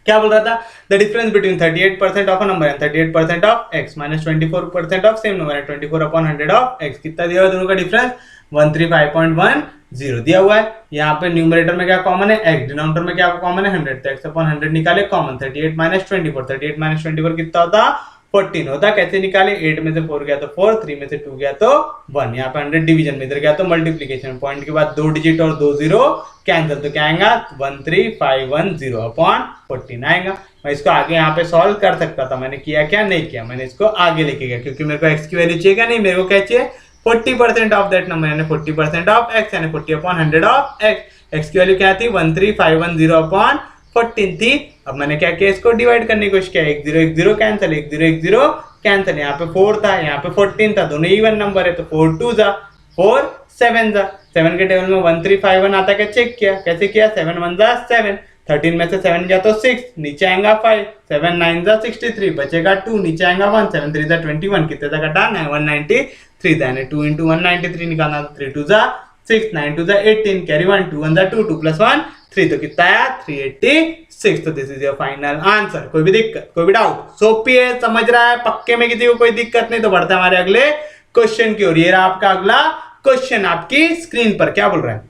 क्या बोल रहा था? The difference between 38% of a number and 38% of x minus 24% of same number and 24/100 of x। कितना दिया हुआ है दोनों का डिफरेंस? 135.10 दिया हुआ है। यहाँ पे न्यूमरेटर में क्या कॉमन है? x। डिनोमिनेटर में क्या कॉमन है? 100। तो x/100 निकाले कॉमन। 38 माइनस 24, 38 माइनस 24 कितना होता? 14 होता। कैसे निकाले? 8 में से 4 गया तो 4, 3 में से 2 गया तो 1। यहाँ पे 100 डिवीजन में, इधर गया तो मल्टीप्लीकेशन। पॉइंट के बाद 2 डिजिट और 2 जीरो कैंसिल, तो क्या आएगा? 13510 अपॉन 14 आएगा। मैं इसको आगे यहाँ पे सॉल्व कर सकता था, मैंने किया क्या? नहीं किया, मैंने इसको आगे लेके गया क्योंकि मेरे को x की वैल्यू चाहिए क्या? नहीं, मेरे को क्या चाहिए? 40% ऑफ दैट नंबर, यानी 40% ऑफ x, यानी 40/100 ऑफ x। x की वैल्यू क्या थी? 13510 अपॉन 14 थी। अब मैंने क्या किया? इसको डिवाइड करने की कोशिश किया। 1 0 1 0 कैंसिल, 1 0 1 0 कैंसिल। यहाँ पे 4 था, यहाँ पे 14 था, दोनों इवन नंबर है तो 4 2 जा 4 7 जा। 7 के टेबल में 1351 आता है, चेक किया। कैसे किया? 7 1 जा 7, 13 में से 7 गया तो 6, नीचे आएगा 5, 7 9 जा 63, बचेगा 2, नीचे आएगा 1, 7 3 जा 21, कितने तक घटा? 193 था, यानी 2 into 193 निकालना, 3 2 जा 6, 9 2 जा 18, कैरी 1, 2 1 जा 2, 2 + 1 3, तो कितना आया? 386। तो this is your final answer. कोई भी दिक्कत, कोई भी डाउट? सोपी है, समझ रहा है, पक्के में किसी को कोई दिक्कत नहीं? तो बढ़ते हैं हमारे अगले क्वेश्चन की ओर। ये रहा आपका अगला क्वेश्चन आपकी स्क्रीन पर। क्या बोल रहा है?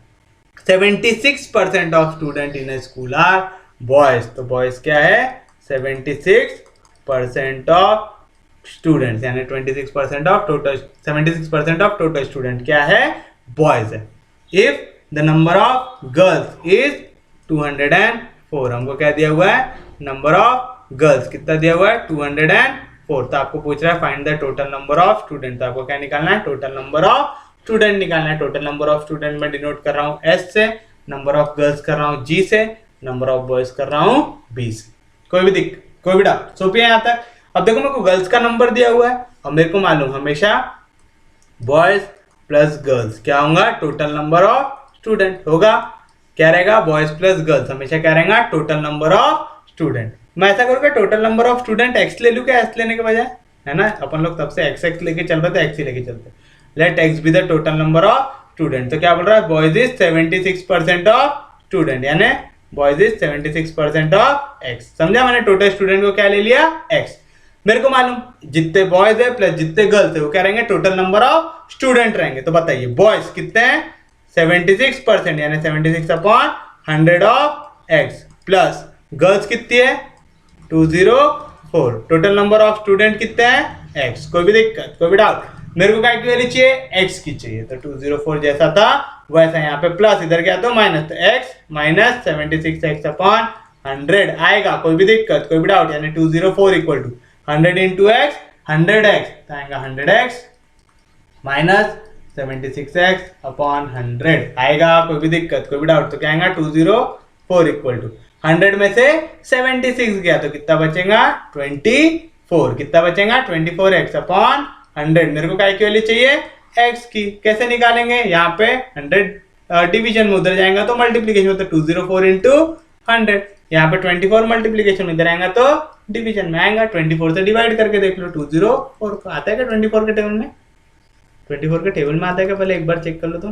76% of student in school are boys. तो बॉयज क्या है? 76% ऑफ स्टूडेंट्स, यानी 26% of total, 76% of total student क्या है? बॉयज है। If the number of girls is 204, हमको क्या दिया हुआ है? नंबर ऑफ गर्ल्स कितना दिया हुआ है? 204। तो आपको पूछ रहा है find the total number of student. तो आपको क्या निकालना है? टोटल नंबर ऑफ स्टूडेंट निकालना है। टोटल नंबर ऑफ स्टूडेंट में डिनोट कर रहा हूँ S से, नंबर ऑफ गर्ल्स कर रहा हूँ G से, नंबर ऑफ बॉयज कर रहा हूँ B से। कोई भी दिक्कत, कोई भी डाउट? सोपी है यहाँ तक। अब देखो मेरे को गर्ल्स का नंबर दिया हुआ है और मेरे को मालूम हमेशा बॉयज प्लस गर्ल्स क्या होगा? टोटल नंबर ऑफ स्टूडेंट होगा। क्या रहेगा? बॉयज प्लस गर्ल्स हमेशा क्या रहेगा? Total number of student. मैं ऐसा करूँगा, total number of student x ले लूँ क्या? s लेने के बजाय, है ना? अपन लोग तब से x लेके चल रहे थे, x ही लेके चलते। Let x be the total number of student. तो क्या बोल रहा है? बॉयज इज 76% ऑफ स्टूडेंट, यानी बॉयज इज 76% ऑफ x। समझा? मैंने टोटल स्टूडेंट को क्या ले लिया? x। मेरे को मालूम जितने बॉयज है प्लस जितने गर्ल्स है वो क्या रहेंगे? टोटल नंबर ऑफ स्टूडेंट रहेंगे। तो बताइए बॉयज कितने हैं? 76%, यानी 76/100 ऑफ x, प्लस गर्ल्स कितनी है? 204। टोटल नंबर ऑफ स्टूडेंट कितने हैं? x। कोई भी दिक्कत, कोई भी डाउट? मेरे को क्या की वैल्यू चाहिए? x की चाहिए। तो 204 जैसा था वैसा यहाँ पे प्लस, इधर गया तो माइनस, तो x माइनस 76x/100 आएगा। कोई भी दिक्कत, कोई भी डाउट? यानी 204 equal to 100 into x 100x, तो आएगा 100x माइनस 76x/100 आएगा। कोई भी दिक्कत, कोई भी डाउट? तो क्या आएगा? 204 इक्वल टू 100 में से 76 गया तो कितना बचेगा? 24। कितना बचेगा? 24x/100। मेरे को क्या की वैल्यू चाहिए? x की। कैसे निकालेंगे? यहाँ पे 100 डिवीजन में, उधर जाएगा तो मल्टीप्लीकेशन में, तो 204 into 100। यहाँ पे 24 मल्टीप्लीकेशन में, इधर आएगा तो डिवीजन में आएगा। 24 से डिवाइड करके देख लो। 204 को आता है क्या 24 के टेबल में? 24 के टेबल में आता है क्या? पहले एक बार चेक कर लो तो।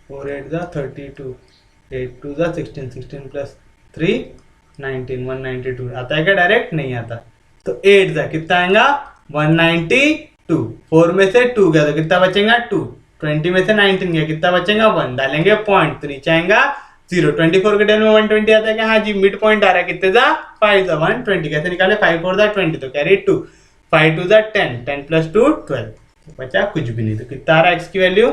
4 8 जा 32, 8 2 जा 16, 16 प्लस 3 19, 192 आता है क्या? डायरेक्ट नहीं आता। तो 8 जा कितना आएगा? 192। 4 में से 2 गया तो कितना बचेगा? 2। 20 में से 19 गया कितना बचेगा? 1। डालेंगे पॉइंट तो नीचे आएगा 0। 24 के टेबल में 120 आता है क्या? हाँ जी, मिड पॉइंट आ रहा है। कितने जा? 5 जा 120। कैसे निकाले? 5 4 जा 20, तो कैरी 2, 5 2 जा 10, 10 प्लस 2 12, तो बचा कुछ भी नहीं। तो कितना आ रहा है x की वैल्यू?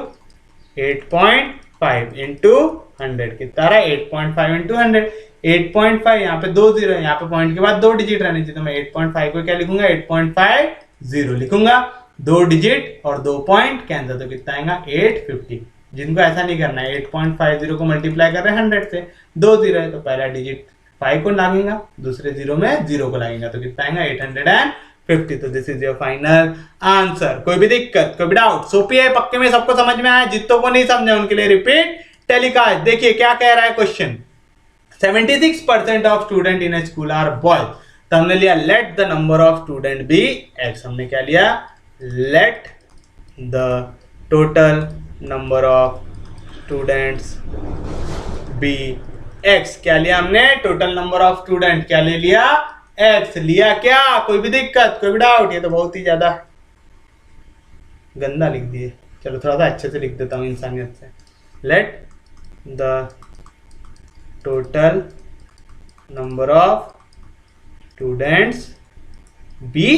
8.5 इंटू 100। कितना आ रहा है? 8.5 इंटू 100। 8.5, यहाँ पे 2 0 है, यहाँ पे पॉइंट के बाद 2 डिजिट रहने चाहिए, तो मैं 8.5 को क्या लिखूंगा? 8.50 लिखूंगा। 2 डिजिट और 2 पॉइंट कैंसिल, तो कितना आएगा? 850। जिनको ऐसा नहीं करना है, 8.50 को मल्टीप्लाई कर रहे हैं 100 से, 2 0 है तो पहला डिजिट 5 को लागेगा, दूसरे 0 में 0 को लागेगा, तो कितना आएगा? 850। तो this is your final answer. कोई भी दिक्कत, कोई भी डाउट? सोपी है, पक्के में सबको समझ में आया? जितनों को नहीं समझा उनके लिए रिपीट टेलीकास्ट। देखिए क्या कह रहा है question. 76% of student in school are boys. तो हमने लिया let the number of student be x. हमने क्या लिया, let the total number of students be x. क्या लिया हमने, टोटल नंबर ऑफ स्टूडेंट क्या ले लिया, एक्स लिया। क्या कोई भी दिक्कत, कोई भी डाउट? ये तो बहुत ही ज्यादा गंदा लिख दिए, चलो थोड़ा सा अच्छे से लिख देता हूँ इंसानियत से। Let the total number of students be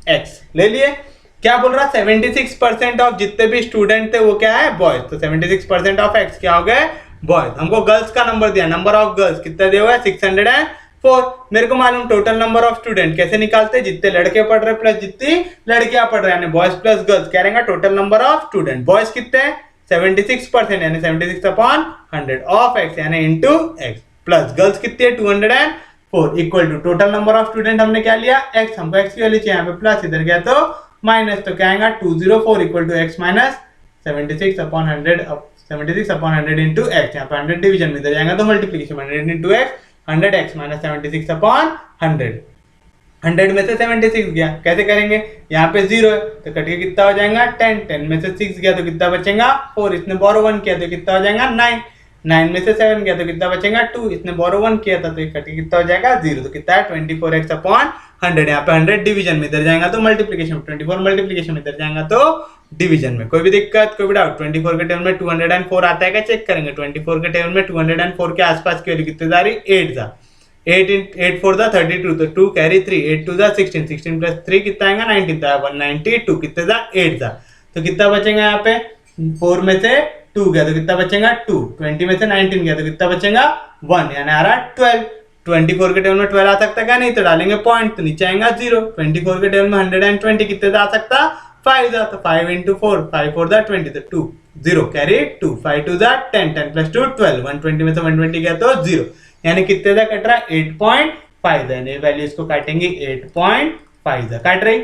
x ले लिए। क्या बोल रहा, 76% ऑफ जितने भी स्टूडेंट थे वो क्या है, बॉयज। तो 76% ऑफ एक्स क्या हो गए, बॉयज। हमको गर्ल्स का नंबर दिया, नंबर ऑफ गर्ल्स कितना दिया हुआ है, 604। मेरे को मालूम टोटल नंबर ऑफ स्टूडेंट कैसे निकालते हैं, जितने लड़के पढ़ रहे प्लस जितनी लड़कियां पढ़ रहे हैं, बॉयज प्लस गर्ल्स। क्या रहेगा, total number of student. Boys कितने हैं, 76% यानी 76/100 ऑफ एक्स यानी इंटू एक्स, प्लस गर्ल्स कितनी है 204 equal to total number of student. हमने क्या लिया, एक्स। हमको एक्स की वैल्यू चाहिए, यहाँ पे प्लस, इधर गया तो माइनस। तो क्या आएगा 204 equal to x minus 76/100 76/100 into x. यहाँ पे 100 डिवीजन में इधर जाएगा तो multiplication 100 into x, 100 x minus 76/100। 100 में से 76 गया, कैसे करेंगे, यहाँ पे 0 है तो कट के कितना हो जाएगा 10। 10 में से 6 गया तो कितना बचेगा 4। इसने बोरो 1 किया तो कितना हो जाएगा 9। 9 में से 7 गया तो कितना बचेगा 2। इसने बोरो 1 किया था तो कट के कितना हो जाएगा 0। तो कितना है 24x/100। यहाँ पे 100 डिवीजन में इधर जाएगा तो मल्टीप्लीकेशन, 24 मल्टीप्लीकेशन में इधर जाएगा तो डिवीजन में। कोई भी दिक्कत, कोई भी डाउट? 24 के टेबल में 204 आता है क्या, चेक करेंगे। 24 के टेबल में 204 के आसपास की वैल्यू कितनी जा रही, 8 जा 8 4 जा 32 तो 2 कैरी 3 8 2 जा 16 16 प्लस 3 कितना आएगा 19 था 192 कितने जा 8 जा। तो कितना बचेगा यहाँ पे, 4 में से 2 गया तो कितना बचेगा 2। 20 में से 19 गया तो कितना बचेगा 1 यानी आ रहा 12। 24 के टेबल में 12 आ सकता क्या, नहीं तो डालेंगे पॉइंट तो नीचे आएगा 0। 24 के टेबल में 120 कितने आ सकता 5 जा तो 5 इंटू 4 5 4 जा 20 तो 2 0 कैरी 2 5 2 जा 10 10 प्लस 2 12। 120 में से 120 गया तो 0 यानी कितने जा कट रहा 8.5 यानी वैल्यू इसको काटेंगे 8.5 जा काट रही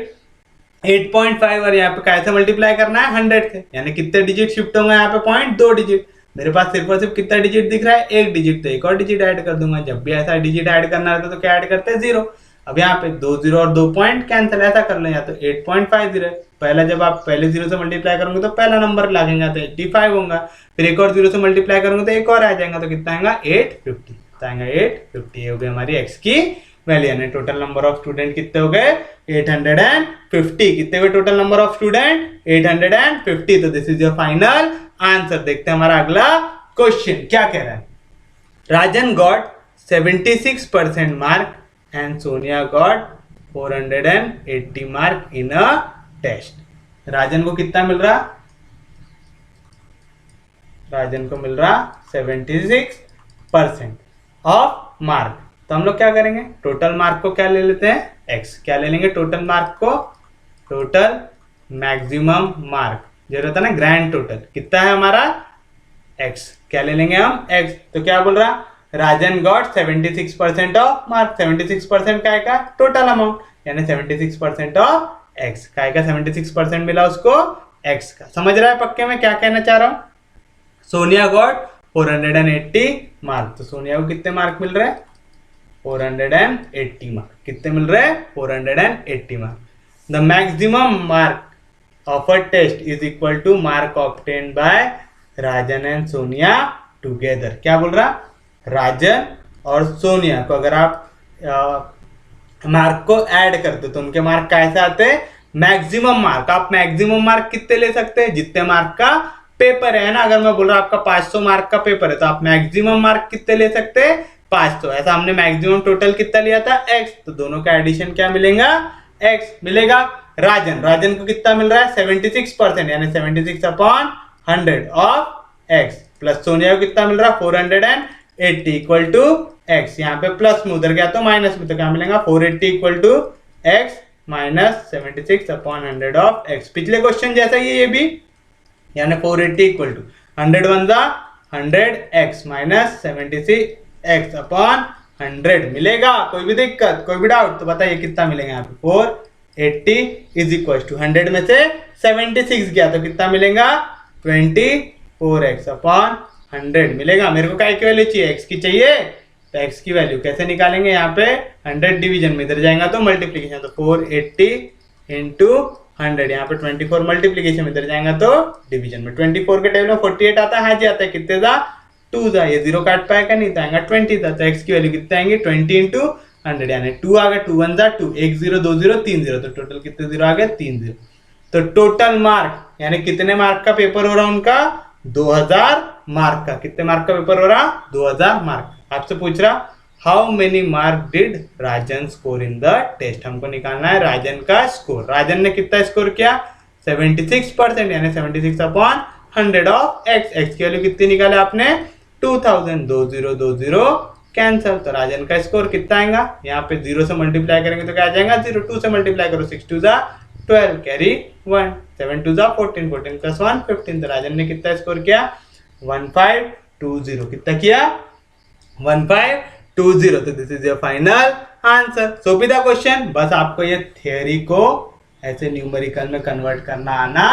8.5 और यहाँ पे कैसे मल्टीप्लाई करना है 100 से, यानी कितने डिजिट शिफ्ट होंगे यहाँ पे पॉइंट 2 डिजिट। मेरे पास सिर्फ और सिर्फ कितना डिजिट दिख रहा है 1 डिजिट, तो एक और डिजिट ऐड कर दूंगा। जब भी ऐसा डिजिट ऐड करना रहता तो क्या ऐड करते हैं 0। अब यहाँ पे 2 0 और 2 पॉइंट कैंसिल, ऐसा कर लो। या तो 8.50 पहला, जब आप पहले 0 से मल्टीप्लाई करोगे तो पहला नंबर लागेगा तो 85 होगा, फिर एक और 0 से मल्टीप्लाई करोगे तो एक और आ जाएगा तो कितना आएगा 850 आएगा 850। ये हो गई हमारी एक्स की वैल्यू, यानी टोटल नंबर ऑफ स्टूडेंट कितने हो गए 850। कितने हुए टोटल नंबर ऑफ स्टूडेंट 850। तो this is your final answer. देखते हैं हमारा अगला क्वेश्चन क्या कह रहा है। Rajan got 76% mark and Sonia got 480 mark in a test. Rajan को कितना मिल रहा, राजन को मिल रहा 76% ऑफ मार्क। तो हम लोग क्या करेंगे, टोटल मार्क को क्या ले लेते हैं x। क्या ले लेंगे टोटल मार्क को, टोटल मैक्सिमम मार्क जो रहता है ना ग्रैंड टोटल कितना है हमारा x। क्या ले लेंगे हम x। तो क्या बोल रहा, राजन गॉट 76% ऑफ मार्क। 76% काय का टोटल अमाउंट यानी 76% ऑफ x। काय का 76% मिला उसको x का। समझ रहा है पक्के में क्या कहना चाह रहा हूं। Sonia got 480 mark. तो सोनिया को कितने मार्क मिल रहे हैं 480 मार्क। कितने मिल रहे हैं 480 mark. The maximum mark of a test is equal to mark obtain by Rajan and Sonia together. क्या बोल रहा, राजन और सोनिया को अगर आप मार्क को ऐड करते तो उनके मार्क कैसे आते हैं मैक्सिमम मार्क। आप मैक्सिमम मार्क कितने ले सकते हैं, जितने मार्क का पेपर है ना। अगर मैं बोल रहा हूं आपका 500 मार्क का पेपर है तो आप मैक्सिमम मार्क कितने ले सकते हैं 500। ऐसा हमने मैक्सिमम टोटल कितना लिया था x। तो दोनों का एडिशन क्या मिलेगा x मिलेगा। राजन, राजन को कितना मिल रहा है 76% यानी 76/100 ऑफ x प्लस सोनिया को कितना मिल रहा है 480 इक्वल टू x। यहाँ पे प्लस में उधर गया तो माइनस में, तो क्या मिलेगा 480 equal to x minus 76/100 of x। पिछले क्वेश्चन जैसा ही ये भी, यानी 480 इक्वल टू 100 1 जा 100x माइनस 76x/100 मिलेगा। कोई भी दिक्कत, कोई भी डाउट तो बताइए कितना मिलेगा यहाँ पे 480 इज इक्वल टू 100 में से 76 गया तो कितना मिलेगा 24x/100 मिलेगा। मेरे को क्या की वैल्यू चाहिए x की चाहिए तो x की वैल्यू कैसे निकालेंगे, यहाँ पे 100 डिवीजन में, इधर जाएगा तो मल्टीप्लीकेशन, तो 480 इंटू 100, यहाँ पे 24 मल्टीप्लीकेशन में, इधर जाएगा तो डिवीजन में। 24 के टेबल में 48 आता है, हाँ जी आता है, कितने था 2 था, ये 0 काट पाएगा नहीं, तो आएगा 20 था, तो x की वैल्यू कितने आएंगे 20 इंटू 100, यानी 2 आ गया, 2 1 जा 2, 1 0 2 0 3 0, तो टोटल कितने 0 आ गए 3 0। तो टोटल मार्क यानी कितने मार्क का पेपर हो रहा उनका 2000 मार्क का, कितने मार्क का पेपर हो रहा 2000 मार्क। आपसे पूछ रहा how many mark did Rajan score in the test, हमको निकालना है राजन का स्कोर। राजन ने कितना स्कोर किया 76%, यानी 76 अपॉन 100 ऑफ x, x की वैल्यू कितनी निकाले आपने 2000, 2020 कैंसल, तो राजन का स्कोर कितना आएगा, यहाँ पे 0 से मल्टीप्लाई करेंगे तो क्या आ जाएगा 0, 2 से मल्टीप्लाई करो 6 2 जा 12 कैरी 1, 7 2 जा 14, 14 प्लस 1 15, तो राजन ने कितना स्कोर किया 1520, कितना किया 1520, तो this is your final answer. So be the question, बस आपको ये थियरी को ऐसे न्यूमेरिकल में कन्वर्ट करना आना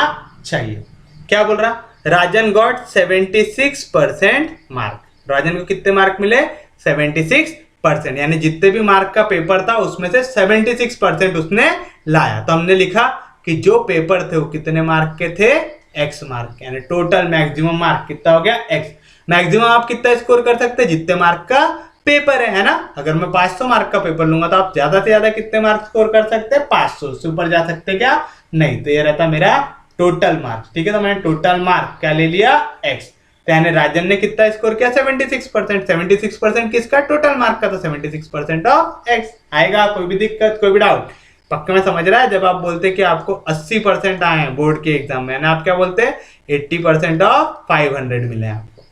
चाहिए। क्या बोल रहा, राजन गॉट 76% मार्क, राजन को कितने मार्क मिले 76%, यानी जितने भी मार्क का पेपर था उसमें से 76% उसने लाया। तो हमने लिखा कि जो पेपर थे वो कितने मार्क के थे x मार्क, यानी टोटल मैक्सिमम मार्क कितना हो गया x। मैक्सिमम आप कितना स्कोर कर सकते हैं जितने मार्क का पेपर है ना। अगर मैं 500 मार्क का पेपर लूंगा तो आप ज्यादा से ज्यादा कितने मार्क स्कोर कर सकते हैं 500 से ऊपर जा सकते क्या नहीं, तो ये रहता मेरा टोटल मार्क्स। ठीक है, तो मैंने टोटल मार्क क्या ले लिया x, तो यानी राजन ने कितना स्कोर किया 76%, 76% किसका टोटल मार्क का, तो 76% ऑफ x आएगा। कोई भी दिक्कत कोई भी डाउट पक्का में समझ रहा है। जब आप बोलते हैं कि आपको 80% आए हैं बोर्ड के एग्जाम में, आप क्या बोलते हैं 80% ऑफ 500 मिले हैं आपको,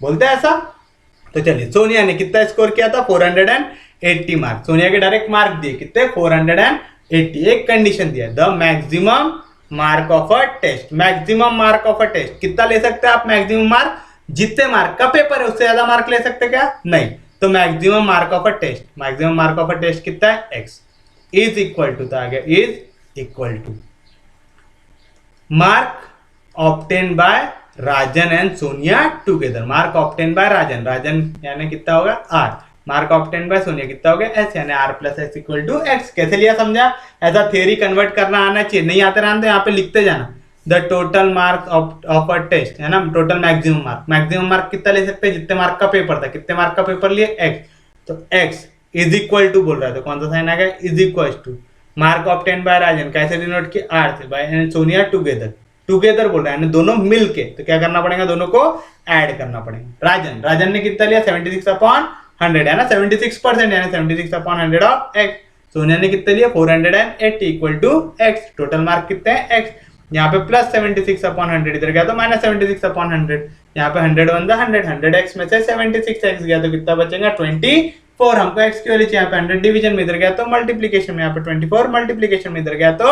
बोलते हैं ऐसा। तो चलिए, सोनिया ने कितना स्कोर किया था 480 मार्क, सोनिया के डायरेक्ट मार्क दिए कितने 480। एक कंडीशन दिया the maximum mark of a test, maximum mark of a test कितना ले सकते हैं आप, मैक्सिमम मार्क जितने मार्क का पेपर है उससे ज्यादा मार्क ले सकते क्या नहीं, तो maximum mark of a test, maximum mark of a test कितना है x इज इक्वल टू, तो आ गया is equal to mark obtain by Rajan and Sonia together, mark obtain by Rajan, Rajan यानी कितना होगा r, mark obtain by Sonia कितना हो गया s, यानी r plus x equal to x। कैसे लिया समझा, ऐसा थियरी कन्वर्ट करना आना चाहिए, नहीं आते रहना तो यहाँ पे लिखते जाना the total mark of a test, है ना, total maximum mark, maximum mark कितना ले सकते हैं जितने मार्क का पेपर था, कितने मार्क का पेपर लिए x, तो x इज इक्वल टू बोल रहा है, तो कौन सा साइन आ गया is equal to mark obtain by Rajan, कैसे डिनोट किया r से, बाय सोनिया टुगेदर, टुगेदर बोल रहा है दोनों मिलके, तो क्या करना पड़ेगा दोनों को ऐड करना पड़ेगा। राजन, राजन ने कितना लिया 76 अपॉन 100, है ना 76%, यानी 76 अपॉन 100 ऑफ x। सोनिया ने कितना लिया 480 equal to x, total mark कितने हैं x, यहाँ पे प्लस 76 अपॉन 100 इधर गया तो माइनस 76 अपॉन 100, यहाँ पे 100 वन 100 x में से 76x गया तो कितना बचेगा 24, हमको x की वैल्यू यहाँ पे 100 डिवीजन में इधर गया तो मल्टीप्लीकेशन में, यहाँ पे 24 मल्टीप्लीकेशन में इधर गया तो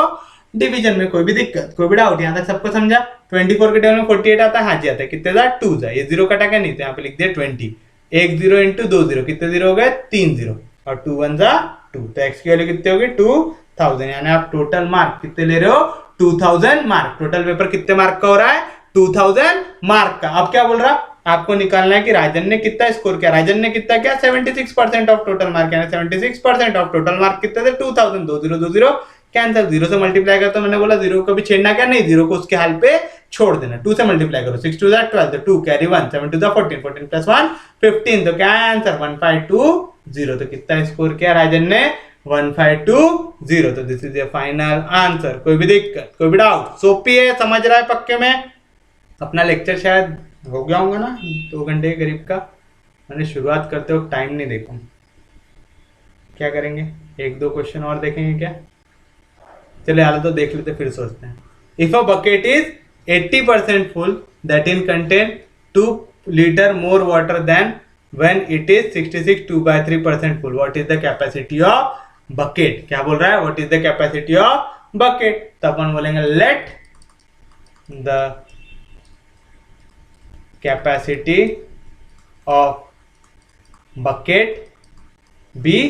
डिवीजन में। कोई भी दिक्कत कोई भी डाउट यहाँ तक सबको समझा। 24 के टेबल में 48 आता है, हाँ जी आता है, कितने था 2 था, ये 0 कटा क्या नहीं, तो यहाँ पे लिख दिया 20, 1 0 इंटू 2 0, कितने 0 हो गए 3 0, और 2 1 जा 2, तो x की वैल्यू कितनी होगी 2000, यानी आप टोटल मार्क कितने ले रहे हो 2000 मार्क, टोटल पेपर कितने मार्क का हो रहा है 2000 मार्क का। अब क्या बोल रहा, आपको निकालना है कि राजन ने कितना स्कोर किया, राजन ने कितना किया 76% ऑफ टोटल मार्क, यानी 76% ऑफ टोटल मार्क कितने थे 2000, 2020 कैंसिल, 0 से मल्टीप्लाई कर, तो मैंने बोला 0 को भी छेड़ना क्या नहीं, 0 को उसके हाल पे छोड़ देना, 2 से मल्टीप्लाई करो 6 2 जा 12, तो 2 कैरी 1, 7 2 जा 14, 14 प्लस 1 15, तो क्या आंसर 1520, तो कितना स्कोर किया राजन ने 1520, तो this is A final answer. कोई भी दिक्कत कोई भी डाउट, सोपी है, समझ रहा है पक्के में। अपना लेक्चर शायद हो गया होगा ना 2 घंटे के करीब का, मैंने शुरुआत करते वक्त टाइम नहीं देखा, क्या करेंगे 1-2 क्वेश्चन और देखेंगे क्या, चले हाल तो देख लेते फिर सोचते हैं। If a bucket is 80% full that in contain 2 litre more water then when it is 66 2/3% full, what is the capacity of bucket. क्या बोल रहा है what is the capacity of bucket, तो अपन बोलेंगे let the capacity of bucket be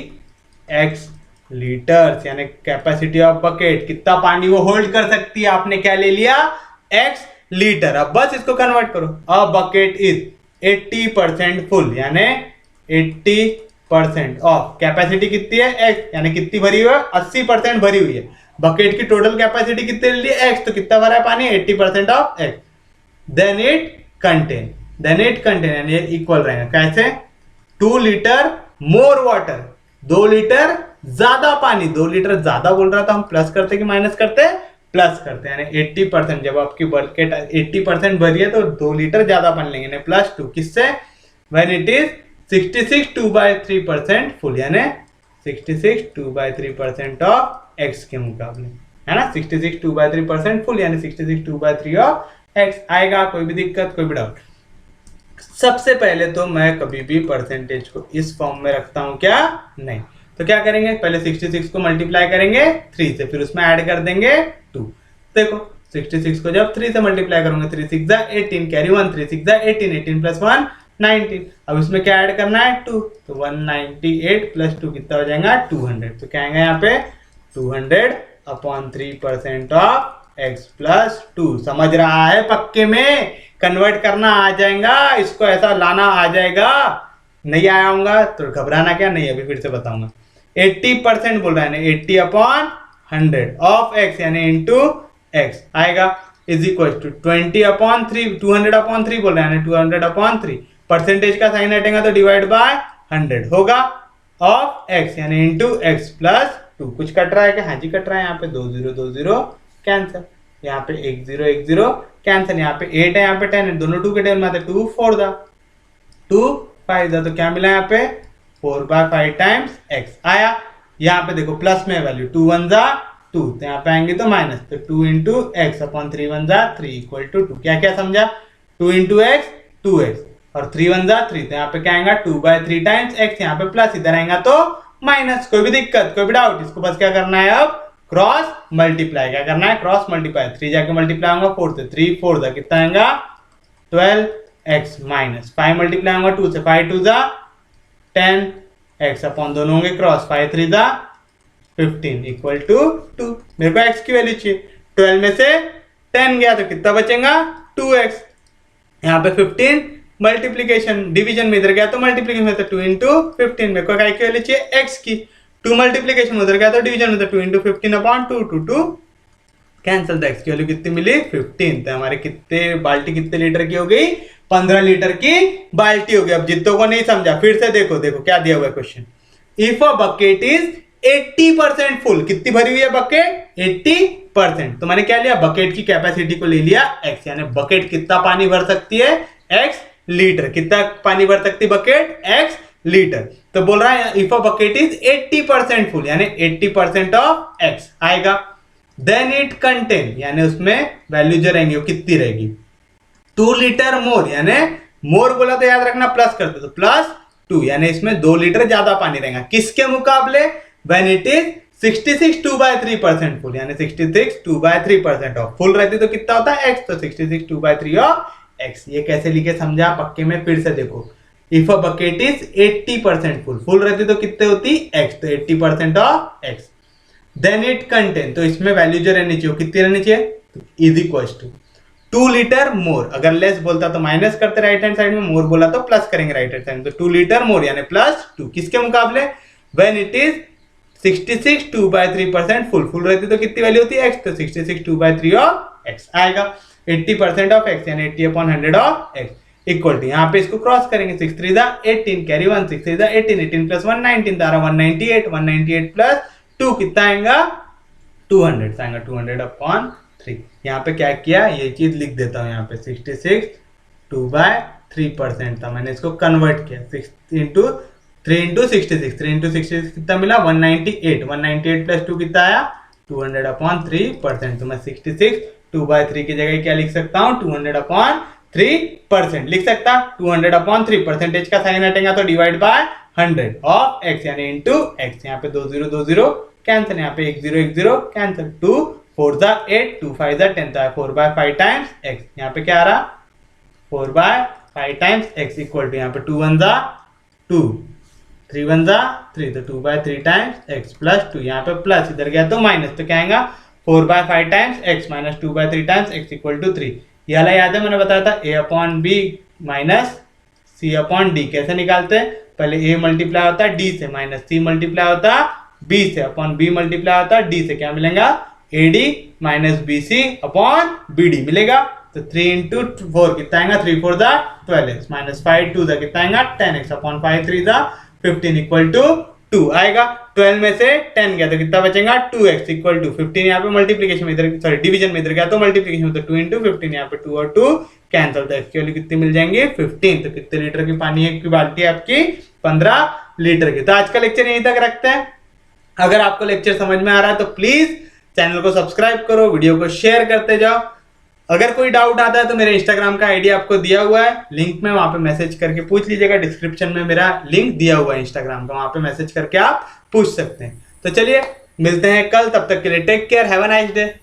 x litres, यानी capacity of bucket कितना पानी वो होल्ड कर सकती है, आपने क्या ले लिया x लीटर। अब बस इसको कन्वर्ट करो, अ बकेट इज 80% फुल, यानी परसेंट ऑफ कैपेसिटी कितनी है x, यानी कितनी भरी हुई है 80% भरी हुई है। बकेट की टोटल कैपेसिटी कितनी ले ली x, तो कितना भरा है पानी 80% of x। Then it contain यानी इक्वल रहेगा कैसे, 2 लीटर मोर वाटर, 2 लीटर ज्यादा पानी। 2 लीटर ज्यादा बोल रहा था, हम प्लस करते कि माइनस करते, प्लस करते, यानी 80%। जब आपकी बकेट 80% भरी है तो 2 लीटर ज्यादा पानी लेंगे, +2 किससे, व्हेन इट इज 66 2/3% फुल, यानी 66 2/3% ऑफ x के मुकाबले, है ना। 66 2/3% फुल यानी 66 2/3 ऑफ x आएगा। कोई भी दिक्कत, कोई भी डाउट? सबसे पहले तो मैं कभी भी परसेंटेज को इस फॉर्म में रखता हूं क्या, नहीं। तो क्या करेंगे, पहले 66 को मल्टीप्लाई करेंगे 3 से, फिर उसमें ऐड कर देंगे 2। देखो 66 को जब 3 से मल्टीप्लाई करूंगा, 3 6 18, कैरी 1, 3 6 18, 18 + 1 19। अब इसमें क्या ऐड करना है 2, तो 198 + 2 कितना हो जाएगा 200। तो क्या आएगा यहाँ पे 200/3% ऑफ x + 2। समझ रहा है, पक्के में कन्वर्ट करना आ जाएगा, इसको ऐसा लाना आ जाएगा। नहीं आया होगा तो घबराना क्या नहीं, अभी फिर से बताऊंगा। 80% बोल रहा है ना, 80/100 ऑफ x यानी इंटू x आएगा इज इक्वल टू 20/3, 200/3 बोल रहा है ना, 200/3। परसेंटेज का साइन हटेगा तो डिवाइड बाय 100 होगा, ऑफ x यानी इंटू x + 2। कुछ कट रहा है क्या, हाँ जी कट रहा है। यहाँ पे 2 0 2 0 कैंसिल, यहाँ पे 1 0 1 0 कैंसिल, यहाँ पे 8 है, यहाँ पे 10 है, दोनों 2 के टेबल में आते, 2 4 दा 2 5 दा, तो क्या मिला यहाँ पे 4/5 टाइम्स x आया। यहाँ पे देखो प्लस में वैल्यू 2 1 दा 2, तो यहाँ पे आएंगे तो माइनस, तो 2 × x/3 1 दा 3 = 2। क्या क्या समझा, 2 × x 2x और 3 1 दा 3, तो यहाँ पे क्या आएगा 2/3 टाइम्स x, यहाँ पे प्लस, इधर आएगा तो माइनस। कोई भी दिक्कत, कोई भी डाउट? इसको बस क्या करना है, अब क्रॉस मल्टीप्लाई। क्या करना है, क्रॉस मल्टीप्लाई। 3 जाके मल्टीप्लाई होगा 4 से, 3 4 दा कितना आएगा 12x माइनस 5 मल्टीप्लाई होगा 2 से, 5 2 दा 10 x अपॉन दोनों होंगे क्रॉस, 5 3 दा 15 = 2। मेरे को x की वैल्यू चाहिए, 12 में से 10 गया तो कितना बचेगा 2x। यहाँ पे 15 मल्टीप्लीकेशन डिवीजन में इधर गया तो मल्टीप्लीकेशन में, तो 2 × 15। मेरे को की वैल्यू चाहिए x की, 2 मल्टीप्लीकेशन उधर गया तो डिवीजन में, तो 2 × 15/2 2 कैंसिल। तो x की वैल्यू कितनी मिली 15। तो हमारे कितने बाल्टी कितने लीटर की हो गई, 15 लीटर की बाल्टी हो गई। अब जितों को नहीं समझा फिर से देखो, देखो क्या दिया हुआ है question. If a bucket is 80% full, कितनी भरी हुई है बकेट 80%, तो मैंने क्या लिया, बकेट की कैपेसिटी को ले लिया x, यानी बकेट कितना पानी भर सकती है x लीटर। कितना पानी भर सकती बकेट x लीटर। तो बोल रहा है if a bucket is 80% full यानी 80% ऑफ x आएगा। देन इट कंटेन यानी उसमें वैल्यू जो रहेंगी वो कितनी रहेगी 2 लीटर मोर, यानी मोर बोला तो याद रखना प्लस करते, तो +2 यानी इसमें 2 लीटर ज्यादा पानी रहेगा। किसके मुकाबले, व्हेन इट इज 66 2/3% फुल, यानी 66 2/3% ऑफ फुल रहती तो कितना होता है x, तो 66 2/3 ऑफ x। ये कैसे लिखे समझा पक्के में, फिर से देखो। If a bucket is 80% full, full रहती तो कितने होती x, तो 80% of x। Then it contain, तो इसमें वैल्यू जो रहनी चाहिए कितनी रहनी चाहिए, तो इज इक्वल टू 2 लीटर मोर। अगर लेस बोलता तो माइनस करते राइट हैंड साइड में, मोर बोला तो प्लस करेंगे राइट हैंड साइड में, तो 2 लीटर मोर यानी +2 किसके मुकाबले, when it is 66 2/3% full, full रहती तो कितनी वैल्यू होती है x, तो 66 2/3 ऑफ x आएगा। 80% ऑफ x यानी 80/100 ऑफ x इक्वल टू, यहाँ पे इसको क्रॉस करेंगे, 6 3 दा 18, कैरी 1, 6 3 दा 18, 18 + 1 19, दारा 198, 198 + 2 कितना आएगा 200 आएगा, 200/3। यहाँ पे क्या किया, ये चीज लिख देता हूँ, यहाँ पे 66 2/3% था, मैंने इसको कन्वर्ट किया 3 × 66, 3 × 66 कितना मिला 198, 198 + 2 कितना आया 200/3%। तो मैं 66 2/3 की जगह क्या लिख सकता हूँ 200/3% लिख सकता, 200/3 परसेंटेज का साइन हटेगा तो डिवाइड बाय 100 ऑफ x यानी इंटू x। यहाँ पे 2 0 2 0 कैंसिल, यहाँ पे 1 0 1 0 कैंसिल, 2 4 दा 8, 2 5 दा 10, तो 4/5 टाइम्स x। यहाँ पे क्या आ रहा 4/5 टाइम्स x इक्वल टू, यहाँ पे 2 1 दा 2, 3 1 दा 3, तो 2/3 टाइम्स x + 2, यहाँ पे प्लस इधर गया तो माइनस, तो क्या आएगा 4/5 times x minus 2/3 times x = 3। ये वाला याद है मैंने बताया था a/b - c C upon D। कैसे निकालते हैं? पहले A मल्टीप्लाई होता है D से, माइनस C मल्टीप्लाई होता है B से, अपॉन B मल्टीप्लाई होता है D से। क्या मिलेगा? AD minus BC upon BD मिलेगा। तो 3 इंटू 4 कितना आएगा? 3 4 दा 12x माइनस 5 2 दा कितना आएगा? 10x अपॉन 5 3 दा 15 इक्वल टू 2 आएगा। 12 में से 10 गया तो कितना बचेगा? 2x equal to 15। यहाँ पे मल्टीप्लीकेशन में इधर, सॉरी डिवीजन में इधर गया तो मल्टीप्लीकेशन में, तो 2 इंटू 15, यहाँ पे 2 और 2 कैंसिल, तो x की वैल्यू कितनी मिल जाएंगे? 15। तो कितने लीटर की पानी की बाल्टी है आपकी? 15 लीटर की। तो आज का लेक्चर यहीं तक रखते हैं। अगर आपको लेक्चर समझ में आ रहा है तो प्लीज चैनल को सब्सक्राइब करो, वीडियो को शेयर करते जाओ। अगर कोई डाउट आता है तो मेरे इंस्टाग्राम का आईडी आपको दिया हुआ है लिंक में, वहां पे मैसेज करके पूछ लीजिएगा। डिस्क्रिप्शन में मेरा लिंक दिया हुआ है इंस्टाग्राम का, वहां पे मैसेज करके आप पूछ सकते हैं। तो चलिए मिलते हैं कल, तब तक के लिए take care, have a nice day.